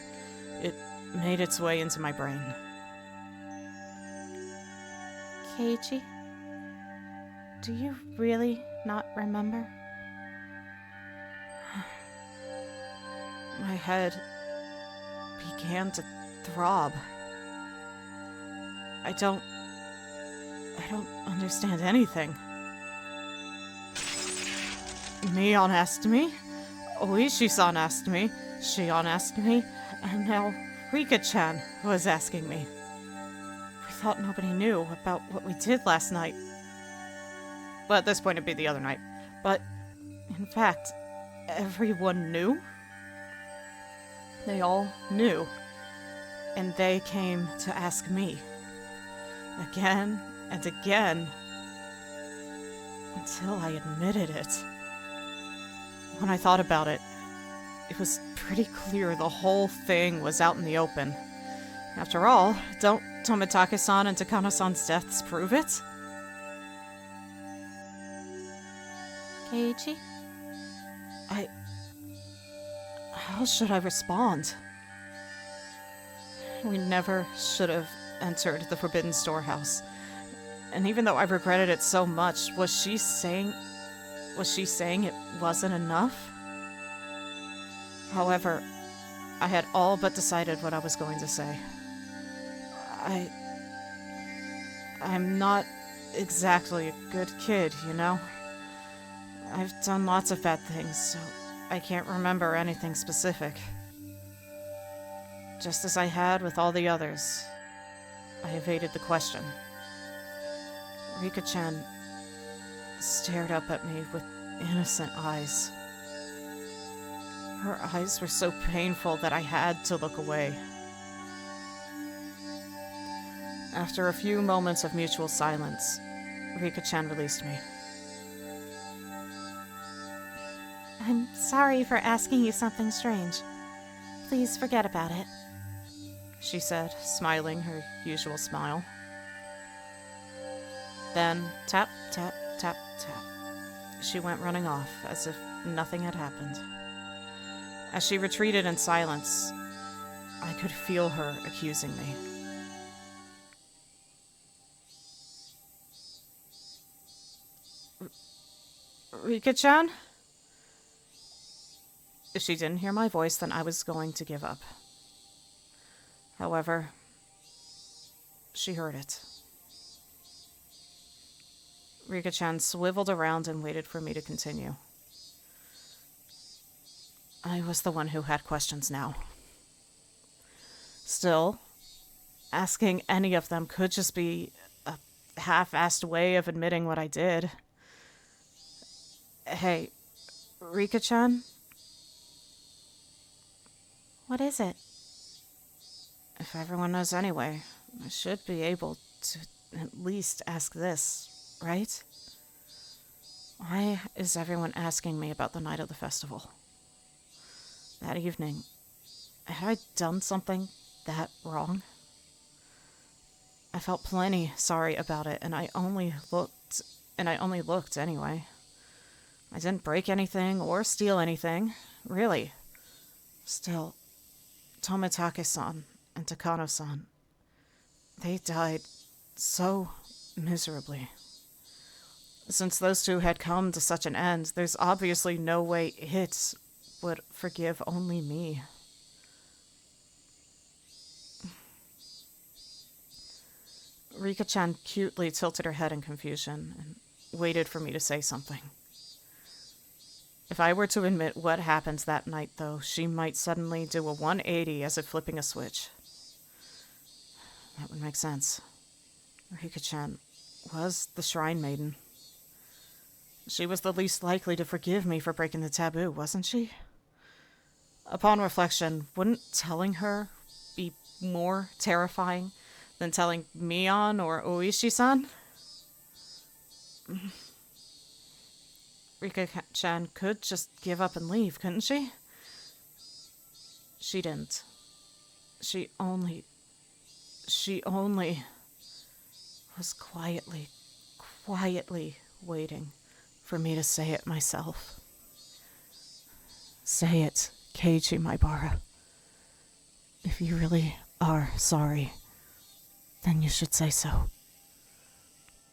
it made its way into my brain. Keiichi, do you really not remember? My head began to throb. I don't understand anything. Mion asked me, Oishi-san asked me, Shion asked me, and now Rika-chan was asking me. We thought nobody knew about what we did last night. Well, at this point it'd be the other night. But, in fact, everyone knew. They all knew. And they came to ask me. Again and again. Until I admitted it. When I thought about it, it was pretty clear the whole thing was out in the open. After all, don't Tomitake-san and Takano-san's deaths prove it? Keiichi? How should I respond? We never should have entered the Forbidden Storehouse. And even though I regretted it so much, was she saying it wasn't enough? However, I had all but decided what I was going to say. I'm not exactly a good kid, you know? I've done lots of bad things, so I can't remember anything specific. Just as I had with all the others, I evaded the question. Rika-chan stared up at me with innocent eyes. Her eyes were so painful that I had to look away. After a few moments of mutual silence, Rika-chan released me. I'm sorry for asking you something strange. Please forget about it, she said, smiling her usual smile. Then, tap, tap, tap, tap. She went running off, as if nothing had happened. As she retreated in silence, I could feel her accusing me. Rika-chan? If she didn't hear my voice, then I was going to give up. However, she heard it. Rika-chan swiveled around and waited for me to continue. I was the one who had questions now. Still, asking any of them could just be a half-assed way of admitting what I did. Hey, Rika-chan? What is it? If everyone knows anyway, I should be able to at least ask this, right? Why is everyone asking me about the night of the festival? That evening, had I done something that wrong? I felt plenty sorry about it, and I only looked anyway. I didn't break anything or steal anything, really. Still, Tomitake-san and Takano-san, they died so miserably. Since those two had come to such an end, there's obviously no way it would forgive only me. Rika-chan cutely tilted her head in confusion and waited for me to say something. If I were to admit what happened that night, though, she might suddenly do a 180 as if flipping a switch. That would make sense. Rika-chan was the Shrine Maiden. She was the least likely to forgive me for breaking the taboo, wasn't she? Upon reflection, wouldn't telling her be more terrifying than telling Mion or Oishi-san? Rika-chan could just give up and leave, couldn't she? She didn't. She only was quietly waiting for me to say it myself. Say it, Keiichi Maibara. If you really are sorry, then you should say so.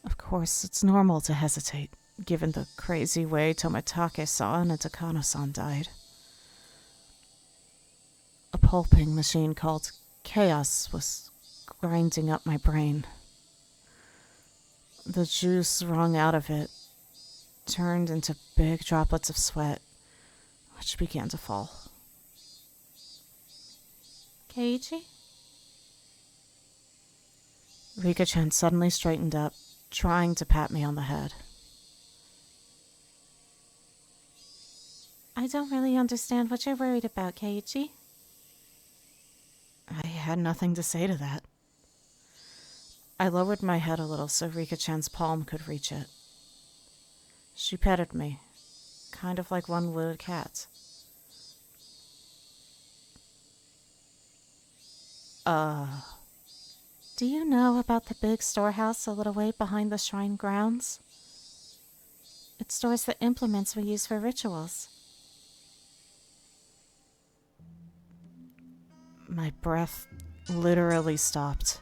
Of course, it's normal to hesitate, given the crazy way Tomitake-san and Takano-san died. A pulping machine called Chaos was grinding up my brain. The juice wrung out of it turned into big droplets of sweat, which began to fall. Keiichi? Rika-chan suddenly straightened up, trying to pat me on the head. I don't really understand what you're worried about, Keiichi. I had nothing to say to that. I lowered my head a little so Rika-chan's palm could reach it. She petted me, kind of like one would a cat. Do you know about the big storehouse a little way behind the shrine grounds? It stores the implements we use for rituals. My breath literally stopped.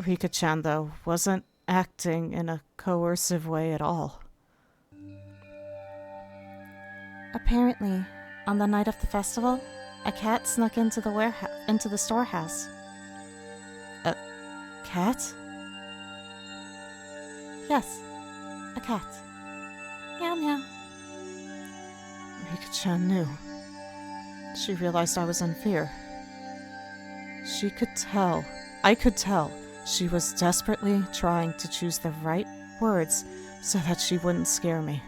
Rika-chan, though, wasn't acting in a coercive way at all. Apparently, on the night of the festival, a cat snuck into the storehouse. A cat? Yes, a cat. Meow meow. Rika-chan knew. She realized I was in fear. She could tell, I could tell, she was desperately trying to choose the right words so that she wouldn't scare me.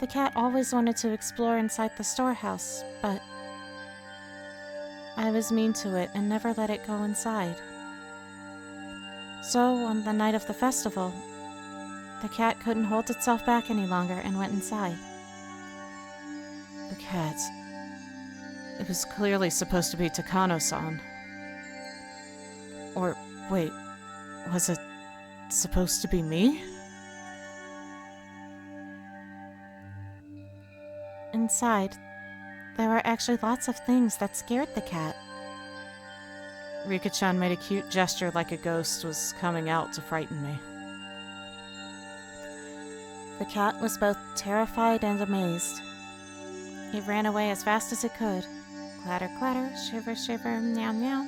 The cat always wanted to explore inside the storehouse, but I was mean to it and never let it go inside. So, on the night of the festival, the cat couldn't hold itself back any longer and went inside. The cat. It was clearly supposed to be Takano-san. Or, wait, was it supposed to be me? Inside, there were actually lots of things that scared the cat. Rika-chan made a cute gesture like a ghost was coming out to frighten me. The cat was both terrified and amazed. It ran away as fast as it could. Clatter, clatter, shiver, shiver, meow, meow.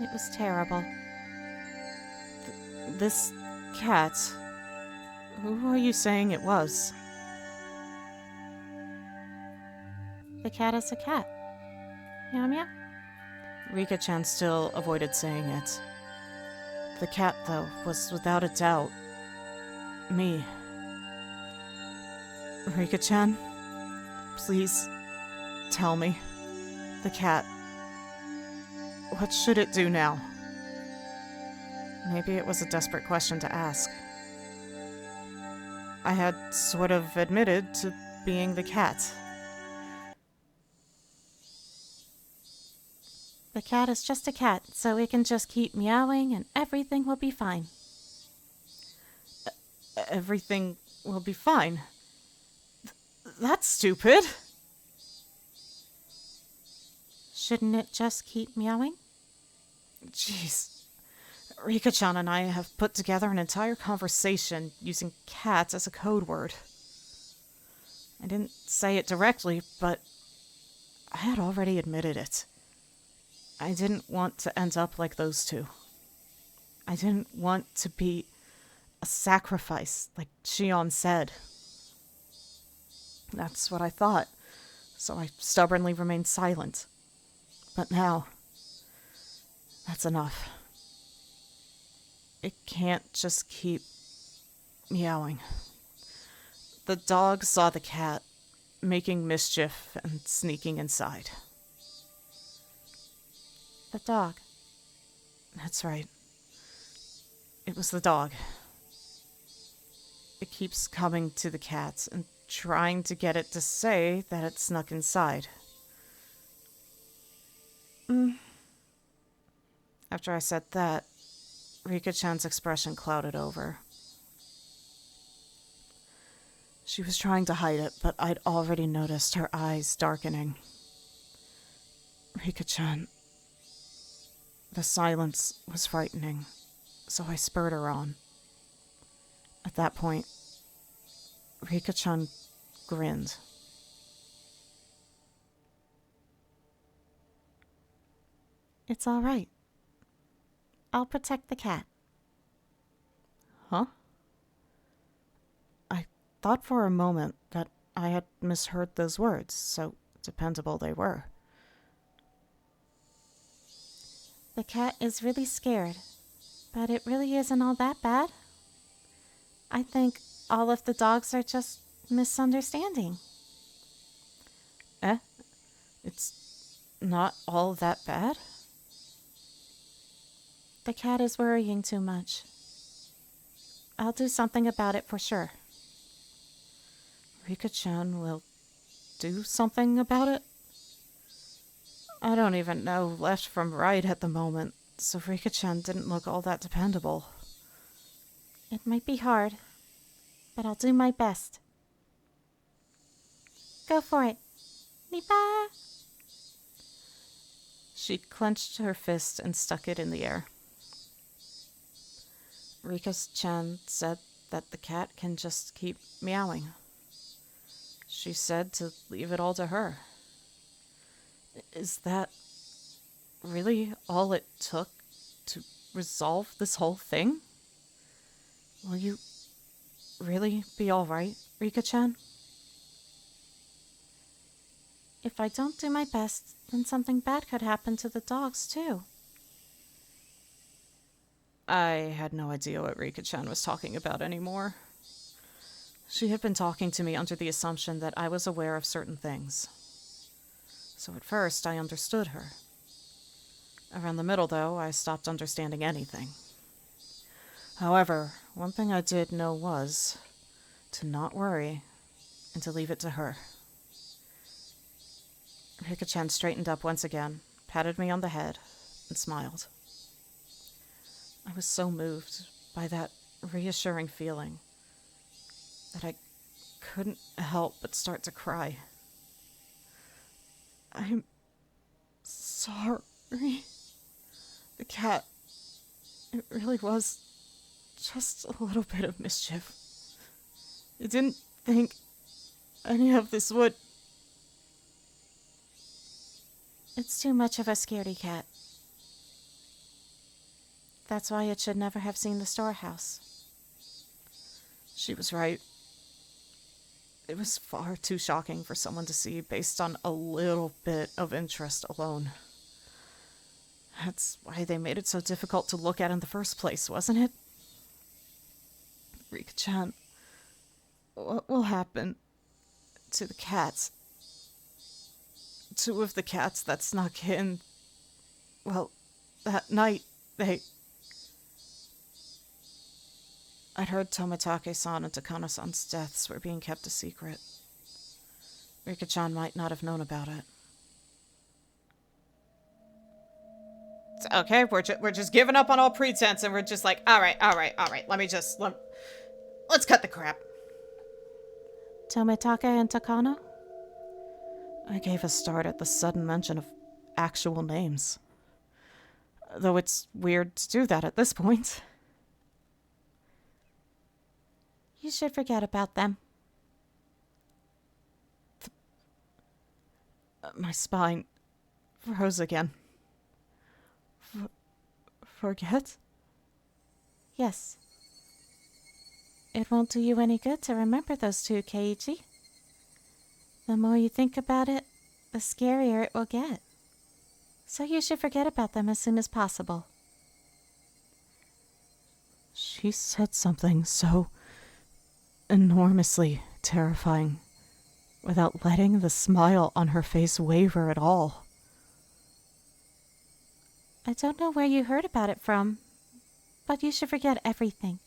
It was terrible. This cat... Who are you saying it was? The cat is a cat. Meow, meow. Rika-chan still avoided saying it. The cat, though, was without a doubt me. Rika-chan, please tell me. The cat. What should it do now? Maybe it was a desperate question to ask. I had sort of admitted to being the cat. The cat is just a cat, so it can just keep meowing and everything will be fine. Everything will be fine. That's stupid. Shouldn't it just keep meowing? Jeez. Rika-chan and I have put together an entire conversation using cats as a code word. I didn't say it directly, but I had already admitted it. I didn't want to end up like those two. I didn't want to be a sacrifice, like Shion said. That's what I thought, so I stubbornly remained silent. But now, that's enough. It can't just keep meowing. The dog saw the cat making mischief and sneaking inside. The dog. That's right. It was the dog. It keeps coming to the cat and trying to get it to say that it snuck inside. After I said that, Rika-chan's expression clouded over. She was trying to hide it, but I'd already noticed her eyes darkening. Rika-chan. The silence was frightening, so I spurred her on. At that point, Rika-chan grinned. It's all right. I'll protect the cat. Huh? I thought for a moment that I had misheard those words, so dependable they were. The cat is really scared, but it really isn't all that bad. I think all of the dogs are just misunderstanding. It's not all that bad? The cat is worrying too much. I'll do something about it for sure. Rika-chan will do something about it? I don't even know left from right at the moment, so Rika-chan didn't look all that dependable. It might be hard, but I'll do my best. Go for it. Nipa! She clenched her fist and stuck it in the air. Rika-chan said that the cat can just keep meowing. She said to leave it all to her. Is that really all it took to resolve this whole thing? Will you really be all right, Rika-chan? If I don't do my best, then something bad could happen to the dogs, too. I had no idea what Rika-chan was talking about anymore. She had been talking to me under the assumption that I was aware of certain things. So at first, I understood her. Around the middle, though, I stopped understanding anything. However, one thing I did know was to not worry and to leave it to her. Rika-chan straightened up once again, patted me on the head, and smiled. I was so moved by that reassuring feeling that I couldn't help but start to cry. I'm sorry. The cat, it really was just a little bit of mischief. I didn't think any of this would... It's too much of a scaredy cat. That's why it should never have seen the storehouse. She was right. It was far too shocking for someone to see based on a little bit of interest alone. That's why they made it so difficult to look at in the first place, wasn't it? Rika-chan, what will happen to the cats? 2 of the cats that snuck in, well, that night, they... I'd heard Tomitake-san and Takano-san's deaths were being kept a secret. Rika-chan might not have known about it. Okay, we're just giving up on all pretense, and we're just like, all right. Let's cut the crap. Tomitake and Takano? I gave a start at the sudden mention of actual names. Though it's weird to do that at this point. You should forget about them. My spine froze again. Forget? Yes. It won't do you any good to remember those two, Keiichi. The more you think about it, the scarier it will get. So you should forget about them as soon as possible. She said something so enormously terrifying without letting the smile on her face waver at all. I don't know where you heard about it from, but you should forget everything.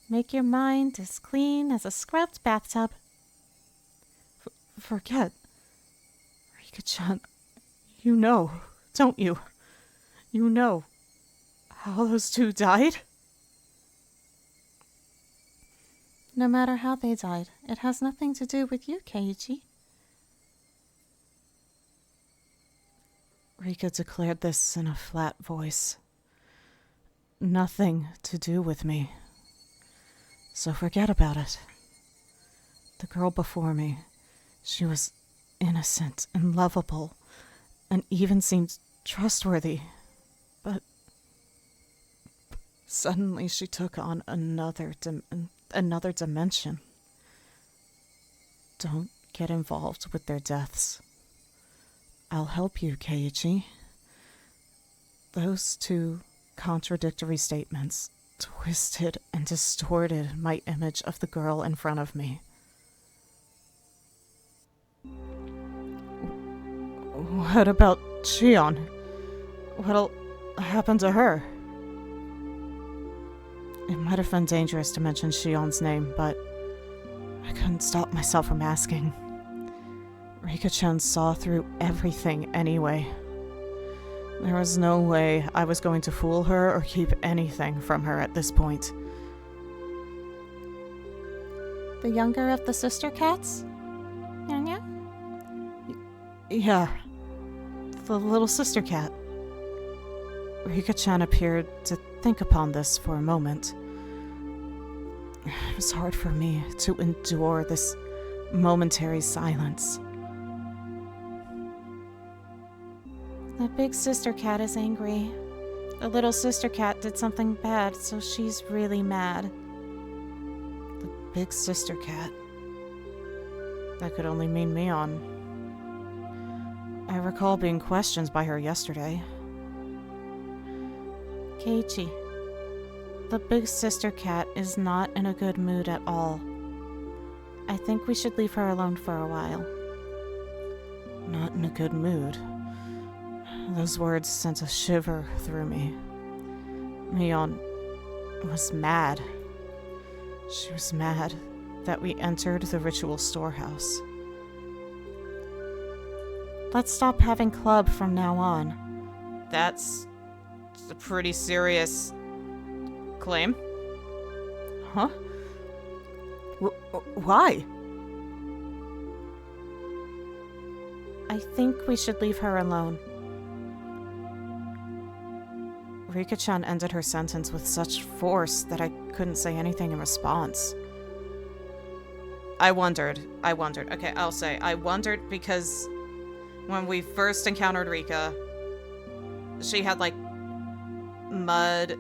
Make your mind as clean as a scrubbed bathtub. Forget? Rika-chan, you know, don't you? You know how those two died? No matter how they died, it has nothing to do with you, Keiichi. Rika declared this in a flat voice. Nothing to do with me. So forget about it. The girl before me, she was innocent and lovable, and even seemed trustworthy. But suddenly she took on another dimension. Don't get involved with their deaths. I'll help you, Keiichi. Those two contradictory statements twisted and distorted my image of the girl in front of me. What about Shion? What'll happen to her? It might have been dangerous to mention Shion's name, but I couldn't stop myself from asking. Rika-chan saw through everything anyway. There was no way I was going to fool her or keep anything from her at this point. The younger of the sister cats? Nya? Yeah, the little sister cat. Rika-chan appeared to think upon this for a moment. It was hard for me to endure this momentary silence. The big sister cat is angry. The little sister cat did something bad, so she's really mad. The big sister cat. That could only mean Mion. I recall being questioned by her yesterday. Keiichi, the big sister cat is not in a good mood at all. I think we should leave her alone for a while. Not in a good mood. Those words sent a shiver through me. Mion was mad. She was mad that we entered the ritual storehouse. Let's stop having club from now on. That's a pretty serious claim. Huh? Why? I think we should leave her alone. Rika-chan ended her sentence with such force that I couldn't say anything in response. I wondered. Okay, I'll say. I wondered because when we first encountered Rika, she had, like, mud,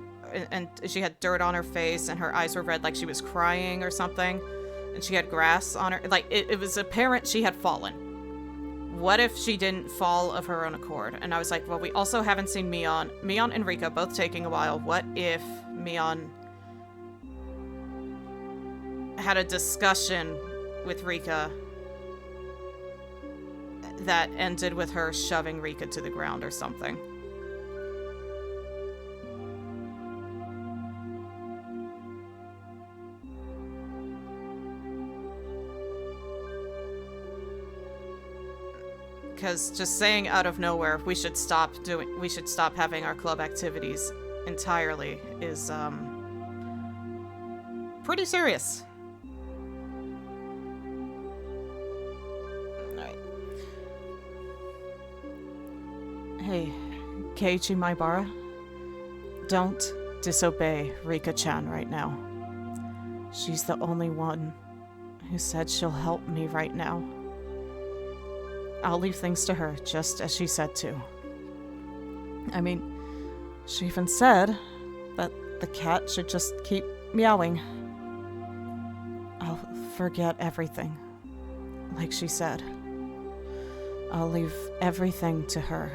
and she had dirt on her face, and her eyes were red like she was crying or something, and she had grass on her. Like, it was apparent she had fallen. What if she didn't fall of her own accord? And I was like, well, we also haven't seen Mion. Mion and Rika both taking a while. What if Mion had a discussion with Rika that ended with her shoving Rika to the ground or something? Because just saying out of nowhere we should stop having our club activities entirely is pretty serious. Alright. Hey, Keiichi Maibara, don't disobey Rika-chan right now. She's the only one who said she'll help me right now. I'll leave things to her, just as she said to. I mean, she even said that the cat should just keep meowing. I'll forget everything, like she said. I'll leave everything to her.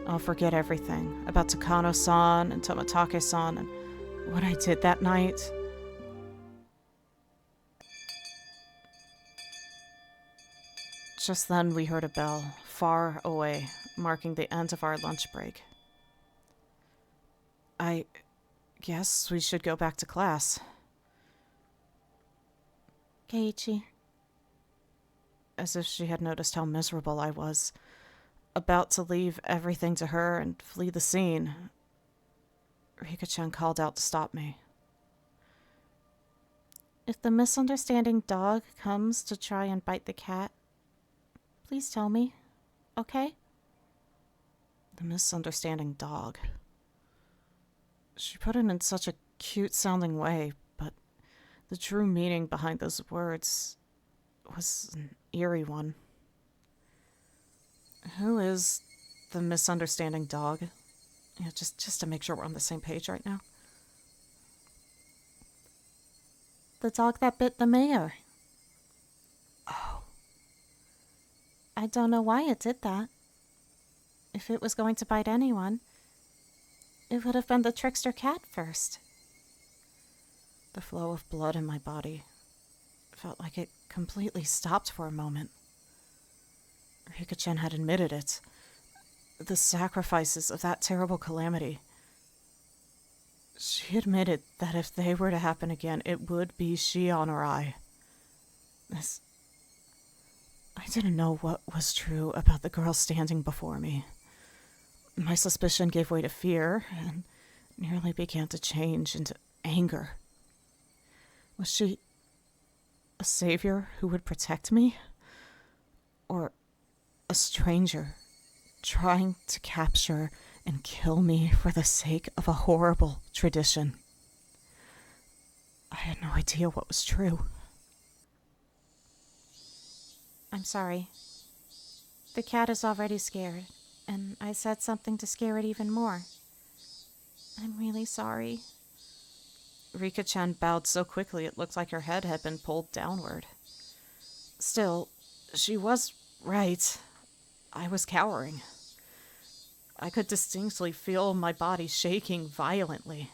I'll forget everything about Takano-san and Tomatake-san and what I did that night. Just then we heard a bell, far away, marking the end of our lunch break. I guess we should go back to class. Keiichi. As if she had noticed how miserable I was, about to leave everything to her and flee the scene, Rika-chan called out to stop me. If the misunderstanding dog comes to try and bite the cat, please tell me, okay? The misunderstanding dog. She put it in such a cute-sounding way, but the true meaning behind those words was an eerie one. Who is the misunderstanding dog? Yeah, just to make sure we're on the same page right now. The dog that bit the mayor. Oh. I don't know why it did that. If it was going to bite anyone, it would have been the trickster cat first. The flow of blood in my body felt like it completely stopped for a moment. Rika-chan had admitted it. The sacrifices of that terrible calamity. She admitted that if they were to happen again, it would be Shion or I. I didn't know what was true about the girl standing before me. My suspicion gave way to fear and nearly began to change into anger. Was she a savior who would protect me? Or a stranger trying to capture and kill me for the sake of a horrible tradition? I had no idea what was true. I'm sorry. The cat is already scared, and I said something to scare it even more. I'm really sorry. Rika-chan bowed so quickly it looked like her head had been pulled downward. Still, she was right. I was cowering. I could distinctly feel my body shaking violently.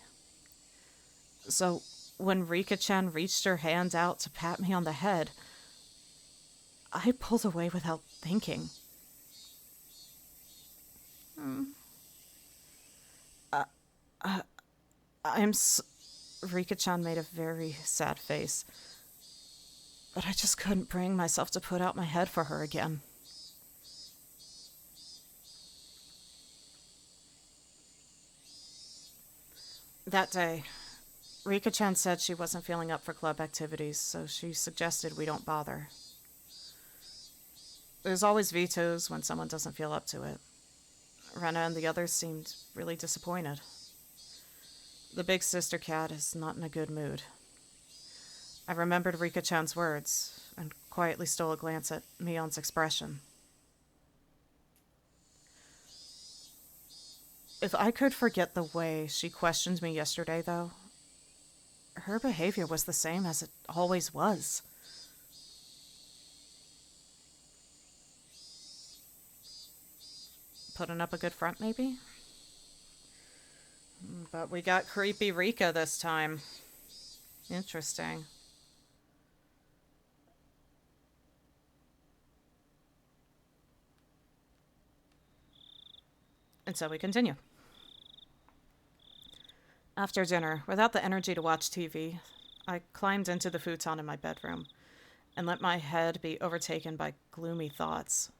So, when Rika-chan reached her hand out to pat me on the head, I pulled away without thinking. Rika-chan made a very sad face, but I just couldn't bring myself to put out my head for her again. That day, Rika-chan said she wasn't feeling up for club activities, so she suggested we don't bother. There's always vetoes when someone doesn't feel up to it. Rena and the others seemed really disappointed. The big sister cat is not in a good mood. I remembered Rika-chan's words and quietly stole a glance at Mion's expression. If I could forget the way she questioned me yesterday, though, her behavior was the same as it always was. Putting up a good front, maybe? But we got creepy Rika this time. Interesting. And so we continue. After dinner, without the energy to watch TV, I climbed into the futon in my bedroom and let my head be overtaken by gloomy thoughts.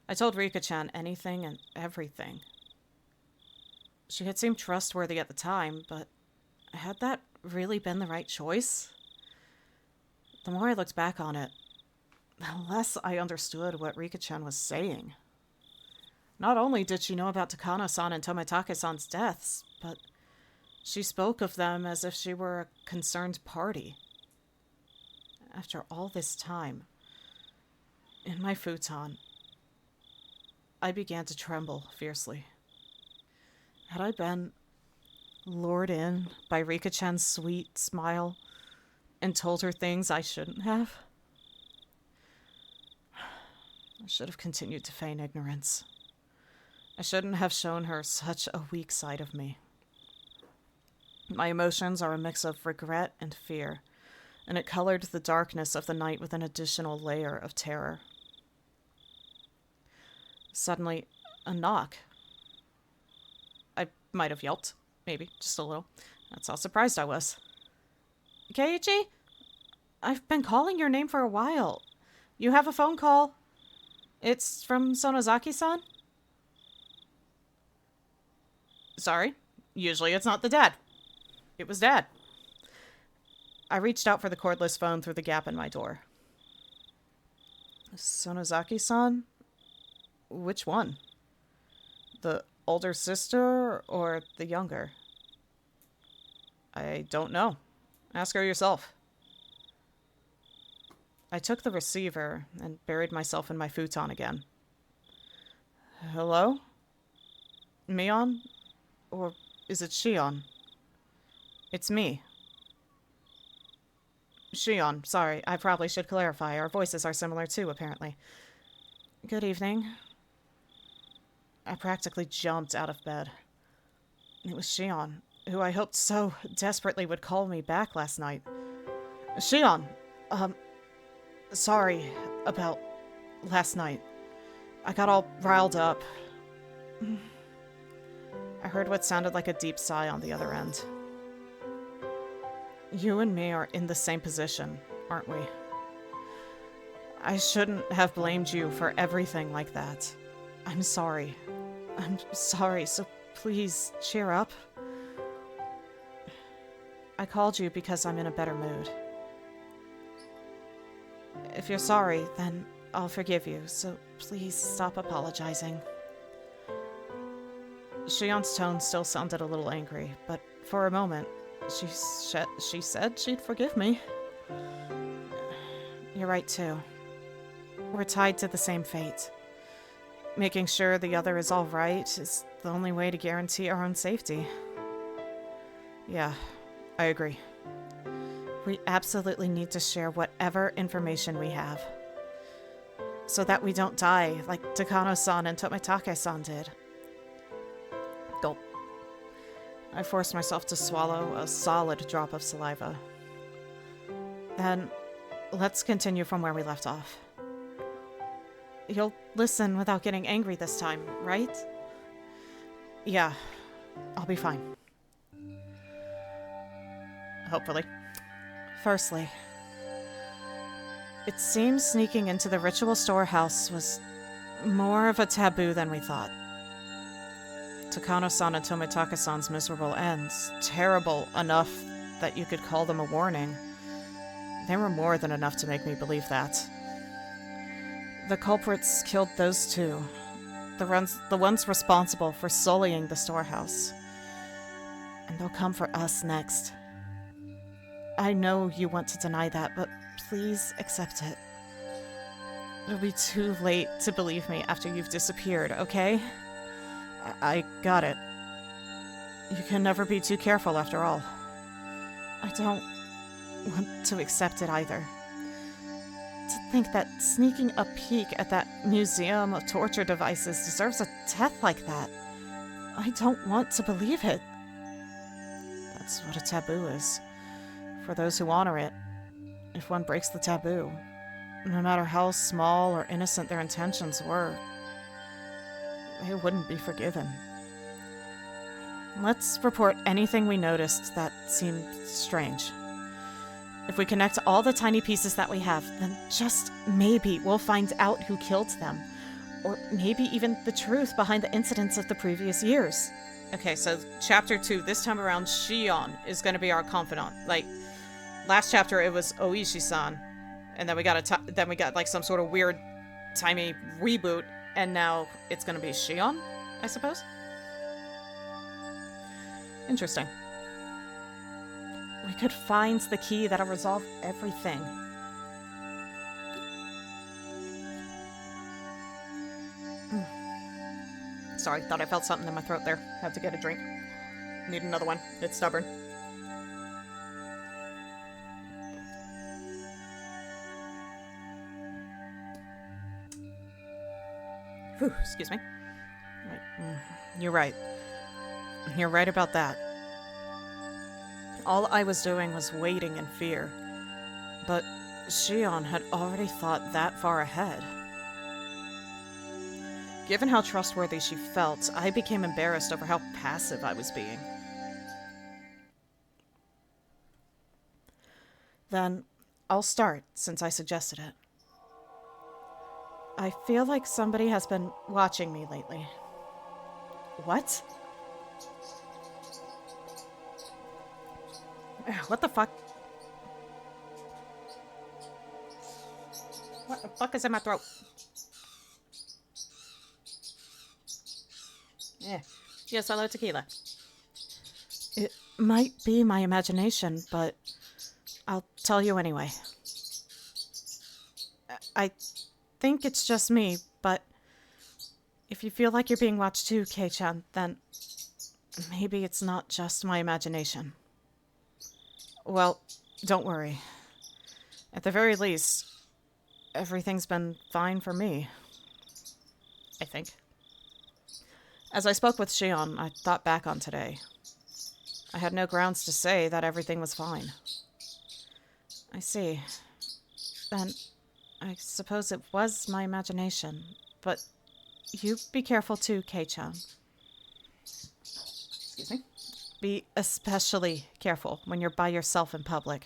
I told Rika-chan anything and everything. She had seemed trustworthy at the time, but had that really been the right choice? The more I looked back on it, the less I understood what Rika-chan was saying. Not only did she know about Takano-san and Tomitake-san's deaths, but she spoke of them as if she were a concerned party. After all this time, in my futon, I began to tremble fiercely. Had I been lured in by Rika-chan's sweet smile and told her things I shouldn't have? I should have continued to feign ignorance. I shouldn't have shown her such a weak side of me. My emotions are a mix of regret and fear, and it colored the darkness of the night with an additional layer of terror. Suddenly, a knock. I might have yelped. Maybe, just a little. That's how surprised I was. Keiichi? I've been calling your name for a while. You have a phone call. It's from Sonozaki-san? Sorry. Usually it's not the dad. It was Dad. I reached out for the cordless phone through the gap in my door. Sonozaki-san? Which one? The older sister or the younger? I don't know. Ask her yourself. I took the receiver and buried myself in my futon again. Hello? Mion? Or is it Shion? It's me. Shion, sorry, I probably should clarify. Our voices are similar too, apparently. Good evening. I practically jumped out of bed. It was Shion, who I hoped so desperately would call me back last night. Shion, sorry about last night. I got all riled up. I heard what sounded like a deep sigh on the other end. You and me are in the same position, aren't we? I shouldn't have blamed you for everything like that. I'm sorry. I'm sorry, so please cheer up. I called you because I'm in a better mood. If you're sorry, then I'll forgive you, so please stop apologizing. Shion's tone still sounded a little angry, but for a moment, she said she'd forgive me. You're right, too. We're tied to the same fate. Making sure the other is all right is the only way to guarantee our own safety. Yeah, I agree. We absolutely need to share whatever information we have, so that we don't die like Takano-san and Tomitake-san did. Gulp. I forced myself to swallow a solid drop of saliva. Then, let's continue from where we left off. You'll listen without getting angry this time, right? Yeah, I'll be fine. Hopefully. Firstly, it seems sneaking into the ritual storehouse was more of a taboo than we thought. Takano-san and Tomitake-san's miserable ends, terrible enough that you could call them a warning. They were more than enough to make me believe that. The culprits killed those two, the ones responsible for sullying the storehouse. And they'll come for us next. I know you want to deny that, but please accept it. It'll be too late to believe me after you've disappeared, okay? I got it. You can never be too careful after all. I don't want to accept it either. To think that sneaking a peek at that museum of torture devices deserves a death like that. I don't want to believe it. That's what a taboo is. For those who honor it, if one breaks the taboo, no matter how small or innocent their intentions were, they wouldn't be forgiven. Let's report anything we noticed that seemed strange. If we connect all the tiny pieces that we have, then just maybe we'll find out who killed them. Or maybe even the truth behind the incidents of the previous years. Okay, so chapter 2, this time around, Shion is going to be our confidant. Like, last chapter it was Oishi-san, and then we got like some sort of weird timey reboot, and now it's going to be Shion, I suppose? Interesting. We could find the key that'll resolve everything. Sorry, thought I felt something in my throat there. Had to get a drink. Need another one. It's stubborn. Whew, excuse me. Right. You're right. You're right about that. All I was doing was waiting in fear. But Shion had already thought that far ahead. Given how trustworthy she felt, I became embarrassed over how passive I was being. Then, I'll start, since I suggested it. I feel like somebody has been watching me lately. What? What the fuck? What the fuck is in my throat? Yeah. Yes, I love tequila. It might be my imagination, but I'll tell you anyway. I think it's just me, but if you feel like you're being watched too, Kei-chan, then maybe it's not just my imagination. Well, don't worry. At the very least, everything's been fine for me. I think. As I spoke with Shion, I thought back on today. I had no grounds to say that everything was fine. I see. Then, I suppose it was my imagination. But you be careful too, Kei-chan. Excuse me? Be especially careful when you're by yourself in public.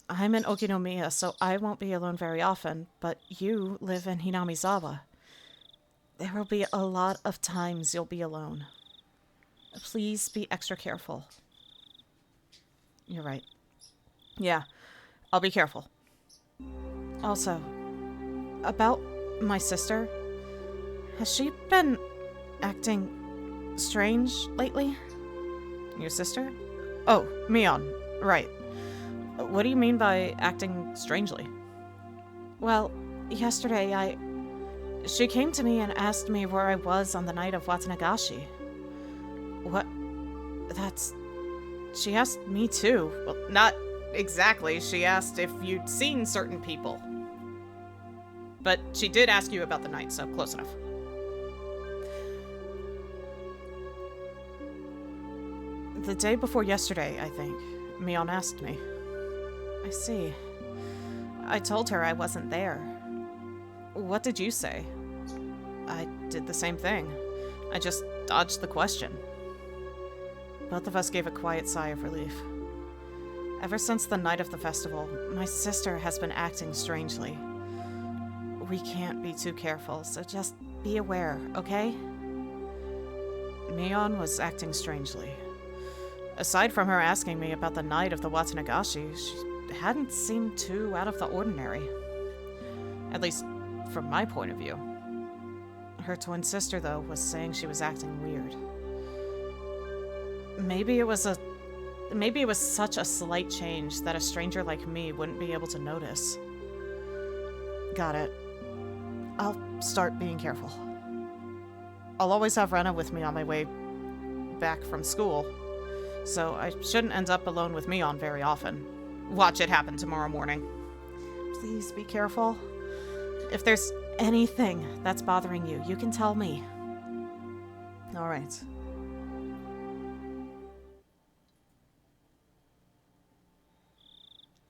I'm in Okinomiya, so I won't be alone very often, but you live in Hinamizawa. There will be a lot of times you'll be alone. Please be extra careful. You're right. Yeah, I'll be careful. Also, about my sister, has she been acting strange lately? Your sister? Oh, Mion, right. What do you mean by acting strangely? Well, yesterday she came to me and asked me where I was on the night of Watanagashi. What? She asked me too. Well, not exactly. She asked if you'd seen certain people. But she did ask you about the night, so close enough. The day before yesterday, I think, Mion asked me. I see. I told her I wasn't there. What did you say? I did the same thing. I just dodged the question. Both of us gave a quiet sigh of relief. Ever since the night of the festival, my sister has been acting strangely. We can't be too careful, so just be aware, okay? Mion was acting strangely. Aside from her asking me about the night of the Watanagashi, she hadn't seemed too out of the ordinary. At least, from my point of view. Her twin sister, though, was saying she was acting weird. Maybe it was such a slight change that a stranger like me wouldn't be able to notice. Got it. I'll start being careful. I'll always have Rena with me on my way back from school, so I shouldn't end up alone with Mion very often. Watch it happen tomorrow morning. Please be careful. If there's anything that's bothering you, you can tell me. All right.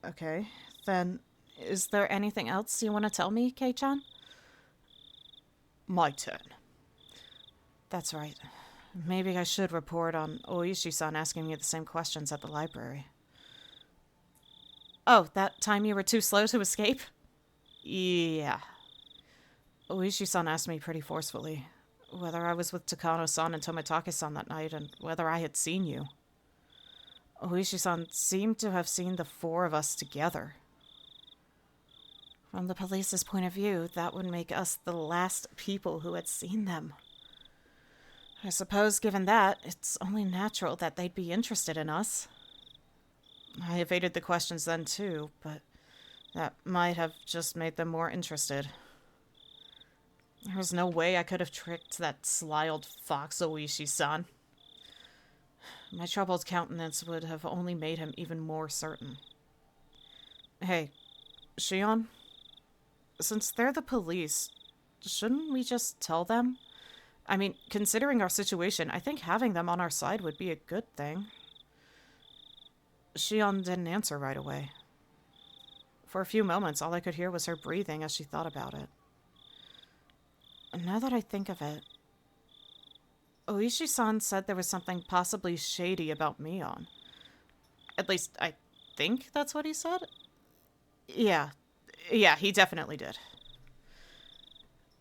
Okay, then is there anything else you want to tell me, Kei-chan? My turn. That's right. Maybe I should report on Oishi-san asking me the same questions at the library. Oh, that time you were too slow to escape? Yeah. Oishi-san asked me pretty forcefully whether I was with Takano-san and Tomitake-san that night and whether I had seen you. Oishi-san seemed to have seen the four of us together. From the police's point of view, that would make us the last people who had seen them. I suppose, given that, it's only natural that they'd be interested in us. I evaded the questions then, too, but that might have just made them more interested. There was no way I could have tricked that sly old fox Oishi-san. My troubled countenance would have only made him even more certain. Hey, Shion, since they're the police, shouldn't we just tell them? I mean, considering our situation, I think having them on our side would be a good thing. Shion didn't answer right away. For a few moments, all I could hear was her breathing as she thought about it. And now that I think of it, Oishi-san said there was something possibly shady about Mion. At least, I think that's what he said? Yeah, he definitely did.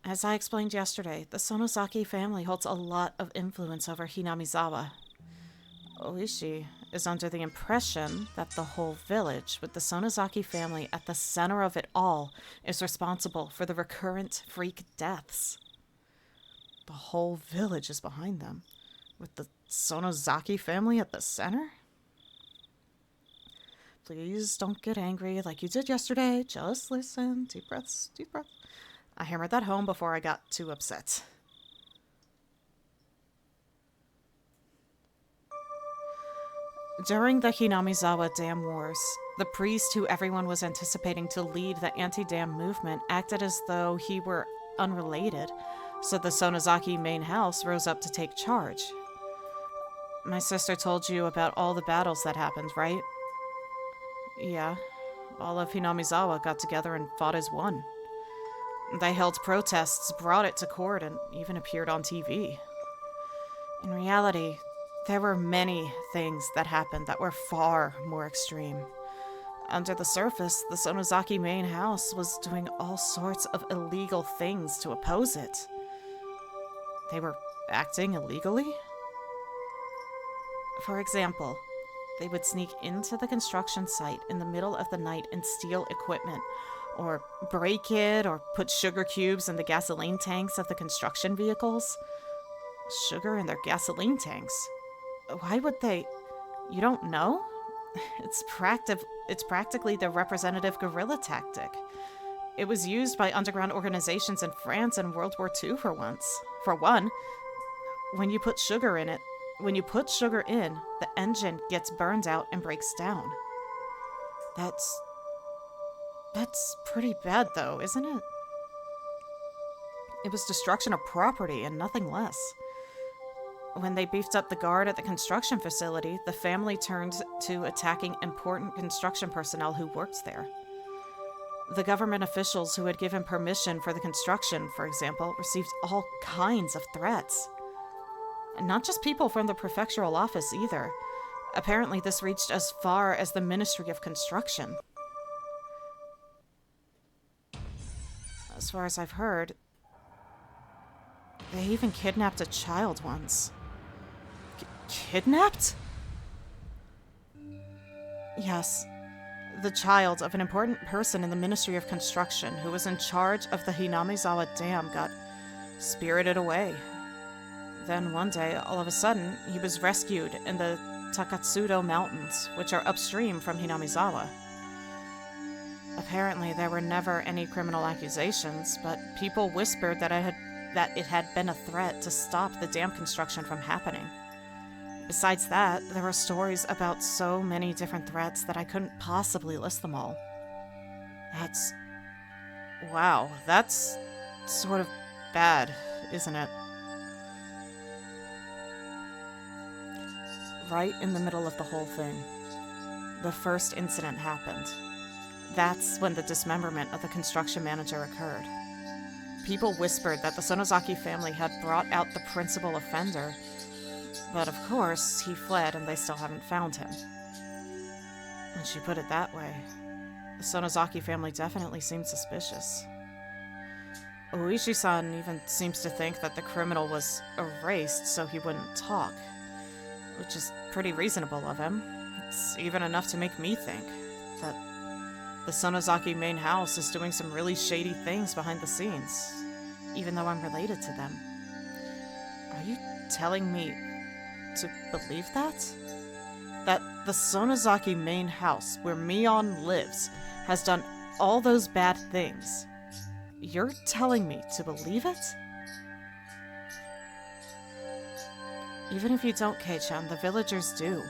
As I explained yesterday, the Sonozaki family holds a lot of influence over Hinamizawa. Oishi is under the impression that the whole village, with the Sonozaki family at the center of it all, is responsible for the recurrent freak deaths. The whole village is behind them, with the Sonozaki family at the center? Please don't get angry like you did yesterday. Just listen. Deep breaths, deep breaths. I hammered that home before I got too upset. During the Hinamizawa Dam Wars, the priest who everyone was anticipating to lead the anti-dam movement acted as though he were unrelated, so the Sonozaki main house rose up to take charge. My sister told you about all the battles that happened, right? Yeah, all of Hinamizawa got together and fought as one. They held protests, brought it to court, and even appeared on TV. In reality, there were many things that happened that were far more extreme. Under the surface, the Sonozaki main house was doing all sorts of illegal things to oppose it. They were acting illegally? For example, they would sneak into the construction site in the middle of the night and steal equipment, or break it, or put sugar cubes in the gasoline tanks of the construction vehicles. Sugar in their gasoline tanks? Why would they? You don't know? It's practically the representative guerrilla tactic. It was used by underground organizations in France in World War II for once. For one, when you put sugar in, the engine gets burned out and breaks down. That's pretty bad, though, isn't it? It was destruction of property and nothing less. When they beefed up the guard at the construction facility, the family turned to attacking important construction personnel who worked there. The government officials who had given permission for the construction, for example, received all kinds of threats. And not just people from the prefectural office either. Apparently this reached as far as the Ministry of Construction. As far as I've heard, they even kidnapped a child once. Kidnapped? Yes. The child of an important person in the Ministry of Construction who was in charge of the Hinamizawa Dam got spirited away. Then one day, all of a sudden, he was rescued in the Takatsudo Mountains, which are upstream from Hinamizawa. Apparently, there were never any criminal accusations, but people whispered that it had been a threat to stop the dam construction from happening. Besides that, there were stories about so many different threats that I couldn't possibly list them all. Wow, that's sort of bad, isn't it? Right in the middle of the whole thing, the first incident happened. That's when the dismemberment of the construction manager occurred. People whispered that the Sonozaki family had brought out the principal offender, but of course, he fled and they still haven't found him. When she put it that way, the Sonozaki family definitely seemed suspicious. Oishi-san even seems to think that the criminal was erased so he wouldn't talk, which is pretty reasonable of him. It's even enough to make me think that the Sonozaki main house is doing some really shady things behind the scenes, even though I'm related to them. Are you telling me to believe that? That the Sonozaki main house, where Mion lives, has done all those bad things? You're telling me to believe it? Even if you don't, Kei-chan, the villagers do.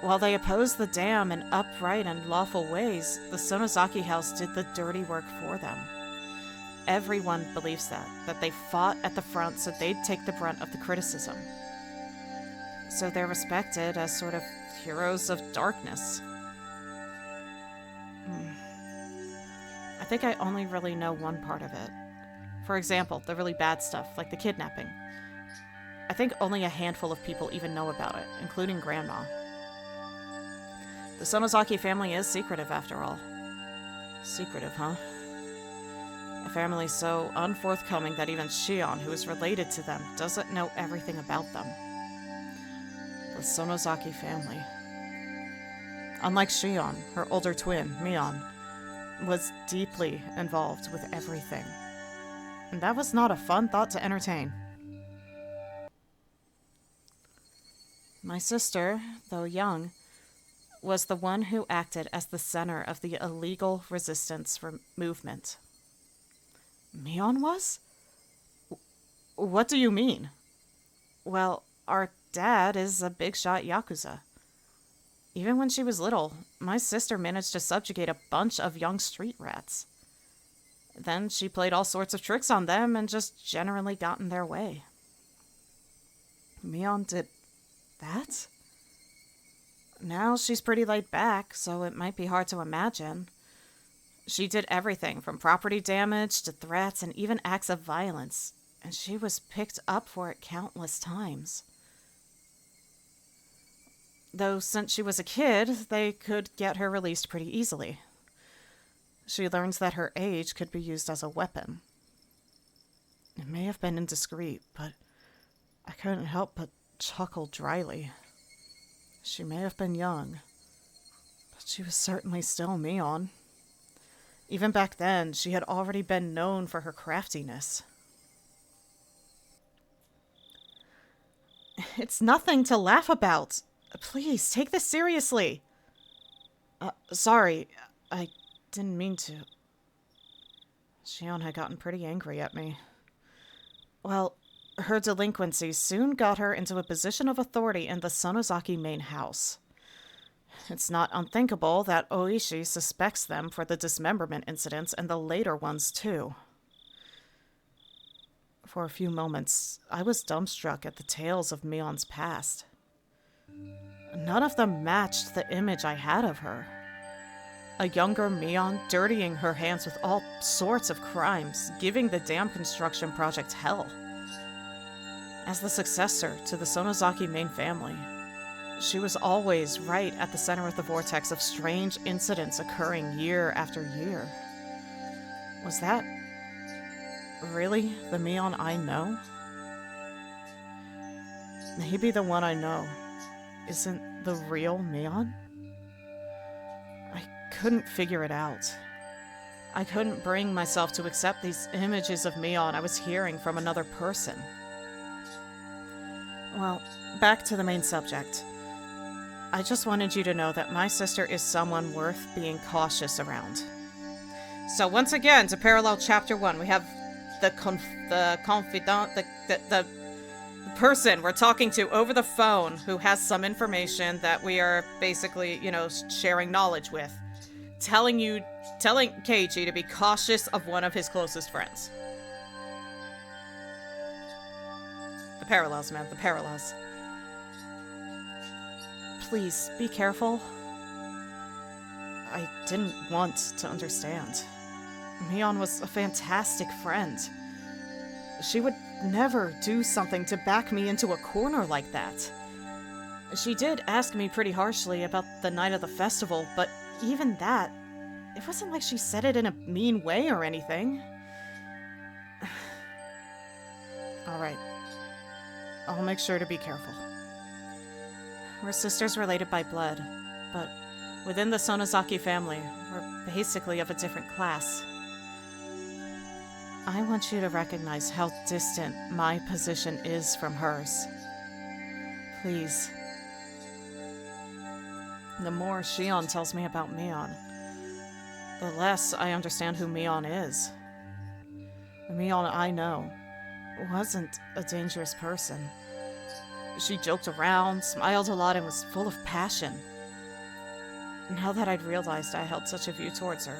While they oppose the dam in upright and lawful ways, the Sonozaki house did the dirty work for them. Everyone believes that they fought at the front so they'd take the brunt of the criticism. So they're respected as sort of heroes of darkness. I think I only really know one part of it. For example, the really bad stuff, like the kidnapping. I think only a handful of people even know about it, including Grandma. The Sonozaki family is secretive, after all. Secretive, huh? A family so unforthcoming that even Shion, who is related to them, doesn't know everything about them. The Sonozaki family. Unlike Shion, her older twin, Mion, was deeply involved with everything. And that was not a fun thought to entertain. My sister, though young, was the one who acted as the center of the illegal resistance movement. Mion was? What do you mean? Well, our dad is a big-shot Yakuza. Even when she was little, my sister managed to subjugate a bunch of young street rats. Then she played all sorts of tricks on them and just generally got in their way. Mion did that? Now she's pretty laid back, so it might be hard to imagine. She did everything from property damage to threats and even acts of violence, and she was picked up for it countless times. Though since she was a kid, they could get her released pretty easily. She learns that her age could be used as a weapon. It may have been indiscreet, but I couldn't help but chuckle dryly. She may have been young, but she was certainly still Mion. Even back then, she had already been known for her craftiness. It's nothing to laugh about. Please, take this seriously. Sorry, I didn't mean to. Shion had gotten pretty angry at me. Well, her delinquency soon got her into a position of authority in the Sonozaki main house. It's not unthinkable that Oishi suspects them for the dismemberment incidents and the later ones, too. For a few moments, I was dumbstruck at the tales of Mion's past. None of them matched the image I had of her. A younger Mion dirtying her hands with all sorts of crimes, giving the dam construction project hell. As the successor to the Sonozaki main family, she was always right at the center of the vortex of strange incidents occurring year after year. Was that really the Mion I know? Maybe the one I know isn't the real Mion? I couldn't figure it out. I couldn't bring myself to accept these images of Mion I was hearing from another person. Well, back to the main subject. I just wanted you to know that my sister is someone worth being cautious around. So once again, to parallel Chapter 1, we have the confidant, the person we're talking to over the phone who has some information that we are basically, sharing knowledge with. Telling Keiichi to be cautious of one of his closest friends. The parallels, man, the parallels. Please, be careful. I didn't want to understand. Mion was a fantastic friend. She would never do something to back me into a corner like that. She did ask me pretty harshly about the night of the festival, but even that, it wasn't like she said it in a mean way or anything. Alright. I'll make sure to be careful. We're sisters related by blood, but within the Sonozaki family, we're basically of a different class. I want you to recognize how distant my position is from hers. Please. The more Shion tells me about Mion, the less I understand who Mion is. The Mion I know wasn't a dangerous person. She joked around, smiled a lot, and was full of passion. Now that I'd realized I held such a view towards her,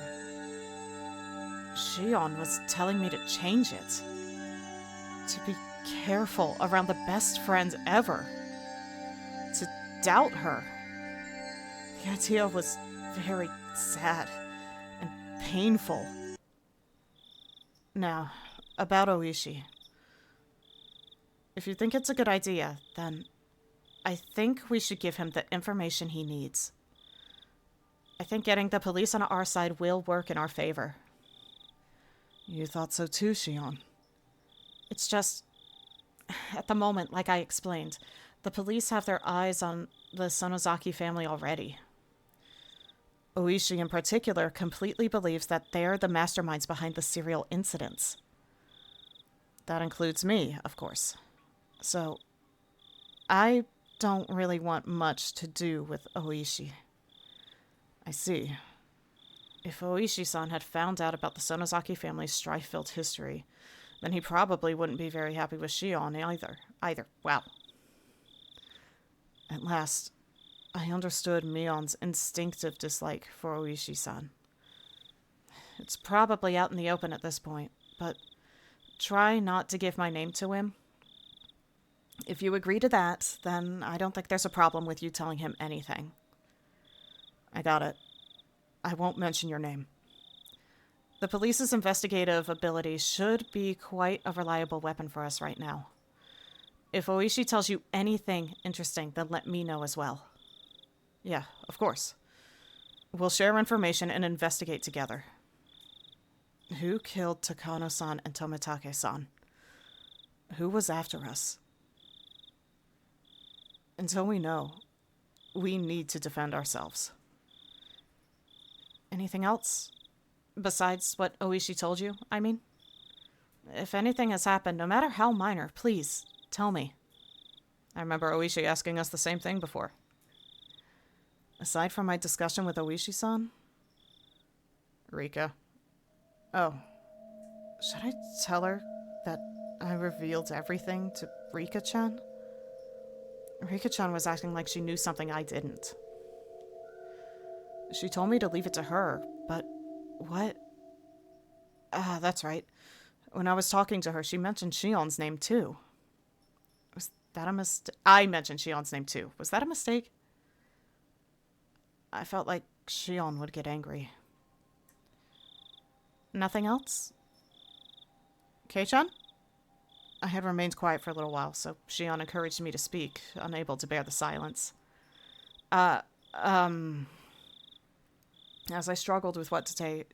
Shion was telling me to change it. To be careful around the best friend ever. To doubt her. The idea was very sad and painful. Now, about Oishi. If you think it's a good idea, then I think we should give him the information he needs. I think getting the police on our side will work in our favor. You thought so too, Shion. It's just, at the moment, like I explained, the police have their eyes on the Sonozaki family already. Oishi in particular completely believes that they're the masterminds behind the serial incidents. That includes me, of course. So, I don't really want much to do with Oishi. I see. If Oishi-san had found out about the Sonozaki family's strife-filled history, then he probably wouldn't be very happy with Shion either. Wow. At last, I understood Mion's instinctive dislike for Oishi-san. It's probably out in the open at this point, but try not to give my name to him. If you agree to that, then I don't think there's a problem with you telling him anything. I got it. I won't mention your name. The police's investigative ability should be quite a reliable weapon for us right now. If Oishi tells you anything interesting, then let me know as well. Yeah, of course. We'll share information and investigate together. Who killed Takano-san and Tomitake-san? Who was after us? Until we know, we need to defend ourselves. Anything else? Besides what Oishi told you, I mean? If anything has happened, no matter how minor, please, tell me. I remember Oishi asking us the same thing before. Aside from my discussion with Oishi-san? Rika. Oh. Should I tell her that I revealed everything to Rika-chan? Rika-chan was acting like she knew something I didn't. She told me to leave it to her, but what? Ah, that's right. When I was talking to her, she mentioned Shion's name too. Was that a mistake? I mentioned Shion's name too. Was that a mistake? I felt like Shion would get angry. Nothing else? Kei-chan? I had remained quiet for a little while, so Shion encouraged me to speak, unable to bear the silence. As I struggled with what to say,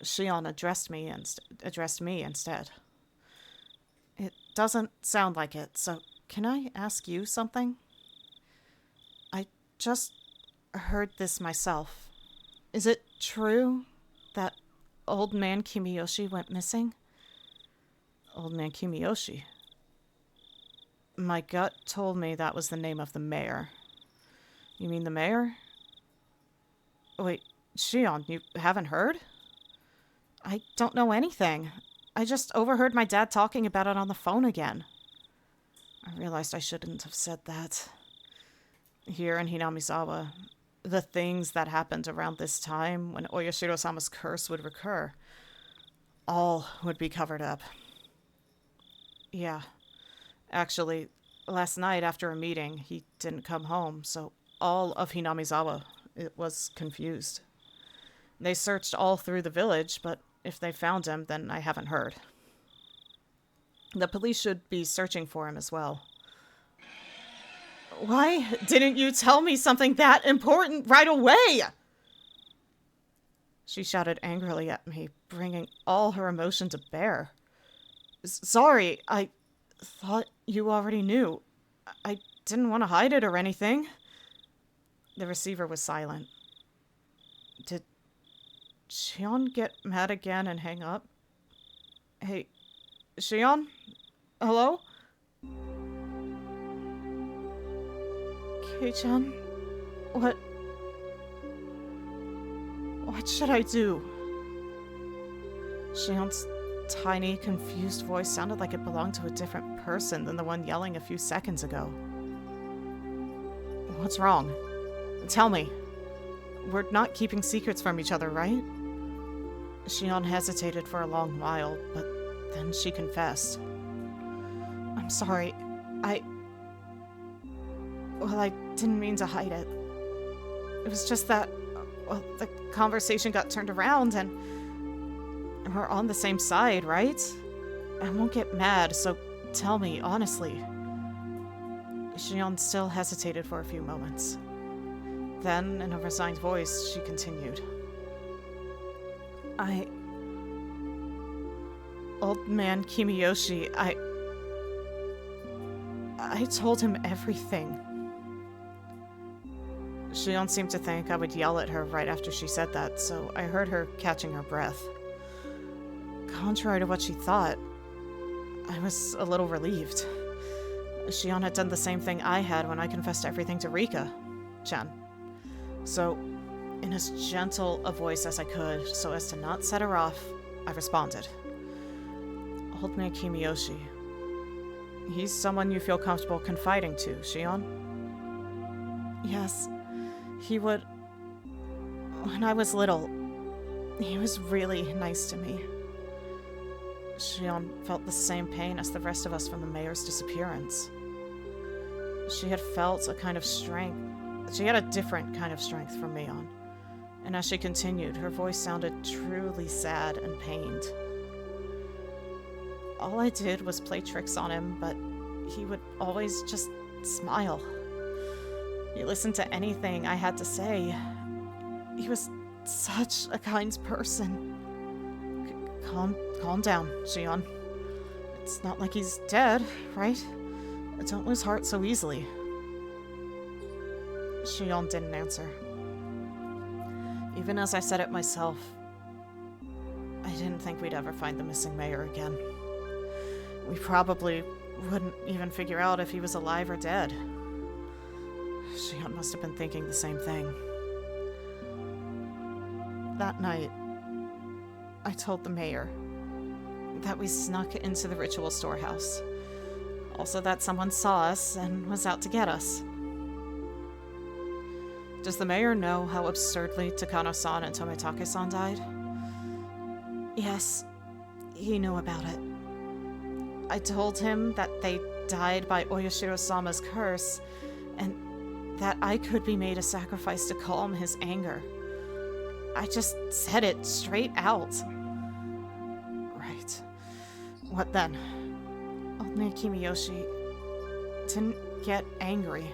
Shion addressed me instead. It doesn't sound like it, so can I ask you something? I just heard this myself. Is it true that Old Man Kimiyoshi went missing? Old Man Kimiyoshi? My gut told me that was the name of the mayor. You mean the mayor? Wait, Shion, you haven't heard? I don't know anything. I just overheard my dad talking about it on the phone again. I realized I shouldn't have said that. Here in Hinamizawa, the things that happened around this time when Oyashiro-sama's curse would recur, all would be covered up. Yeah. Actually, last night after a meeting, he didn't come home, so all of Hinamizawa was confused. They searched all through the village, but if they found him, then I haven't heard. The police should be searching for him as well. Why didn't you tell me something that important right away? She shouted angrily at me, bringing all her emotion to bear. Sorry, I thought you already knew. I didn't want to hide it or anything. The receiver was silent. Did Shion get mad again and hang up? Hey, Shion? Hello? Kei-chan, What should I do? Shion's tiny, confused voice sounded like it belonged to a different person than the one yelling a few seconds ago. What's wrong? Tell me. We're not keeping secrets from each other, right? Shion hesitated for a long while, but then she confessed. I'm sorry. Well, I didn't mean to hide it. It was just that, well, the conversation got turned around and we're on the same side, right? I won't get mad, so tell me, honestly. Shion still hesitated for a few moments. Then, in a resigned voice, she continued. Old man Kimiyoshi, I told him everything. Shion seemed to think I would yell at her right after she said that, so I heard her catching her breath. Contrary to what she thought, I was a little relieved. Shion had done the same thing I had when I confessed everything to Rika-chan. So, in as gentle a voice as I could, so as to not set her off, I responded. Old man Kimiyoshi. He's someone you feel comfortable confiding to, Shion? Yes, he would. When I was little, he was really nice to me. Shion felt the same pain as the rest of us from the mayor's disappearance. She had felt a kind of strength. She had a different kind of strength from Mion. And as she continued, her voice sounded truly sad and pained. All I did was play tricks on him, but he would always just smile. He listened to anything I had to say. He was such a kind person. Calm down, Shion. It's not like he's dead, right? Don't lose heart so easily. Shion didn't answer. Even as I said it myself, I didn't think we'd ever find the missing mayor again. We probably wouldn't even figure out if he was alive or dead. Shion must have been thinking the same thing. That night, I told the mayor that we snuck into the ritual storehouse. Also that someone saw us and was out to get us. Does the mayor know how absurdly Takano-san and Tomitake-san died? Yes, he knew about it. I told him that they died by Oyashiro-sama's curse, and that I could be made a sacrifice to calm his anger. I just said it straight out. Right. What then? Old man Kimiyoshi didn't get angry.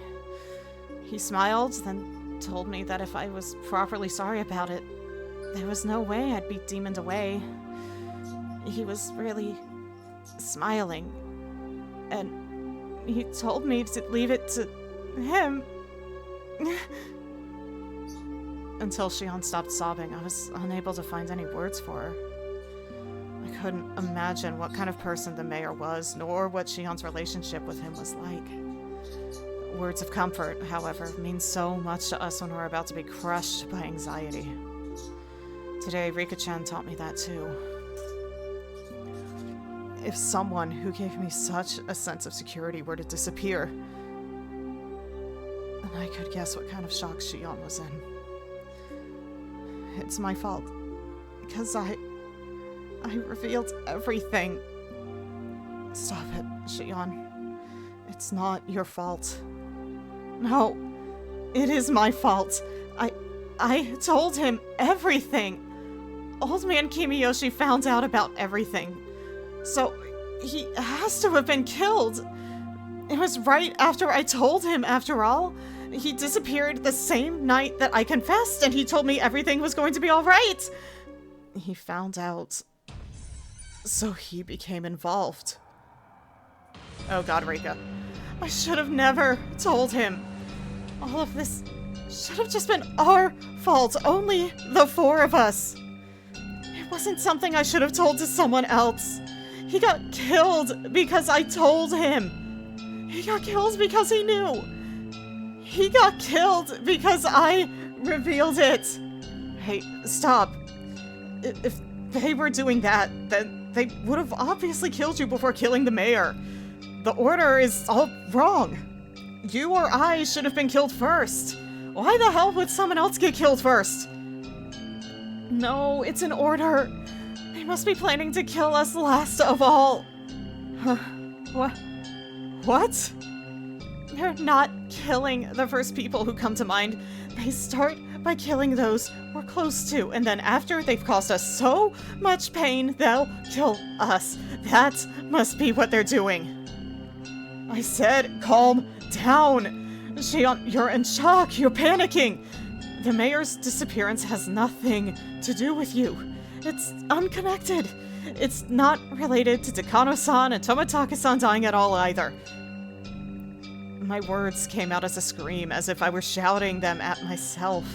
He smiled, then told me that if I was properly sorry about it, there was no way I'd be demoned away. He was really smiling, and he told me to leave it to him. Until Shion stopped sobbing, I was unable to find any words for her. I couldn't imagine what kind of person the mayor was, nor what Shion's relationship with him was like. Words of comfort, however, mean so much to us when we're about to be crushed by anxiety. Today, Rika-chan taught me that too. If someone who gave me such a sense of security were to disappear, then I could guess what kind of shock Shion was in. It's my fault, because I revealed everything. Stop it, Shion. It's not your fault. No, it is my fault. I told him everything. Old man Kimiyoshi found out about everything. So, he has to have been killed. It was right after I told him, after all. He disappeared the same night that I confessed, and he told me everything was going to be alright. He found out, so he became involved. Oh god, Rika. I should have never told him. All of this should have just been our fault, only the four of us. It wasn't something I should have told to someone else. He got killed because I told him. He got killed because he knew. He got killed because I revealed it. Hey, stop. If they were doing that, then they would have obviously killed you before killing the mayor. The order is all wrong. You or I should have been killed first. Why the hell would someone else get killed first? No, it's an order. They must be planning to kill us last of all. What? They're not killing the first people who come to mind. They start by killing those we're close to, and then after they've caused us so much pain, they'll kill us. That must be what they're doing. I said, calm down. Shion, you're in shock. You're panicking. The mayor's disappearance has nothing to do with you. It's unconnected. It's not related to Takano-san and Tomitaka-san dying at all either. My words came out as a scream, as if I were shouting them at myself.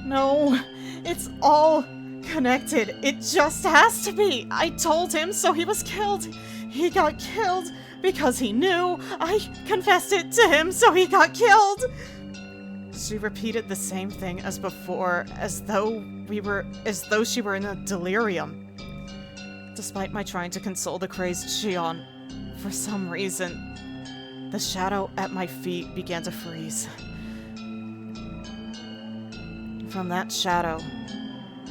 No, it's all connected. It just has to be. I told him, so he was killed. He got killed because he knew. I confessed it to him, so he got killed. She repeated the same thing as before, as though she were in a delirium. Despite my trying to console the crazed Shion, for some reason, the shadow at my feet began to freeze. From that shadow,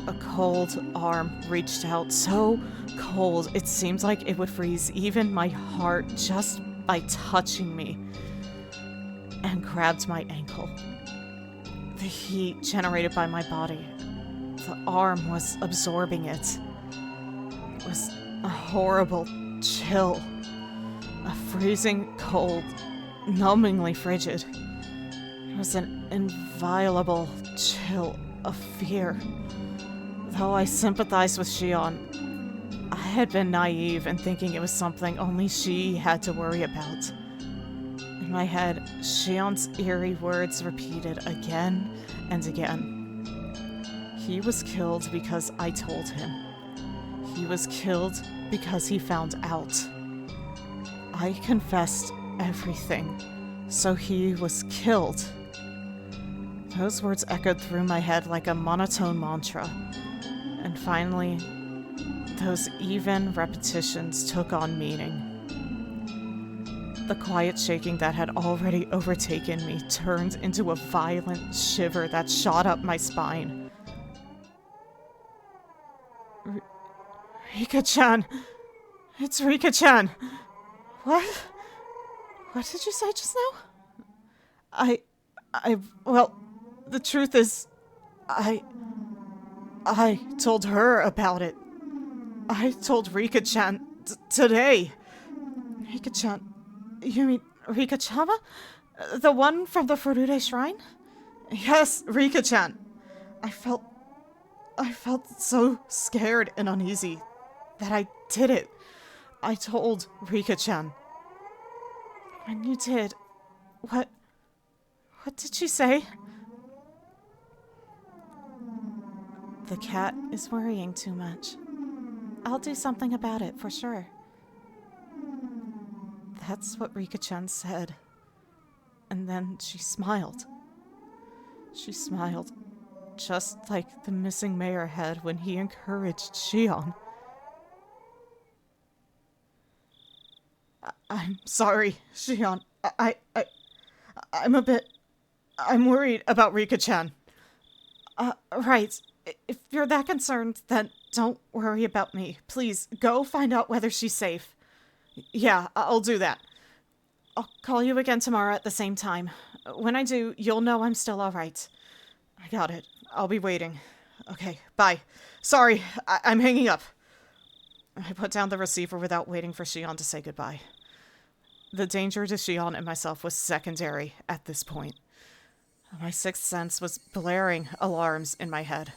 a cold arm reached out, so cold it seemed like it would freeze even my heart just by touching me, and grabbed my ankle. The heat generated by my body, the arm was absorbing it. It was a horrible chill, a freezing cold, numbingly frigid. It was an inviolable chill of fear. Though I sympathized with Shion, I had been naive in thinking it was something only she had to worry about. In my head, Shion's eerie words repeated again and again. He was killed because I told him. He was killed because he found out. I confessed everything, so he was killed. Those words echoed through my head like a monotone mantra, and finally, those even repetitions took on meaning. The quiet shaking that had already overtaken me turned into a violent shiver that shot up my spine. Rika-chan! It's Rika-chan! What? What did you say just now? Well, the truth is, I told her about it. I told Rika-chan today. Rika-chan, you mean Rika-chama? The one from the Furude Shrine? Yes, Rika-chan. I felt so scared and uneasy that I did it. I told Rika-chan. When you did, what did she say? The cat is worrying too much. I'll do something about it for sure. That's what Rika-chan said. And then she smiled. She smiled just like the missing mayor had when he encouraged Shion. I'm sorry, Shion. I'm worried about Rika-chan. Right. If you're that concerned, then don't worry about me. Please, go find out whether she's safe. Yeah, I'll do that. I'll call you again tomorrow at the same time. When I do, you'll know I'm still alright. I got it. I'll be waiting. Okay, bye. Sorry, I'm hanging up. I put down the receiver without waiting for Shion to say goodbye. The danger to Shion and myself was secondary at this point. My sixth sense was blaring alarms in my head.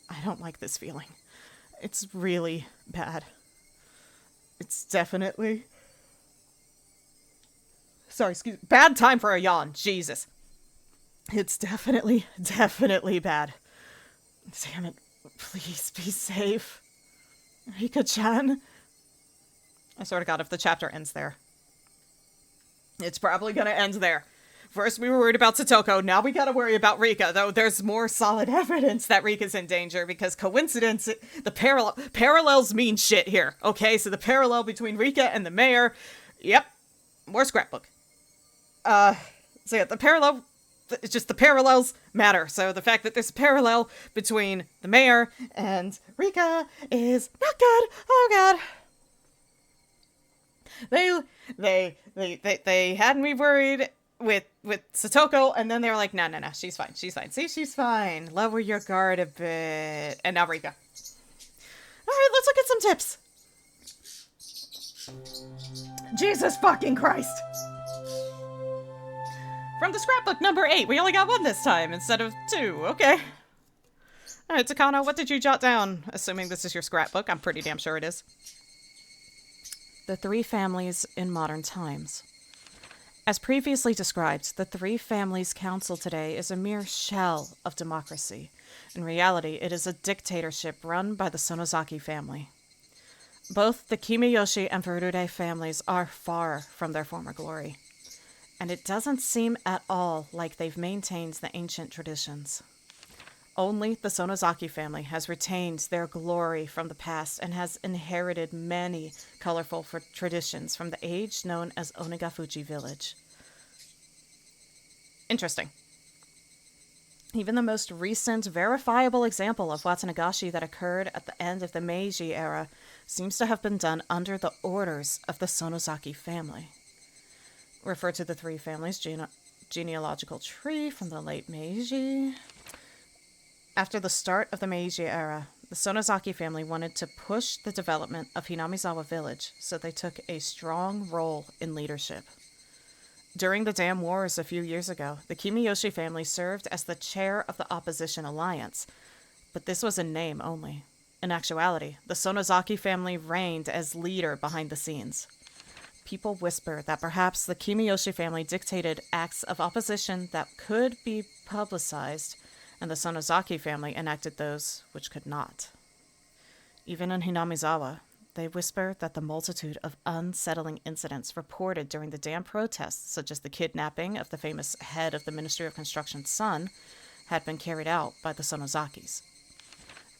I don't like this feeling. It's really bad. It's definitely... Sorry, excuse me. Bad time for a yawn. Jesus. It's definitely bad. Damn it. Please be safe. Rika-chan. I swear to God, if the chapter ends there. It's probably gonna end there. First we were worried about Satoko, now we gotta worry about Rika, though there's more solid evidence that Rika's in danger, because coincidence, the parallels mean shit here, okay? So the parallel between Rika and the mayor, yep, more scrapbook. So yeah, the parallels matter, so the fact that there's a parallel between the mayor and Rika is not good, oh god. They had me worried with Satoko, and then they were like, no, she's fine. See, she's fine. Lower your guard a bit. And now Rika. Alright, let's look at some tips. Jesus fucking Christ. From the scrapbook number 8, we only got 1 this time instead of 2. Okay. Alright, Takano, what did you jot down? Assuming this is your scrapbook. I'm pretty damn sure it is. The 3 families in modern times. As previously described, the 3 families council today is a mere shell of democracy. In reality, it is a dictatorship run by the Sonozaki family. Both the Kimiyoshi and Furude families are far from their former glory, and it doesn't seem at all like they've maintained the ancient traditions. Only the Sonozaki family has retained their glory from the past and has inherited many colorful traditions from the age known as Onagafuji village. Interesting. Even the most recent verifiable example of Watanagashi that occurred at the end of the Meiji era seems to have been done under the orders of the Sonozaki family. Refer to the 3 families' genealogical tree from the late Meiji. After the start of the Meiji era, the Sonozaki family wanted to push the development of Hinamizawa village, so they took a strong role in leadership. During the Dam Wars a few years ago, the Kimiyoshi family served as the chair of the opposition alliance, but this was in name only. In actuality, the Sonozaki family reigned as leader behind the scenes. People whisper that perhaps the Kimiyoshi family dictated acts of opposition that could be publicized, and the Sonozaki family enacted those which could not. Even in Hinamizawa, they whisper that the multitude of unsettling incidents reported during the dam protests, such as the kidnapping of the famous head of the Ministry of Construction's son, had been carried out by the Sonozakis.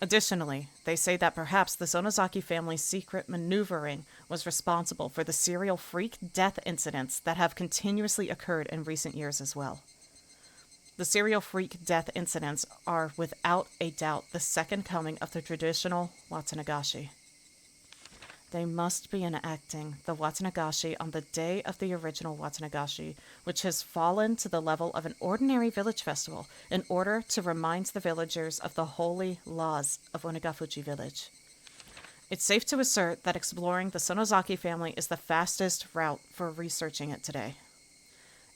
Additionally, they say that perhaps the Sonozaki family's secret maneuvering was responsible for the serial freak death incidents that have continuously occurred in recent years as well. The serial freak death incidents are without a doubt the second coming of the traditional Watanagashi. They must be enacting the Watanagashi on the day of the original Watanagashi, which has fallen to the level of an ordinary village festival, in order to remind the villagers of the holy laws of Onagafuji village. It's safe to assert that exploring the Sonozaki family is the fastest route for researching it today.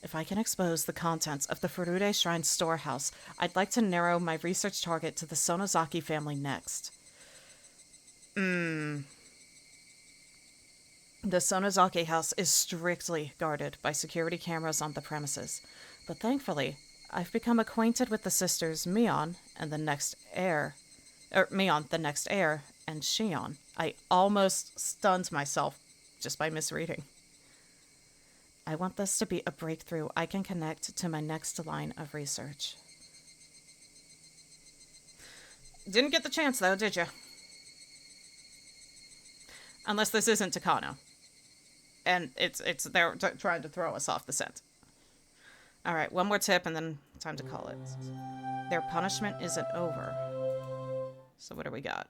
If I can expose the contents of the Furude Shrine storehouse, I'd like to narrow my research target to the Sonozaki family next. The Sonozaki house is strictly guarded by security cameras on the premises, but thankfully, I've become acquainted with the sisters Mion, the next heir, and Shion. I almost stunned myself just by misreading. I want this to be a breakthrough I can connect to my next line of research. Didn't get the chance, though, did you? Unless this isn't Takano. And they're trying to throw us off the scent. Alright, one more tip and then time to call it. Their punishment isn't over. So what do we got?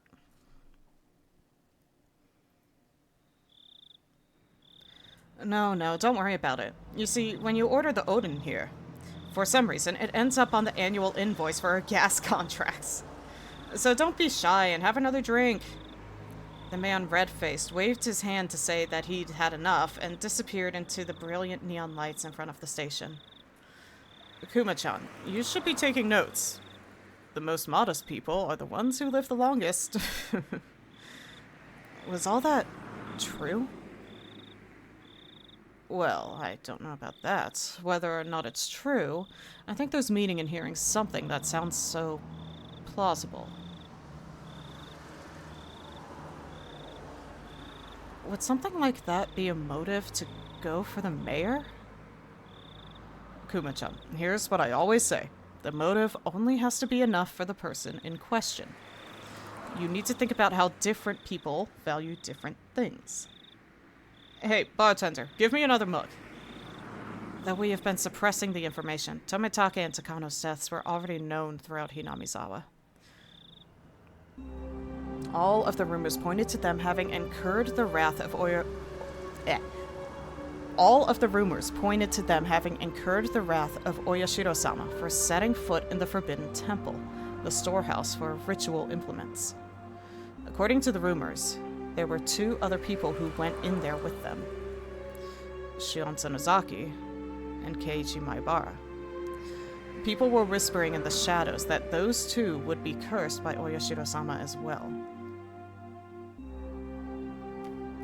No, don't worry about it. You see, when you order the Odin here, for some reason, it ends up on the annual invoice for our gas contracts. So don't be shy and have another drink. The man, red-faced, waved his hand to say that he'd had enough and disappeared into the brilliant neon lights in front of the station. Kuma-chan, you should be taking notes. the most modest people are the ones who live the longest. Was all that true? Well, I don't know about that. Whether or not it's true, I think there's meaning in hearing something that sounds so plausible. Would something like that be a motive to go for the mayor? Kuma-chan, here's what I always say. The motive only has to be enough for the person in question. You need to think about how different people value different things. Hey, bartender, give me another mug. Though we have been suppressing the information, Tomitake and Takano's deaths were already known throughout Hinamizawa. All of the rumors pointed to them having incurred the wrath of All of the rumors pointed to them having incurred the wrath of Oyashiro-sama for setting foot in the Forbidden Temple, the storehouse for ritual implements. According to the rumors, there were 2 other people who went in there with them. Shion Tsunezaki and Keiichi Maibara. People were whispering in the shadows that those 2 would be cursed by Oyashiro-sama as well.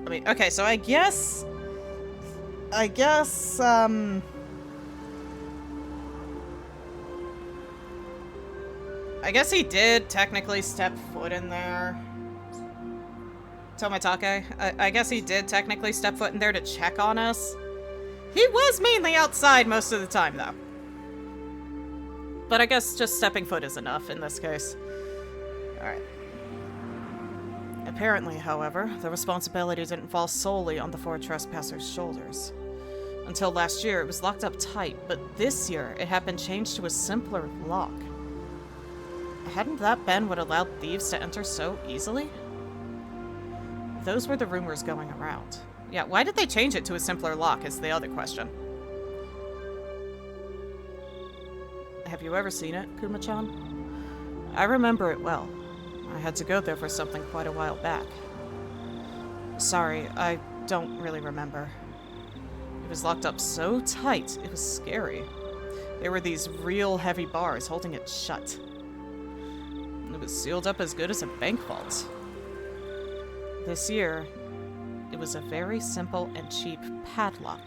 I mean, okay, so I guess, I guess he did technically step foot in there. Tomitake, I guess he did technically step foot in there to check on us. He was mainly outside most of the time, though. But I guess just stepping foot is enough in this case. Alright. Apparently, however, the responsibility didn't fall solely on the 4 trespassers' shoulders. Until last year, it was locked up tight, but this year, it had been changed to a simpler lock. Hadn't that been what allowed thieves to enter so easily? Those were the rumors going around. Yeah, why did they change it to a simpler lock is the other question. Have you ever seen it, Kuma-chan? I remember it well. I had to go there for something quite a while back. Sorry, I don't really remember. It was locked up so tight, it was scary. There were these real heavy bars holding it shut. It was sealed up as good as a bank vault. This year, it was a very simple and cheap padlock.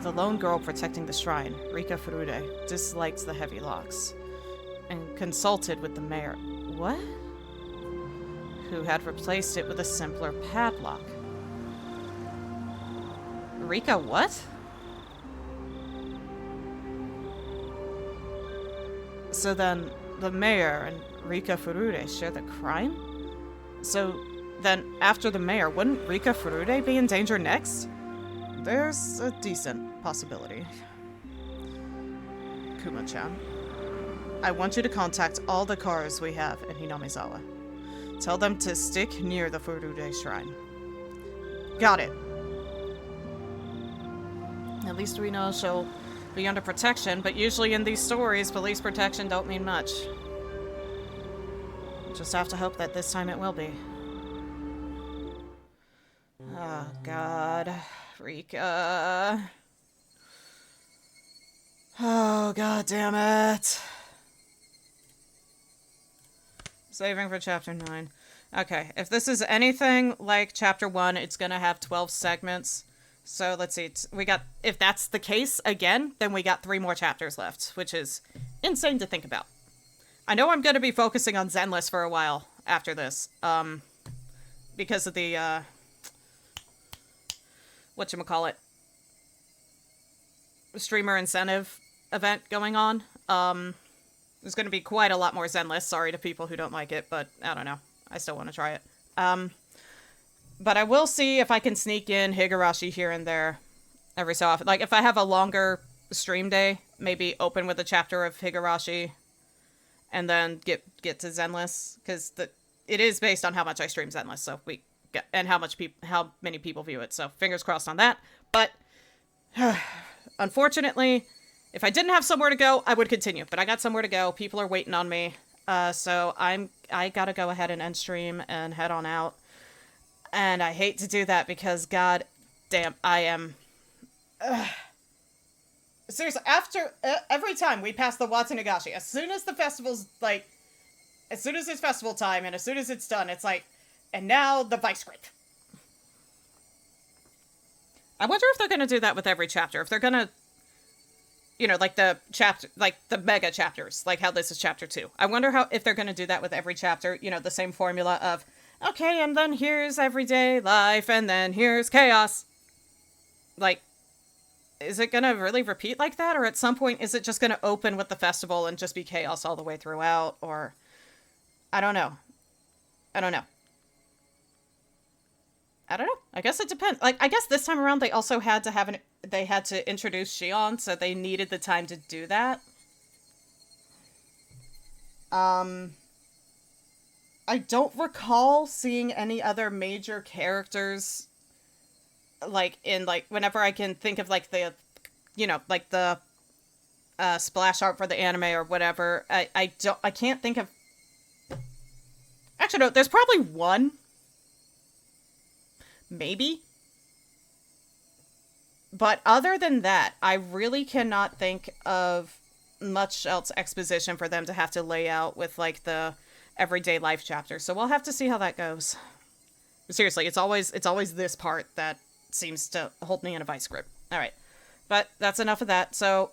The lone girl protecting the shrine, Rika Furude, disliked the heavy locks and consulted with the mayor. What? Who had replaced it with a simpler padlock. Rika what? So then, the mayor and Rika Furude share the crime? So then, after the mayor, wouldn't Rika Furude be in danger next? There's a decent possibility. Kuma-chan, I want you to contact all the cars we have in Hinamizawa. Tell them to stick near the Furude shrine. Got it. At least we know she'll be under protection, but usually in these stories, police protection don't mean much. Just have to hope that this time it will be. Oh, God. Rika. Oh, God damn it. Saving for chapter 9. Okay, if this is anything like chapter 1, it's gonna have 12 segments. So let's see, we got, if that's the case again, then we got 3 more chapters left, which is insane to think about. I know I'm gonna be focusing on Zenless for a while after this, because of the, whatchamacallit, streamer incentive event going on. There's gonna be quite a lot more Zenless, sorry to people who don't like it, but I don't know. I still want to try it. But I will see if I can sneak in Higurashi here and there every so often. Like, if I have a longer stream day, maybe open with a chapter of Higurashi and then get to Zenless, because it is based on how much I stream Zenless, so and how many people view it, so fingers crossed on that. But unfortunately, if I didn't have somewhere to go, I would continue, but I got somewhere to go. People are waiting on me, so I gotta go ahead and end stream and head on out. And I hate to do that because, god damn, I am seriously, after every time we pass the Watanagashi, as soon as the festival's like, as soon as it's festival time and as soon as it's done, it's like, and now the vice grip. I wonder if they're going to do that with every chapter. If they're going to, like the chapter, like the mega chapters, like how this is chapter 2. I wonder if they're going to do that with every chapter, the same formula of, okay, and then here's everyday life, and then here's chaos. Like, is it going to really repeat like that? Or at some point, is it just going to open with the festival and just be chaos all the way throughout? Or, I don't know. I don't know. I guess it depends. Like, I guess this time around they also had to they had to introduce Shion, so they needed the time to do that. I don't recall seeing any other major characters, like, in, like, whenever I can think of, like, the, like, the, splash art for the anime or whatever. I can't think of... Actually, no, there's probably one. Maybe. But other than that, I really cannot think of much else exposition for them to have to lay out with, like, the everyday life chapter. So we'll have to see how that goes. Seriously, it's always this part that seems to hold me in a vice grip. All right. But that's enough of that. So